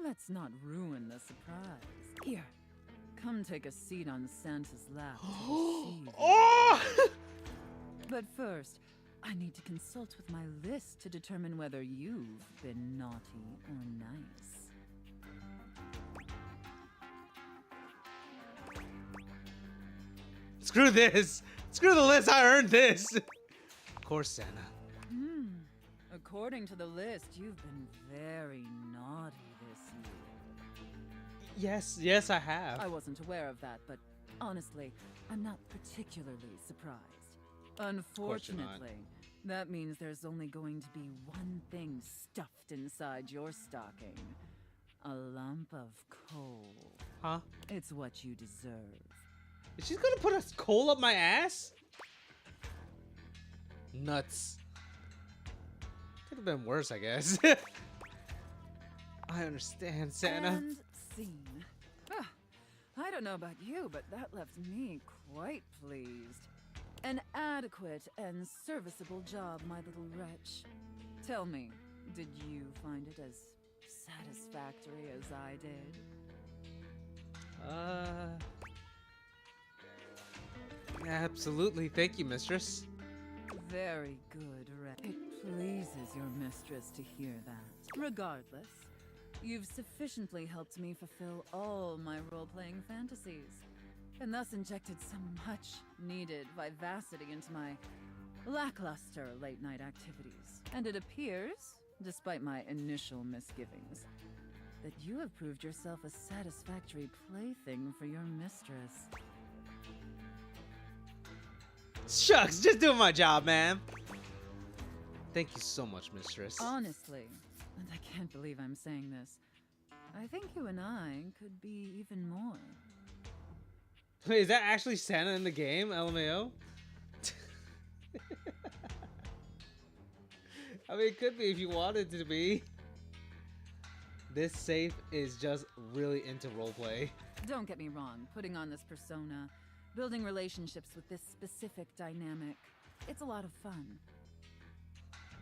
Let's not ruin the surprise. Here, come take a seat on Santa's lap to receive you. Oh! But first, I need to consult with my list to determine whether you've been naughty or nice. Screw this. Screw the list. I earned this. Of course, Santa. According to the list, you've been very naughty this year. Yes, I have. I wasn't aware of that, but honestly, I'm not particularly surprised. Unfortunately, that means there's only going to be one thing stuffed inside your stocking. A lump of coal. Huh? It's what you deserve. She's gonna put a coal up my ass? Nuts. Could have been worse, I guess. I understand, Santa. And scene. Ah, I don't know about you, but that left me quite pleased. An adequate and serviceable job, my little wretch. Tell me, did you find it as satisfactory as I did? Absolutely. Thank you, mistress. Very good, It pleases your mistress to hear that. Regardless, you've sufficiently helped me fulfill all my role-playing fantasies, and thus injected some much-needed vivacity into my lackluster late-night activities. And it appears, despite my initial misgivings, that you have proved yourself a satisfactory plaything for your mistress. Shucks, just doing my job, man. Thank you so much, mistress. Honestly, and I can't believe I'm saying this, I think you and I could be even more. Wait, is that actually Santa in the game, LMAO? I mean, it could be if you wanted it to be. This safe is just really into roleplay. Don't get me wrong, putting on this persona, building relationships with this specific dynamic, it's a lot of fun.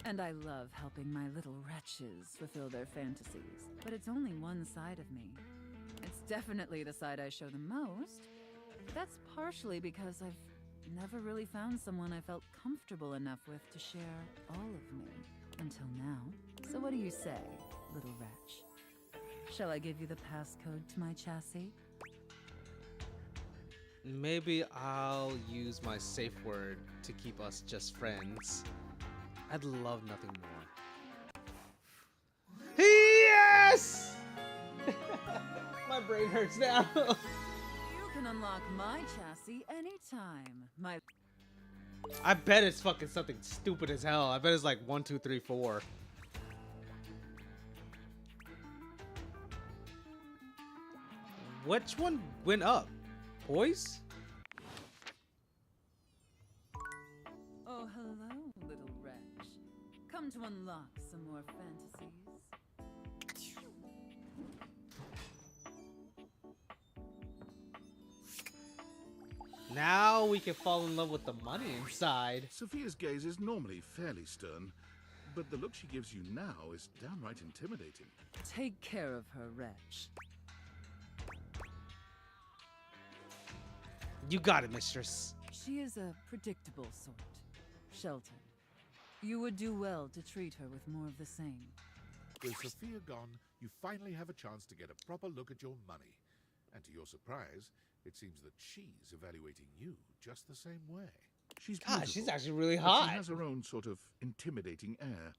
And I love helping my little wretches fulfill their fantasies. But it's only one side of me. It's definitely the side I show the most. But that's partially because I've never really found someone I felt comfortable enough with to share all of me. Until now. So what do you say, little wretch? Shall I give you the passcode to my chassis? Maybe I'll use my safe word to keep us just friends. I'd love nothing more. Yes! My brain hurts now. You can unlock my chassis anytime. I bet it's fucking something stupid as hell. I bet it's like 1, 2, 3, 4. Which one went up? Boys? Oh, hello, little wretch. Come to unlock some more fantasies. Now we can fall in love with the money inside. Sophia's gaze is normally fairly stern, but the look she gives you now is downright intimidating. Take care of her, wretch. You got it, mistress. She is a predictable sort. Sheltered. You would do well to treat her with more of the same. With Sophia gone, you finally have a chance to get a proper look at your money. And to your surprise, it seems that she's evaluating you just the same way. She's God, beautiful, she's actually really but hot. She has her own sort of intimidating air.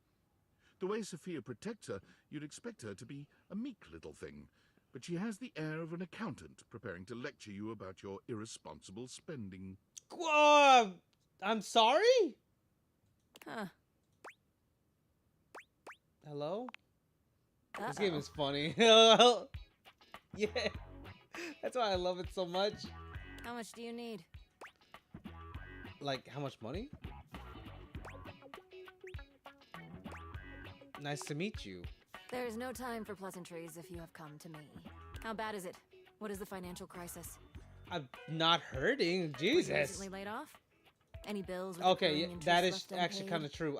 The way Sophia protects her, you'd expect her to be a meek little thing. But she has the air of an accountant preparing to lecture you about your irresponsible spending. I'm sorry? Huh. Hello? Uh-oh. This game is funny. Yeah. That's why I love it so much. How much do you need? Like, how much money? Nice to meet you. There is no time for pleasantries if you have come to me. How bad is it? What is the financial crisis? I'm not hurting. Were you Jesus. recently laid off? Any bills with Okay, recurring yeah, interest that is left actually unpaid? kind of true.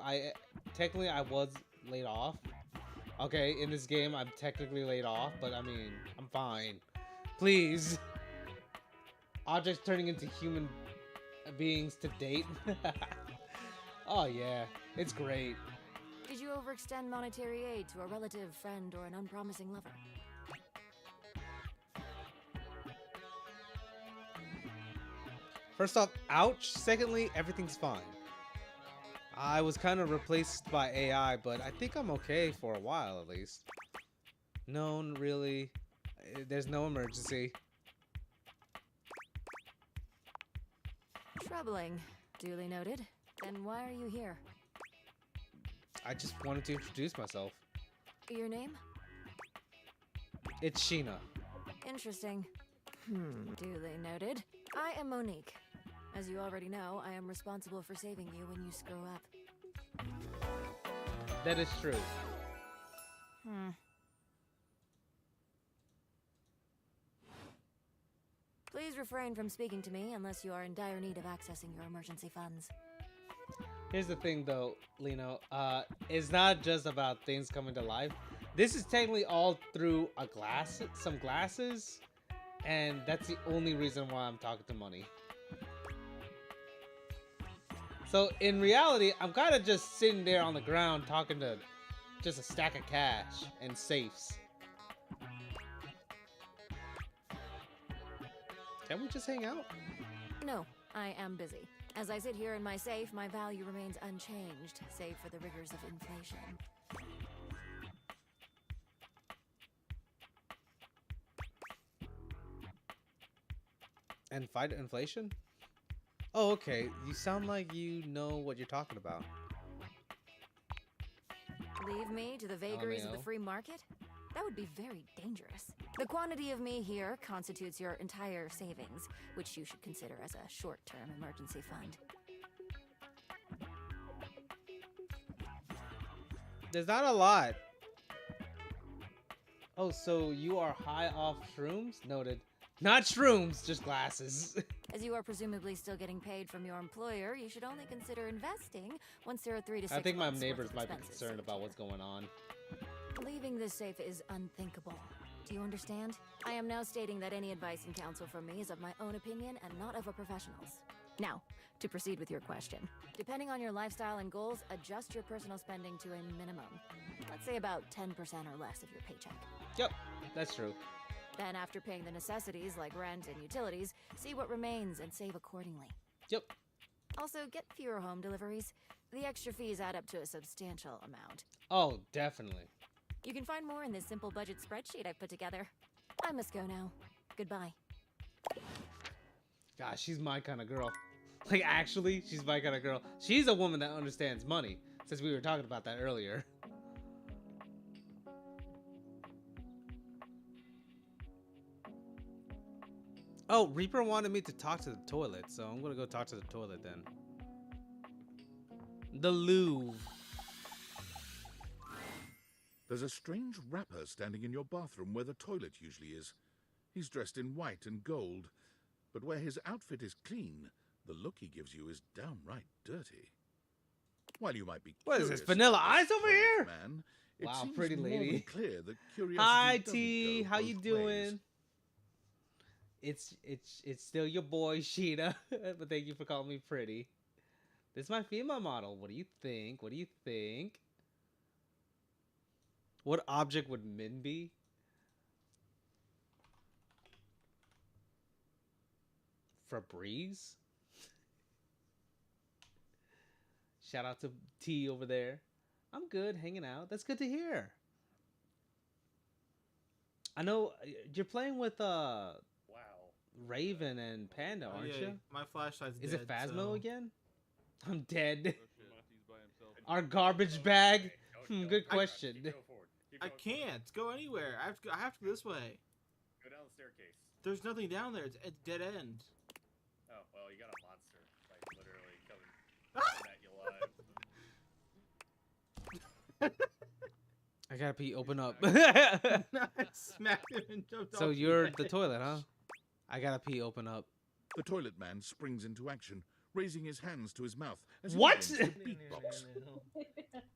Technically I was laid off. Okay, in this game I'm technically laid off, but I mean, I'm fine. Please. Objects turning into human beings to date. Oh yeah, it's great. Did you overextend monetary aid to a relative, friend, or an unpromising lover? First off, ouch. Secondly, everything's fine. I was kind of replaced by AI, but I think I'm okay for a while at least. No, really. There's no emergency. Troubling. Duly noted. Then why are you here? I just wanted to introduce myself. Your name? It's Sheena. Interesting. Duly noted. I am Monique. As you already know, I am responsible for saving you when you screw up. That is true. Please refrain from speaking to me unless you are in dire need of accessing your emergency funds. Here's the thing though, Lino. It's not just about things coming to life. This is technically all through some glasses, and that's the only reason why I'm talking to Money. So in reality, I'm kind of just sitting there on the ground talking to just a stack of cash and safes. Can we just hang out? No, I am busy. As I sit here in my safe, my value remains unchanged, save for the rigors of inflation. And fight inflation? Oh, okay. You sound like you know what you're talking about. Leave me to the vagaries of the free market? That would be very dangerous. The quantity of me here constitutes your entire savings, which you should consider as a short-term emergency fund. There's not a lot. Oh, so you are high off shrooms? Noted. Not shrooms, just glasses. As you are presumably still getting paid from your employer, you should only consider investing once there are 3 to 6 I think my months' worth neighbors of might be expenses. concerned about what's going on. Leaving this safe is unthinkable. Do you understand? I am now stating that any advice and counsel from me is of my own opinion and not of a professional's. Now, to proceed with your question. Depending on your lifestyle and goals, adjust your personal spending to a minimum. Let's say about 10% or less of your paycheck. Yep, that's true. Then after paying the necessities like rent and utilities, see what remains and save accordingly. Yep. Also, get fewer home deliveries. The extra fees add up to a substantial amount. Oh, definitely. You can find more in this simple budget spreadsheet I've put together. I must go now. Goodbye. Gosh, she's my kind of girl. Like, actually, she's my kind of girl. She's a woman that understands money, since we were talking about that earlier. Oh, Reaper wanted me to talk to the toilet, so I'm gonna go talk to the toilet then. The Louvre. There's a strange rapper standing in your bathroom where the toilet usually is. He's dressed in white and gold, but where his outfit is clean, the look he gives you is downright dirty. While you might be What is this, curious Vanilla about this Ice over toilet here? Man, it Wow, seems pretty more lady. than clear that curiosity Hi doesn't T, go how you both doing? ways. It's still your boy Sheeta, but thank you for calling me pretty. This is my female model. What do you think? What do you think? What object would Min be? Febreze? Shout out to T over there. I'm good, hanging out. That's good to hear. I know you're playing with Raven and Panda, Oh, aren't yeah, you? my flashlight's Is dead, it Phasmo so- again? I'm dead. Our garbage bag? Good question. I can't go anywhere. I have to go this way. Go down the staircase. There's nothing down there. It's a dead end. Oh, well, you got a monster, like, literally coming at you live. I gotta pee. Open up. I smacked him and jumped So off you're the the toilet, huh? I gotta pee. Open up. The toilet man springs into action, raising his hands to his mouth as he What? begins to beatbox.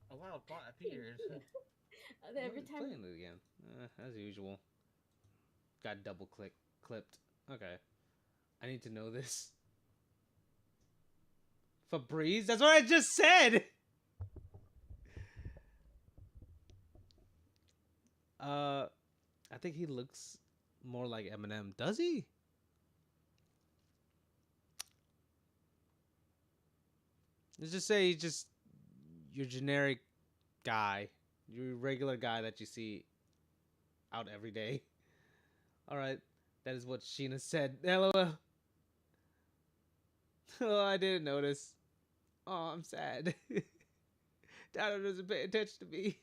A wild thought appears. Every time. Playing it again, as usual. Got double clipped. Okay, I need to know this. Febreze? That's what I just said. I think he looks more like Eminem. Does he? Let's just say he's just your generic guy, your regular guy that you see out every day. All right, that is what Sheena said. LOL. Oh, I didn't notice. Oh, I'm sad. Dada doesn't pay attention to me,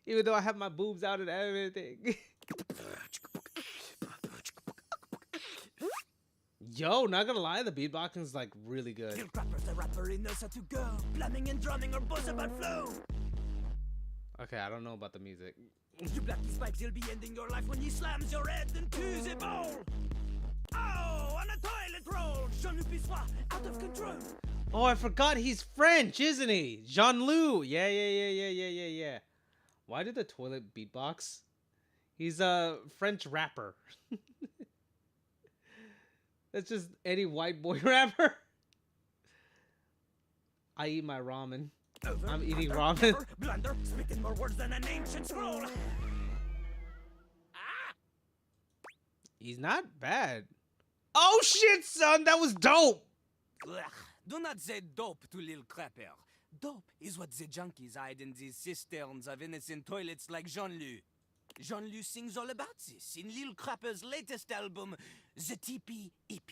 even though I have my boobs out and everything. Yo, not gonna lie, the beatboxing is like really good. The rapper, he knows how to go. Plumbing and drumming or both about flow. Okay, I don't know about the music. You black these pipes, he'll be ending your life when he slams your head into the bowl. Oh, on a toilet roll. Jean-Luc Bissois, out of control. Oh, I forgot he's French, isn't he? Jean-Luc. Yeah. Why did the toilet beatbox? He's a French rapper. That's just any white boy rapper. I eat my ramen. I'm eating ramen. Blunder, speaking more words than an ancient scroll. He's not bad. Oh shit, son, that was dope. Ugh, do not say dope to Lil Crapper. Dope is what the junkies hide in these cisterns of innocent toilets like Jean-Luc. Jean-Luc sings all about this in Lil Crapper's latest album, The TP EP.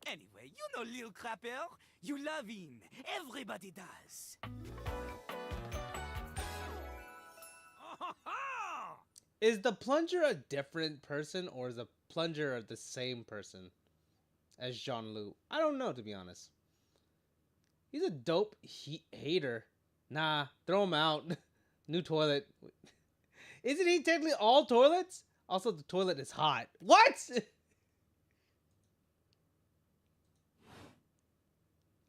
Anyway, you know Lil Crapper. You love him. Everybody does. Is the plunger a different person, or is the plunger the same person as Jean-Luc? I don't know, to be honest. He's a dope hater. Nah, throw him out. New toilet. Isn't he technically all toilets? Also, the toilet is hot. What?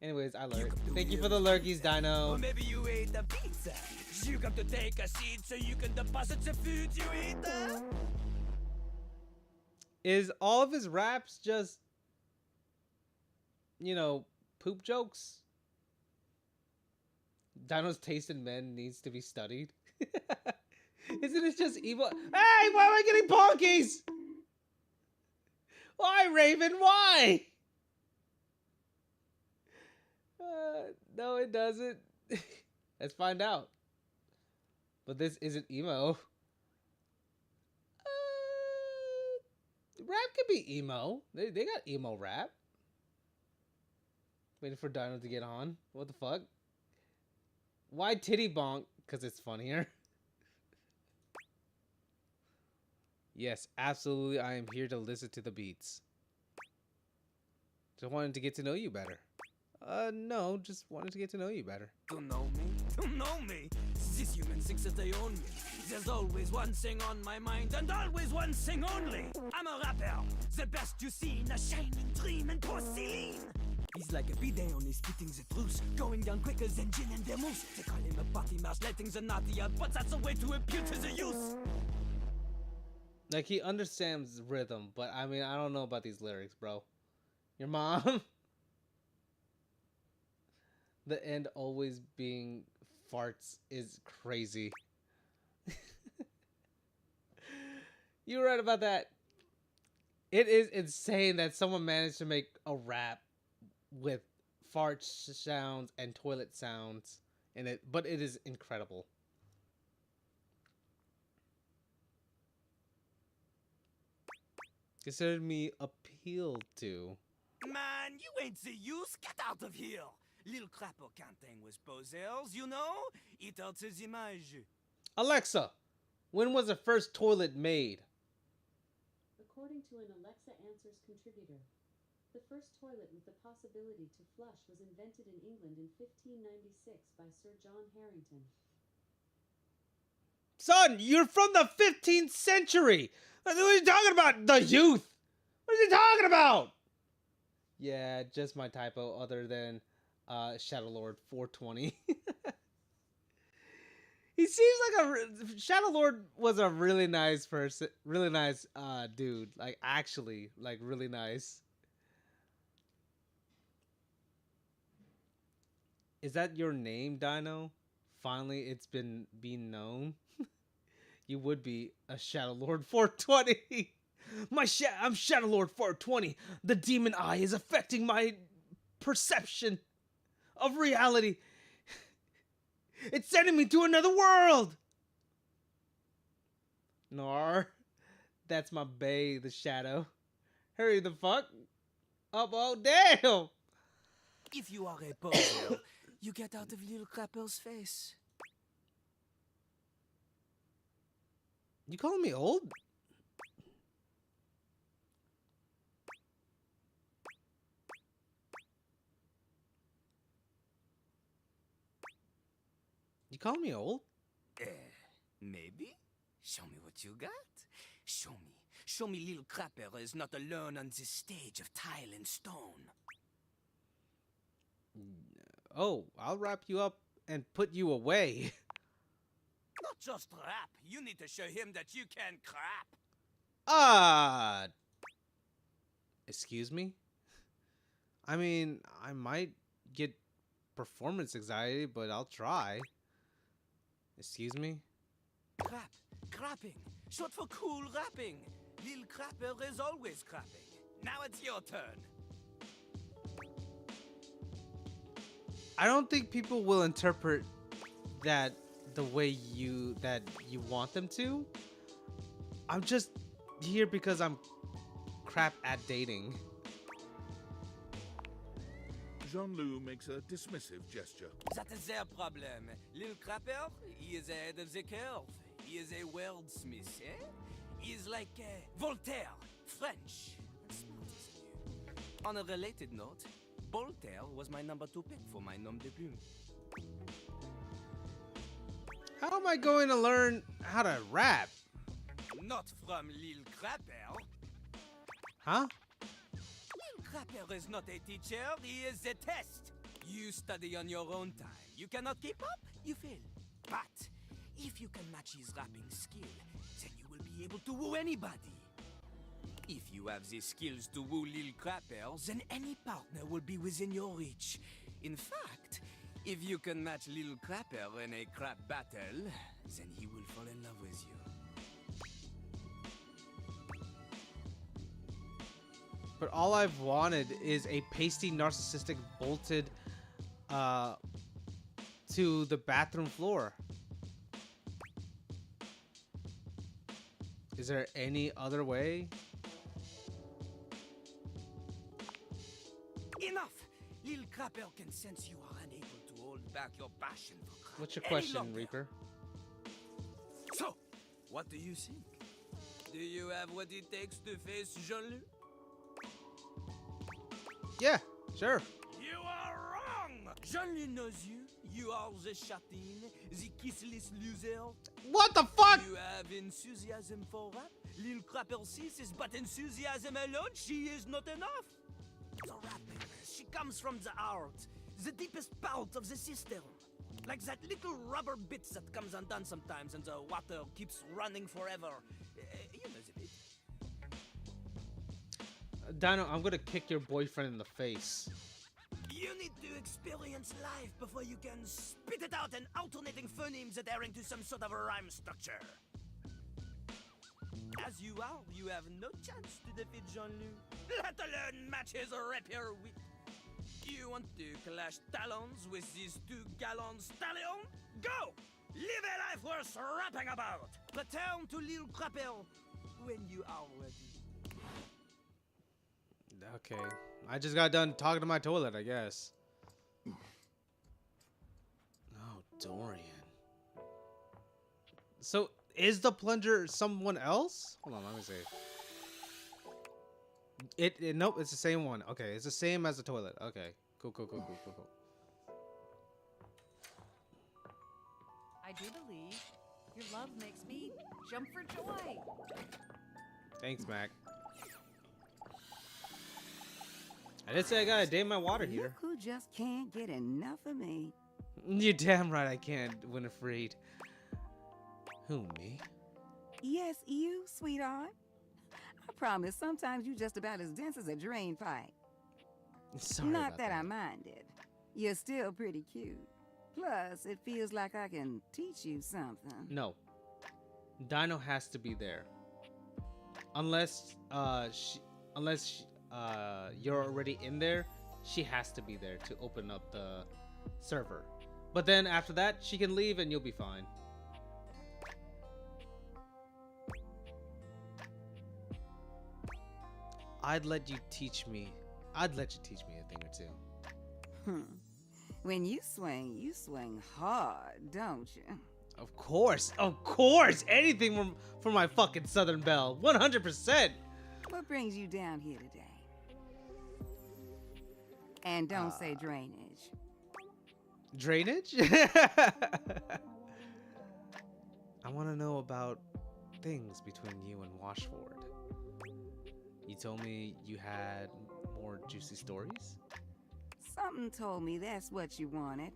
Anyways, I lurk. Thank you for the lurkies, Dino. Or maybe you ate the pizza. You got to take a seat so you can deposit the food you ate. Is all of his raps just, you know, poop jokes? Dino's taste in men needs to be studied. Isn't it just evil? Hey, why am I getting ponkies? Why, Raven? Why? No, it doesn't. Let's find out. But this isn't emo. Rap could be emo. They got emo rap. Waiting for Dino to get on. What the fuck? Why titty bonk? Because it's funnier. Yes, absolutely. I am here to listen to the beats. Just wanted to get to know you better. No, just wanted to get to know you better. To know me? To know me? This human thinks that they own me. There's always one thing on my mind, and always one thing only. I'm a rapper, the best you seen, a shining dream in porcelain. He's like a bidet, only spitting the truth, going down quicker than gin and vermouth. They call him a party mouse, letting the naughty out, but that's a way to impute to the youth. Like, he understands rhythm, but I mean, I don't know about these lyrics, bro. Your mom? The end always being farts is crazy. You're right about that. It is insane that someone managed to make a rap with fart sounds and toilet sounds in it, but it is incredible. Consider me appealed to. Man, you ain't the use. Get out of here. Little Crapper can't hang with posers, you know? It hurts his image. Alexa, when was the first toilet made? According to an Alexa Answers contributor, the first toilet with the possibility to flush was invented in England in 1596 by Sir John Harrington. Son, you're from the 15th century! What are you talking about? The youth! What is he talking about? Yeah, just my typo, other than Shadowlord 420. He seems like Shadowlord was a really nice person, really nice dude. Like, actually, like, really nice. Is that your name, Dino? Finally, it's been known. You would be a Shadowlord 420. I'm Shadowlord 420. The demon eye is affecting my perception of reality. It's sending me to another world. Nar, that's my bae, the shadow. Hurry the fuck up! Oh damn! If you are a poser, you get out of Little Crapper's face. You calling me old? You calling me old? Maybe. Show me what you got. Show me. Show me Little Crapper is not alone on this stage of tile and stone. Oh, I'll wrap you up and put you away. Not just rap. You need to show him that you can crap. Excuse me? I mean, I might get performance anxiety, but I'll try. Excuse me? Crap. Crapping. Short for cool rapping. Lil Crapper is always crapping. Now it's your turn. I don't think people will interpret that the way you want them to. I'm just here because I'm crap at dating. Jean-Loup makes a dismissive gesture. That is their problem. Little Crapper, he is ahead of the curve. He is a wordsmith, eh? He is like Voltaire, French, and smarter than you. On a related note, Voltaire was my number 2 pick for my nom de plume. How am I going to learn how to rap? Not from Lil Crapper. Huh? Lil Crapper is not a teacher, he is a test. You study on your own time. You cannot keep up, you fail. But if you can match his rapping skill, then you will be able to woo anybody. If you have the skills to woo Lil Crapper, then any partner will be within your reach. In fact, if you can match Lil Crapper in a crap battle, then he will fall in love with you. But all I've wanted is a pasty narcissistic bolted to the bathroom floor. Is there any other way? Enough! Lil Crapper can sense you are unable to hold back your passion for crap. What's your any question, longer. Reaper? So, what do you think? Do you have what it takes to face Jean-Loup? Yeah, sure. You are wrong! Jean-Loup knows you. You are the chatin, the kissless loser. What the fuck? You have enthusiasm for rap? Lil Crapper sees is but enthusiasm alone. She is not enough. The rapping, she comes from the heart, the deepest part of the system. Like that little rubber bit that comes undone sometimes and the water keeps running forever. You know the bit. Dino, I'm gonna kick your boyfriend in the face. You need to experience life before you can spit it out in alternating phonemes adhering to some sort of a rhyme structure. As you are, you have no chance to defeat Jean-Loup, let alone match his rapier wit. You want to clash talons with these 2 gallon stallions? Go! Live a life worth rapping about! Return to Lil Crapper when you are ready. Okay. I just got done talking to my toilet, I guess. Oh, Dorian. So, is the plunger someone else? Hold on, let me see. Nope, it's the same one. Okay, it's the same as the toilet. Okay. Cool. I do believe your love makes me jump for joy. Thanks, Mac. I did say I gotta date my water heater. Look who just can't get enough of me. You're damn right I can't, Winifred. Who, me? Yes, you, sweetheart. I promise, sometimes you just about as dense as a drain pipe. Sorry Not about that I minded. You're still pretty cute. Plus, it feels like I can teach you something. No. Dino has to be there. Unless you're already in there, she has to be there to open up the server. But then after that, she can leave and you'll be fine. I'd let you teach me a thing or two. When you swing hard, don't you? Of course. Anything for my fucking Southern Belle. 100%. What brings you down here today? And don't say drainage. Drainage? I want to know about things between you and Washford. You told me you had more juicy stories? Something told me that's what you wanted.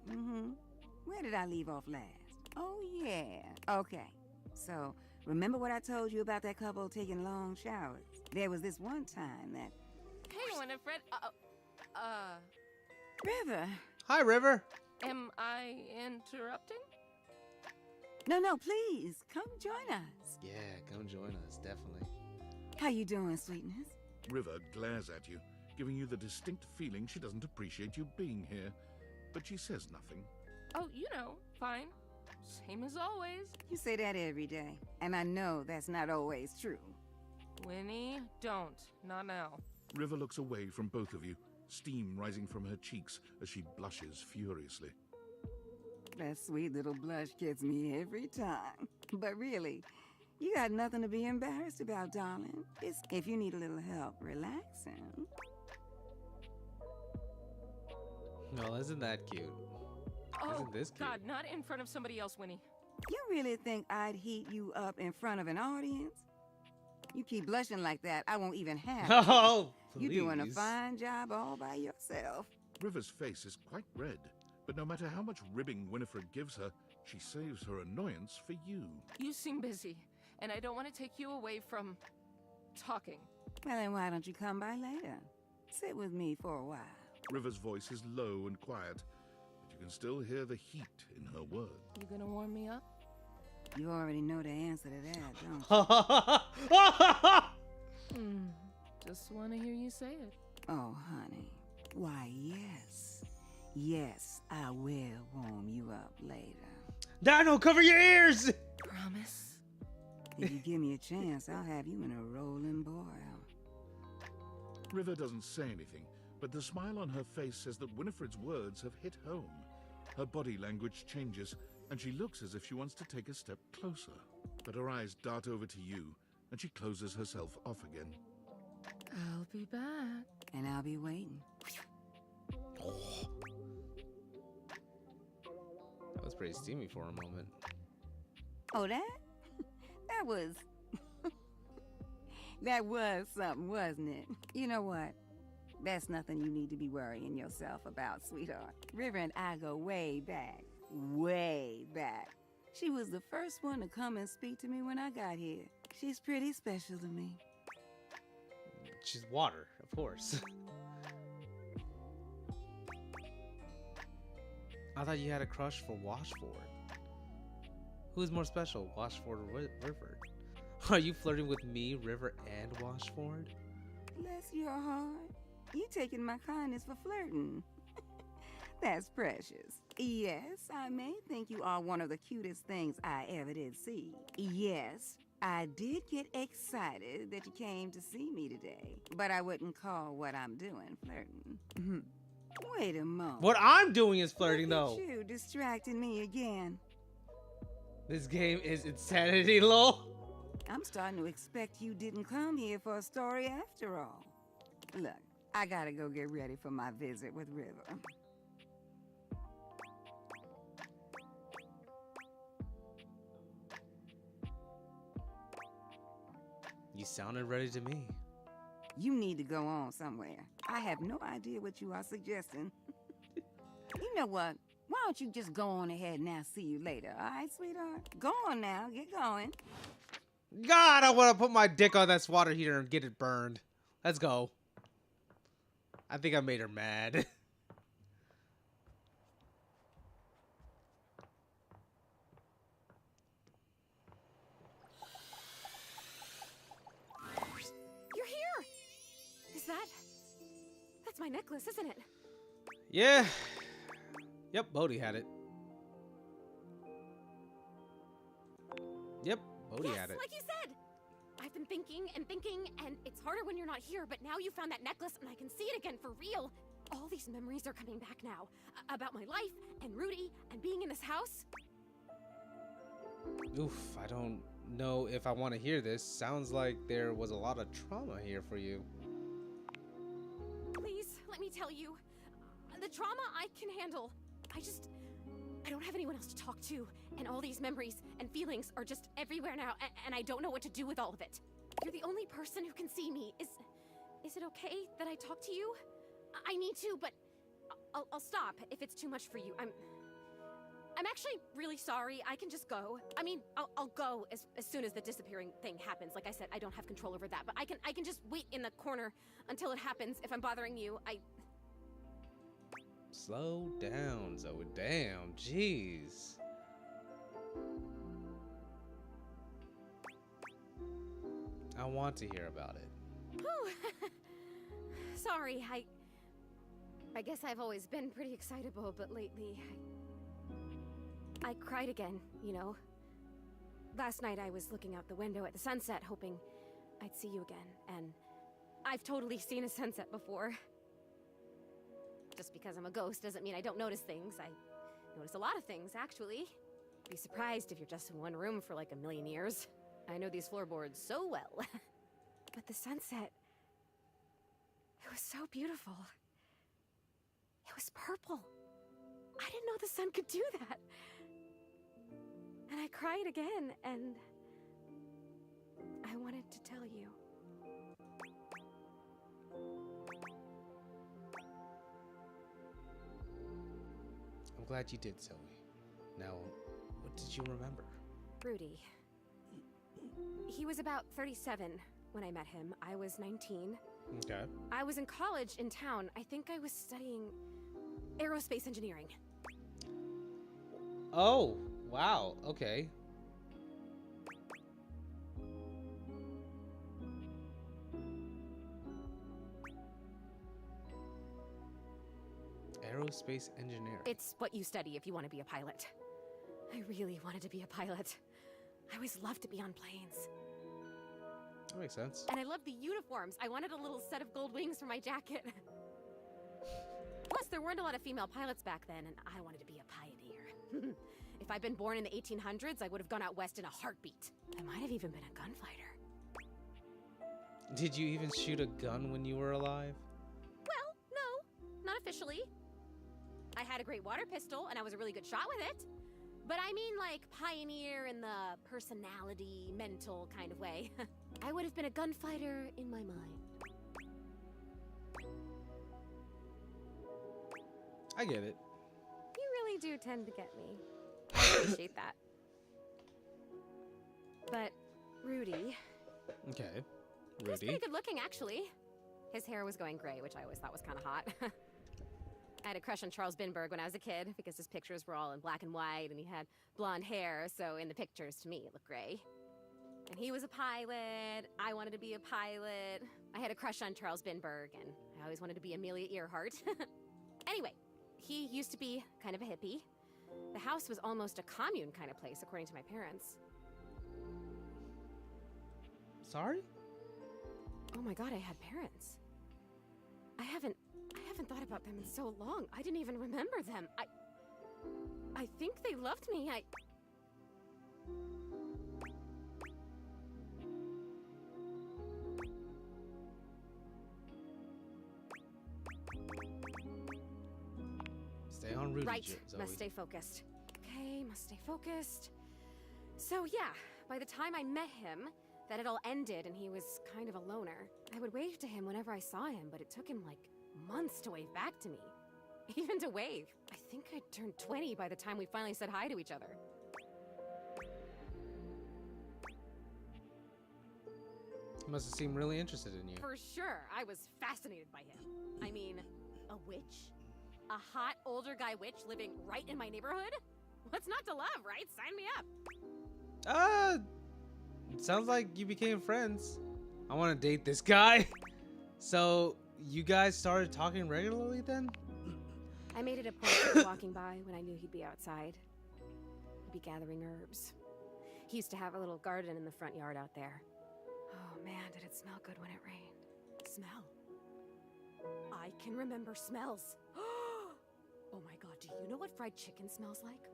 Where did I leave off last? Oh, yeah. Okay. So, remember what I told you about that couple taking long showers? There was this one time that... Hey, Winifred. River! Hi, River! Am I interrupting? No, please. Come join us. Yeah, come join us, definitely. How you doing, sweetness? River glares at you, giving you the distinct feeling she doesn't appreciate you being here. But she says nothing. Oh, fine. Same as always. You say that every day, and I know that's not always true. Winnie, don't. Not now. River looks away from both of you, steam rising from her cheeks as she blushes furiously. That sweet little blush gets me every time. But really, you got nothing to be embarrassed about, darling. It's if you need a little help relaxing. Well, isn't that cute? Oh, Isn't this cute? God, not in front of somebody else, Winnie. You really think I'd heat you up in front of an audience? You keep blushing like that, I won't even have to. Oh, You're doing a please. fine job all by yourself. River's face is quite red, but no matter how much ribbing Winifred gives her, she saves her annoyance for you. You seem busy, and I don't want to take you away from talking. Well, then why don't you come by later? Sit with me for a while. River's voice is low and quiet, but you can still hear the heat in her words. You gonna warm me up? You already know the answer to that, don't you? Just want to hear you say it. Oh, honey. Why, yes. Yes, I will warm you up later. Dino, cover your ears! Promise? If you give me a chance, I'll have you in a rolling boil. River doesn't say anything, but the smile on her face says that Winifred's words have hit home. Her body language changes, and she looks as if she wants to take a step closer. But her eyes dart over to you, and she closes herself off again. I'll be back. And I'll be waiting. That was pretty steamy for a moment. Oh, that? That was... that was something, wasn't it? You know what? That's nothing you need to be worrying yourself about, sweetheart. River and I go way back. Way back. She was the first one to come and speak to me when I got here. She's pretty special to me. She's water, of course. I thought you had a crush for Washford. Who's more special, Washford or River? Are you flirting with me, River, and Washford? Bless your heart. You taking my kindness for flirting. That's precious. Yes, I may think you are one of the cutest things I ever did see. Yes, I did get excited that you came to see me today, but I wouldn't call what I'm doing flirting. Wait a moment. What I'm doing is flirting, Look though. at you distracting me again. This game is insanity, lol. I'm starting to expect you didn't come here for a story after all. Look, I gotta go get ready for my visit with River. You sounded ready to me. You need to go on somewhere. I have no idea what you are suggesting. You know what? Why don't you just go on ahead and I'll see you later, all right, sweetheart? Go on now, get going. God, I want to put my dick on that water heater and get it burned. Let's go. I think I made her mad. You're here! That's my necklace, isn't it? Yeah. Yep, Bodhi had it. Yep, Bodhi Yes, had it. like you said! I've been thinking, and it's harder when you're not here, but now you found that necklace and I can see it again for real. All these memories are coming back now. About my life, and Rudy, and being in this house. Oof, I don't know if I want to hear this. Sounds like there was a lot of trauma here for you. Please, let me tell you. The trauma I can handle. I don't have anyone else to talk to. And all these memories and feelings are just everywhere now, and I don't know what to do with all of it. You're the only person who can see me. Is it okay that I talk to you? I need to, but I'll stop if it's too much for you. I'm actually really sorry. I can just go. I mean, I'll go as soon as the disappearing thing happens. Like I said, I don't have control over that, but I can just wait in the corner until it happens. If I'm bothering you, Slow down, Zoe. Damn, jeez. I want to hear about it. Whew. Sorry, I guess I've always been pretty excitable, but lately, I cried again, you know. Last night I was looking out the window at the sunset, hoping I'd see you again, and I've totally seen a sunset before. Just because I'm a ghost doesn't mean I don't notice things. I notice a lot of things, actually. Be surprised if you're just in one room for like a million years. I know these floorboards so well. But the sunset... it was so beautiful. It was purple. I didn't know the sun could do that. And I cried again, and... I wanted to tell you. I'm glad you did, Zoe. Now, what did you remember? Rudy. He was about 37 when I met him. I was 19. Okay. I was in college in town. I think I was studying aerospace engineering. Oh, wow. Okay. Aerospace engineering. It's what you study if you want to be a pilot. I really wanted to be a pilot. I always loved to be on planes. That makes sense. And I loved the uniforms. I wanted a little set of gold wings for my jacket. Plus, there weren't a lot of female pilots back then, and I wanted to be a pioneer. If I'd been born in the 1800s, I would have gone out west in a heartbeat. I might have even been a gunfighter. Did you even shoot a gun when you were alive? Well, no, not officially. I had a great water pistol, and I was a really good shot with it. But I mean like pioneer in the personality, mental kind of way. I would have been a gunfighter in my mind. I get it. You really do tend to get me. I appreciate that. But Rudy... Okay. He was Rudy. pretty good looking, actually. His hair was going gray, which I always thought was kind of hot. I had a crush on Charles Binberg when I was a kid, because his pictures were all in black and white, and he had blonde hair, so in the pictures, to me, it looked gray. And he was a pilot. I wanted to be a pilot. I had a crush on Charles Binberg, and I always wanted to be Amelia Earhart. Anyway, he used to be kind of a hippie. The house was almost a commune kind of place, according to my parents. Sorry? Oh my god, I had parents. I haven't thought about them in so long. I didn't even remember them. I think they loved me. Stay on Rudy, Right, Zoe. must stay focused. Okay, must stay focused. So yeah, by the time I met him, that had all ended and he was kind of a loner. I would wave to him whenever I saw him, but it took him like months to wave back to me. Even to wave. I think I turned 20 by the time we finally said hi to each other. He must have seemed really interested in you. For sure, I was fascinated by him. I mean, a witch? A hot older guy witch living right in my neighborhood? What's not to love, right? Sign me up. It sounds like you became friends. I want to date this guy. So, you guys started talking regularly then? I made it a point to be walking by when I knew he'd be outside. He'd be gathering herbs. He used to have a little garden in the front yard out there. Oh man, did it smell good when it rained. Smell. I can remember smells. Oh my god, do you know what fried chicken smells like?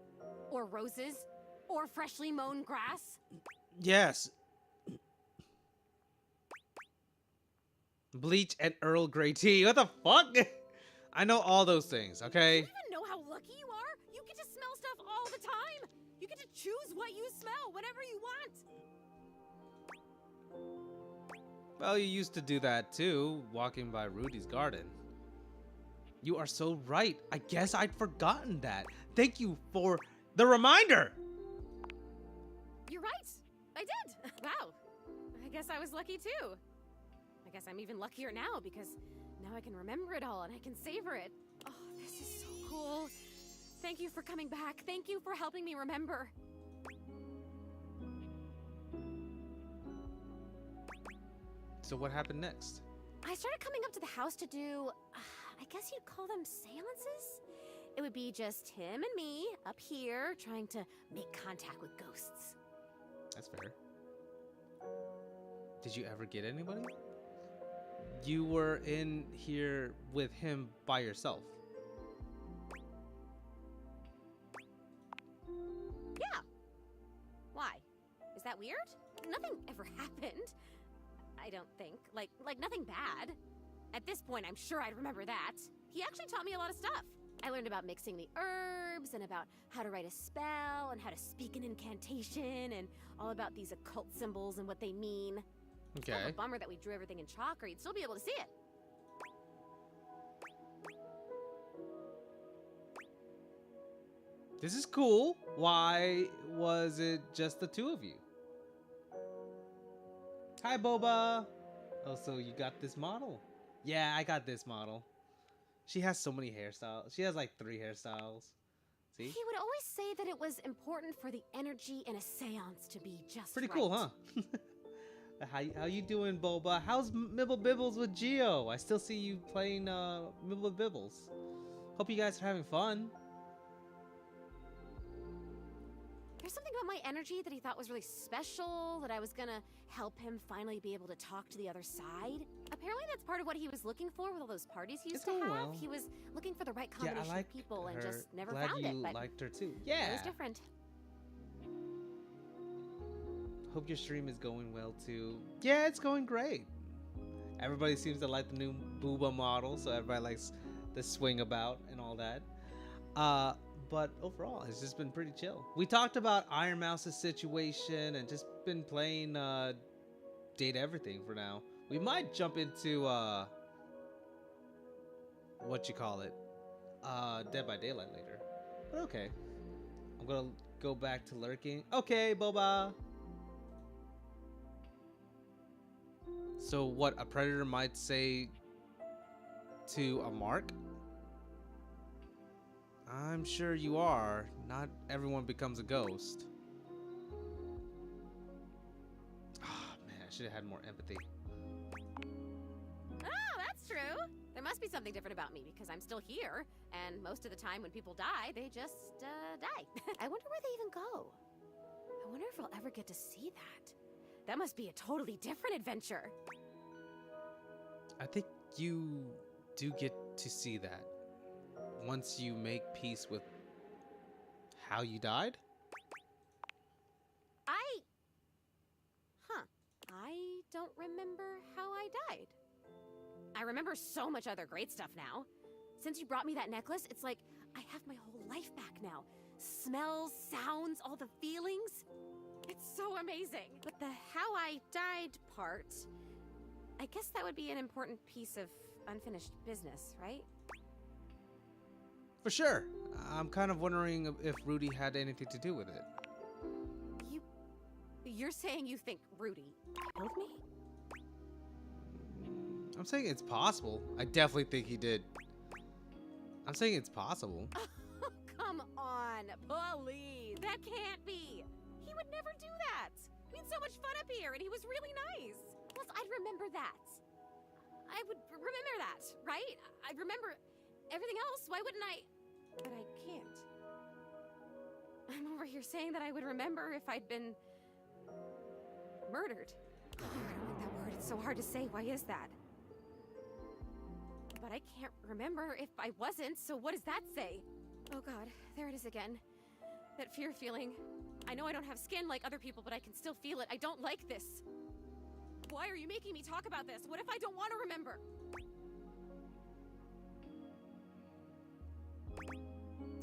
Or roses? Or freshly mown grass? Yes. Bleach and Earl Grey tea. What the fuck? I know all those things, okay? Do you even know how lucky you are? You get to smell stuff all the time. You get to choose what you smell whenever you want. Well, you used to do that too, walking by Rudy's garden. You are so right. I guess I'd forgotten that. Thank you for the reminder. You're right. I did. Wow. I guess I was lucky too. I guess I'm even luckier now because now I can remember it all and I can savor it. Oh, this is so cool. Thank you for coming back. Thank you for helping me remember. So what happened next? I started coming up to the house to do, I guess you'd call them seances? It would be just him and me up here trying to make contact with ghosts. That's fair. Did you ever get anybody? You were in here with him by yourself. Yeah. Why? Is that weird? Nothing ever happened. I don't think. Like nothing bad. At this point, I'm sure I'd remember that. He actually taught me a lot of stuff. I learned about mixing the herbs and about how to write a spell and how to speak an incantation and all about these occult symbols and what they mean. It's kind of a bummer that we drew everything in chalk, or you'd still be able to see it. This is cool. Why was it just the two of you? Hi, Boba. Oh, so you got this model? Yeah, I got this model. She has so many hairstyles. She has like 3 hairstyles. See? He would always say that it was important for the energy in a seance to be just Pretty right. cool, huh? How you doing, Boba? How's Mibble Bibbles with Geo? I still see you playing Mibble Bibbles. Hope you guys are having fun. There's something about my energy that he thought was really special, that I was gonna help him finally be able to talk to the other side. Apparently that's part of what he was looking for with all those parties he used to have. Well. He was looking for the right combination I like of people and her. just never Glad found you it. But liked her too. it Yeah. was different. Hope your stream is going well too. Yeah, it's going great. Everybody seems to like the new Booba model, so everybody likes the swing about and all that. But overall, it's just been pretty chill. We talked about Iron Mouse's situation and just been playing Date Everything for now. We might jump into what you call it, Dead by Daylight later. But okay, I'm gonna go back to lurking. Okay, Boba. So what a predator might say to a mark? I'm sure you are. Not everyone becomes a ghost. Oh man, I should have had more empathy. Oh, that's true. There must be something different about me because I'm still here, and most of the time when people die, they just die. I wonder where they even go. I wonder if I'll ever get to see that. That must be a totally different adventure. I think you do get to see that once you make peace with how you died. I don't remember how I died. I remember so much other great stuff now. Since you brought me that necklace, it's like I have my whole life back now. Smells, sounds, all the feelings. It's so amazing. But the how I died part, I guess that would be an important piece of unfinished business, right? For sure. I'm kind of wondering if Rudy had anything to do with it. You're saying you think Rudy killed me? I'm saying it's possible. I definitely think he did. I'm saying it's possible. Oh, come on, please. That can't be. He would never do that. We had so much fun up here, and he was really nice. Plus, I'd remember that. I would remember that, right? I'd remember everything else. Why wouldn't I? But I can't. I'm over here saying that I would remember if I'd been murdered. Oh, I don't like that word. It's so hard to say. Why is that? But I can't remember if I wasn't, so what does that say? Oh god, there it is again. That fear feeling. I know I don't have skin like other people, but I can still feel it. I don't like this. Why are you making me talk about this? What if I don't want to remember?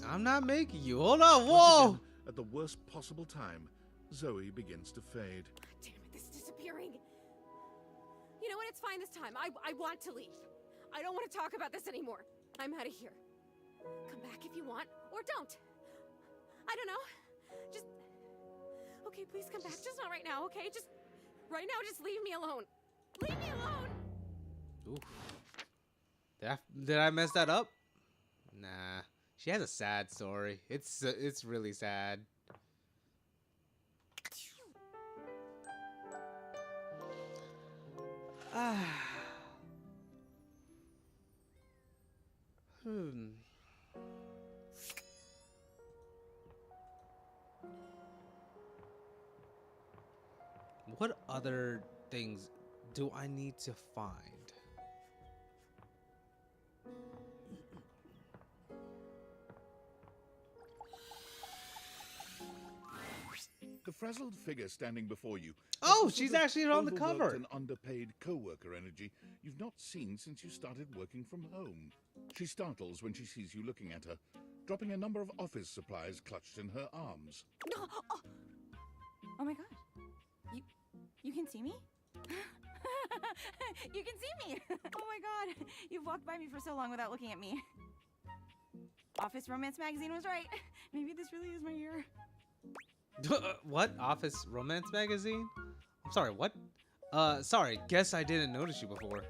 I'm not making you. Hold on, whoa! Once again, at the worst possible time, Zoe begins to fade. Damn it, this is disappearing. You know what? It's fine this time. I want to leave. I don't want to talk about this anymore. I'm out of here. Come back if you want, or don't. I don't know. Just... Okay, please come back. Just not right now, okay? Just... Right now, just leave me alone. Leave me alone! Oof. Did I mess that up? Nah. She has a sad story. It's really sad. What other things do I need to find? The frazzled figure standing before you. Oh, has the she's sort of actually on the overworked cover. and underpaid co-worker energy you've not seen since you started working from home. She startles when she sees you looking at her, dropping a number of office supplies clutched in her arms. Oh my gosh. You can see me? You can see me! Oh my god. You've walked by me for so long without looking at me. Office Romance Magazine was right. Maybe this really is my year. What? Office Romance Magazine? I'm sorry, what? Sorry, guess I didn't notice you before.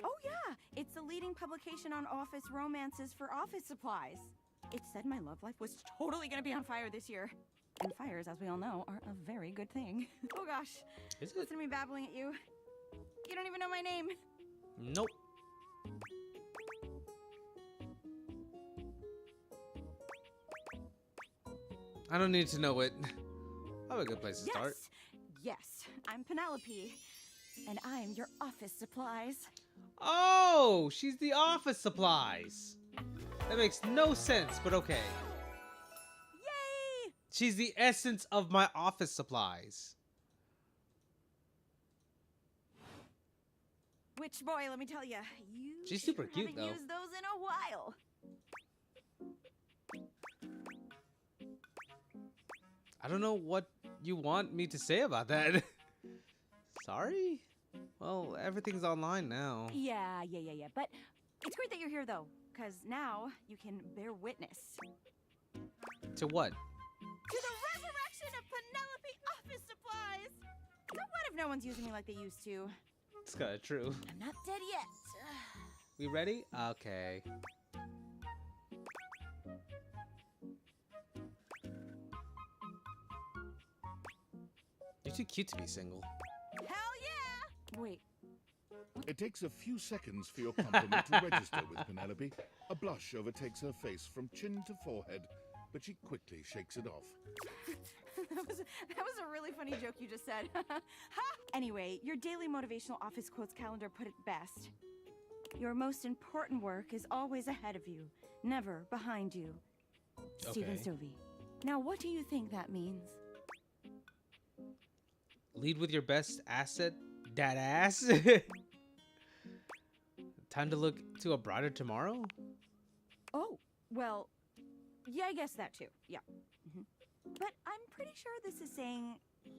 Oh yeah, it's the leading publication on office romances for office supplies. It said my love life was totally gonna be on fire this year. And fires, as we all know, are a very good thing. Oh gosh. Is it? Listen to me babbling at you. You don't even know my name. Nope. I don't need to know it. Probably a good place to start. Yes, I'm Penelope. And I'm your office supplies. Oh, she's the office supplies. That makes no sense, but okay. Yay! She's the essence of my office supplies. Which boy, let me tell you, She's super cute, though. Haven't used those in a while. I don't know what you want me to say about that. Sorry? Well, everything's online now. Yeah. But it's great that you're here, though, because now you can bear witness. To what? To the resurrection of Penelope office supplies! So what if no one's using me like they used to? It's kind of true. I'm not dead yet. We ready? Okay. You're too cute to be single. Hell yeah! Wait. It takes a few seconds for your compliment to register with Penelope. A blush overtakes her face from chin to forehead, but she quickly shakes it off. that was a really funny joke you just said. Ha! Anyway, your daily motivational office quotes calendar put it best. Your most important work is always ahead of you, never behind you. Stephen Okay. Stovey. Now, what do you think that means? Lead with your best asset, that ass. Time to look to a brighter tomorrow? Oh, well, yeah, I guess that too. Yeah. But I'm pretty sure this is saying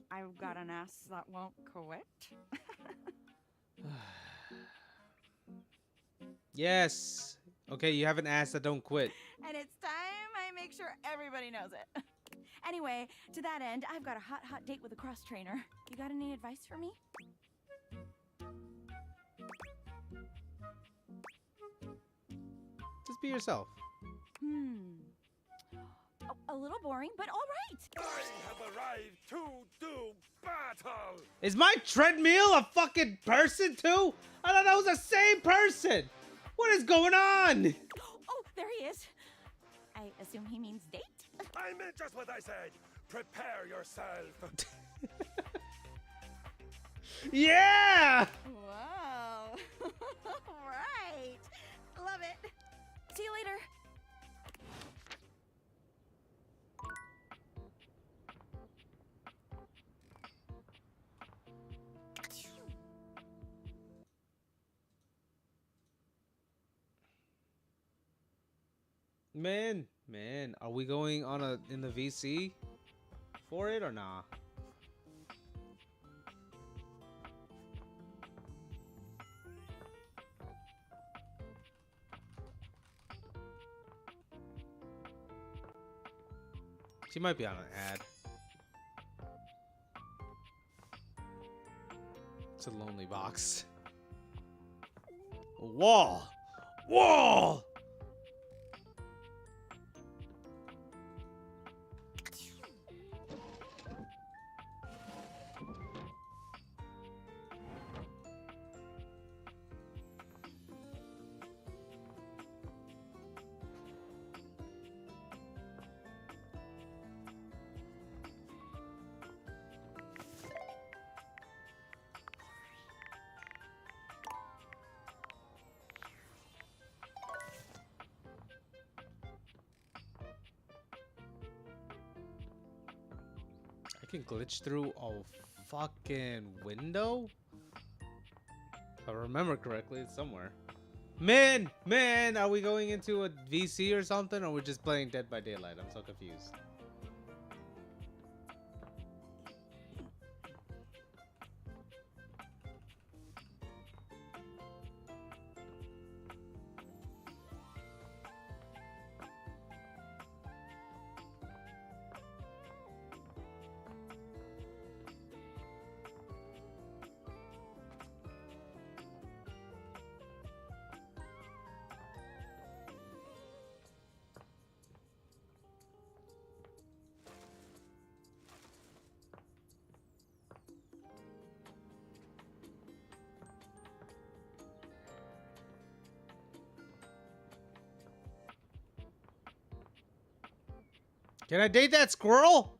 I've got an ass that won't quit. Yes. Okay, you have an ass that don't quit. And it's time I make sure everybody knows it. Anyway, to that end, I've got a hot date with a cross trainer. You got any advice for me? Just be yourself. A little boring, but all right. I have arrived to do battle. Is my treadmill a fucking person too? I thought that was the same person. What is going on? Oh, there he is. I assume he means date? I meant just what I said. Prepare yourself. Yeah! Wow. Right. Love it. See you later. Man, are we going on in the VC for it or nah? She might be on an ad. It's a lonely box. Wall! Wall! can glitch through a fucking window? If I remember correctly, it's somewhere. Man, are we going into a VC or something, or we're just playing Dead by Daylight? I'm so confused. Can I date that squirrel?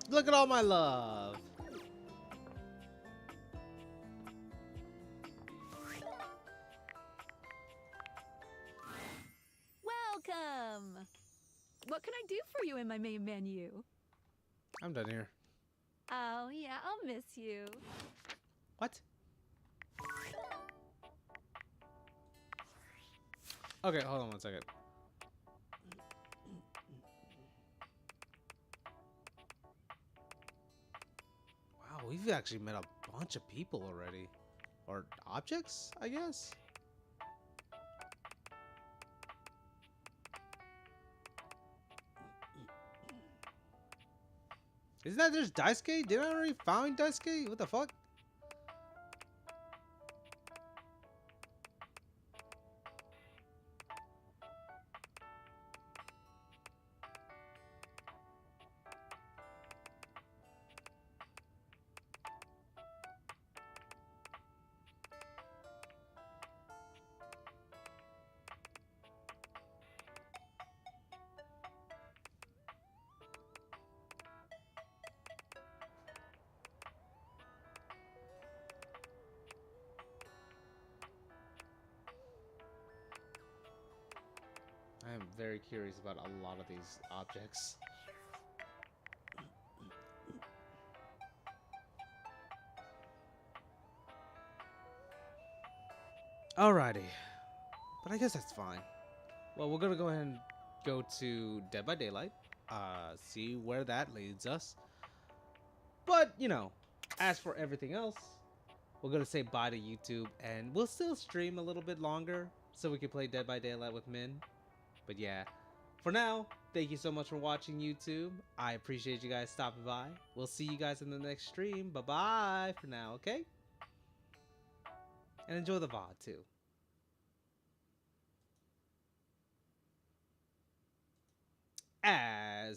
Look at all my love. Welcome! What can I do for you in my main menu? I'm done here. Oh, yeah, I'll miss you. What? Okay, hold on one second. Wow, we've actually met a bunch of people already. Or objects, I guess? Isn't that there's Daisuke? Didn't I already find Daisuke? What the fuck? I am very curious about a lot of these objects. Alrighty. But I guess that's fine. Well, we're gonna go ahead and go to Dead by Daylight. See where that leads us. But, you know, as for everything else, we're gonna say bye to YouTube, and we'll still stream a little bit longer so we can play Dead by Daylight with Min. But yeah, for now, thank you so much for watching, YouTube. I appreciate you guys stopping by. We'll see you guys in the next stream. Bye-bye for now, okay? And enjoy the VOD, too. As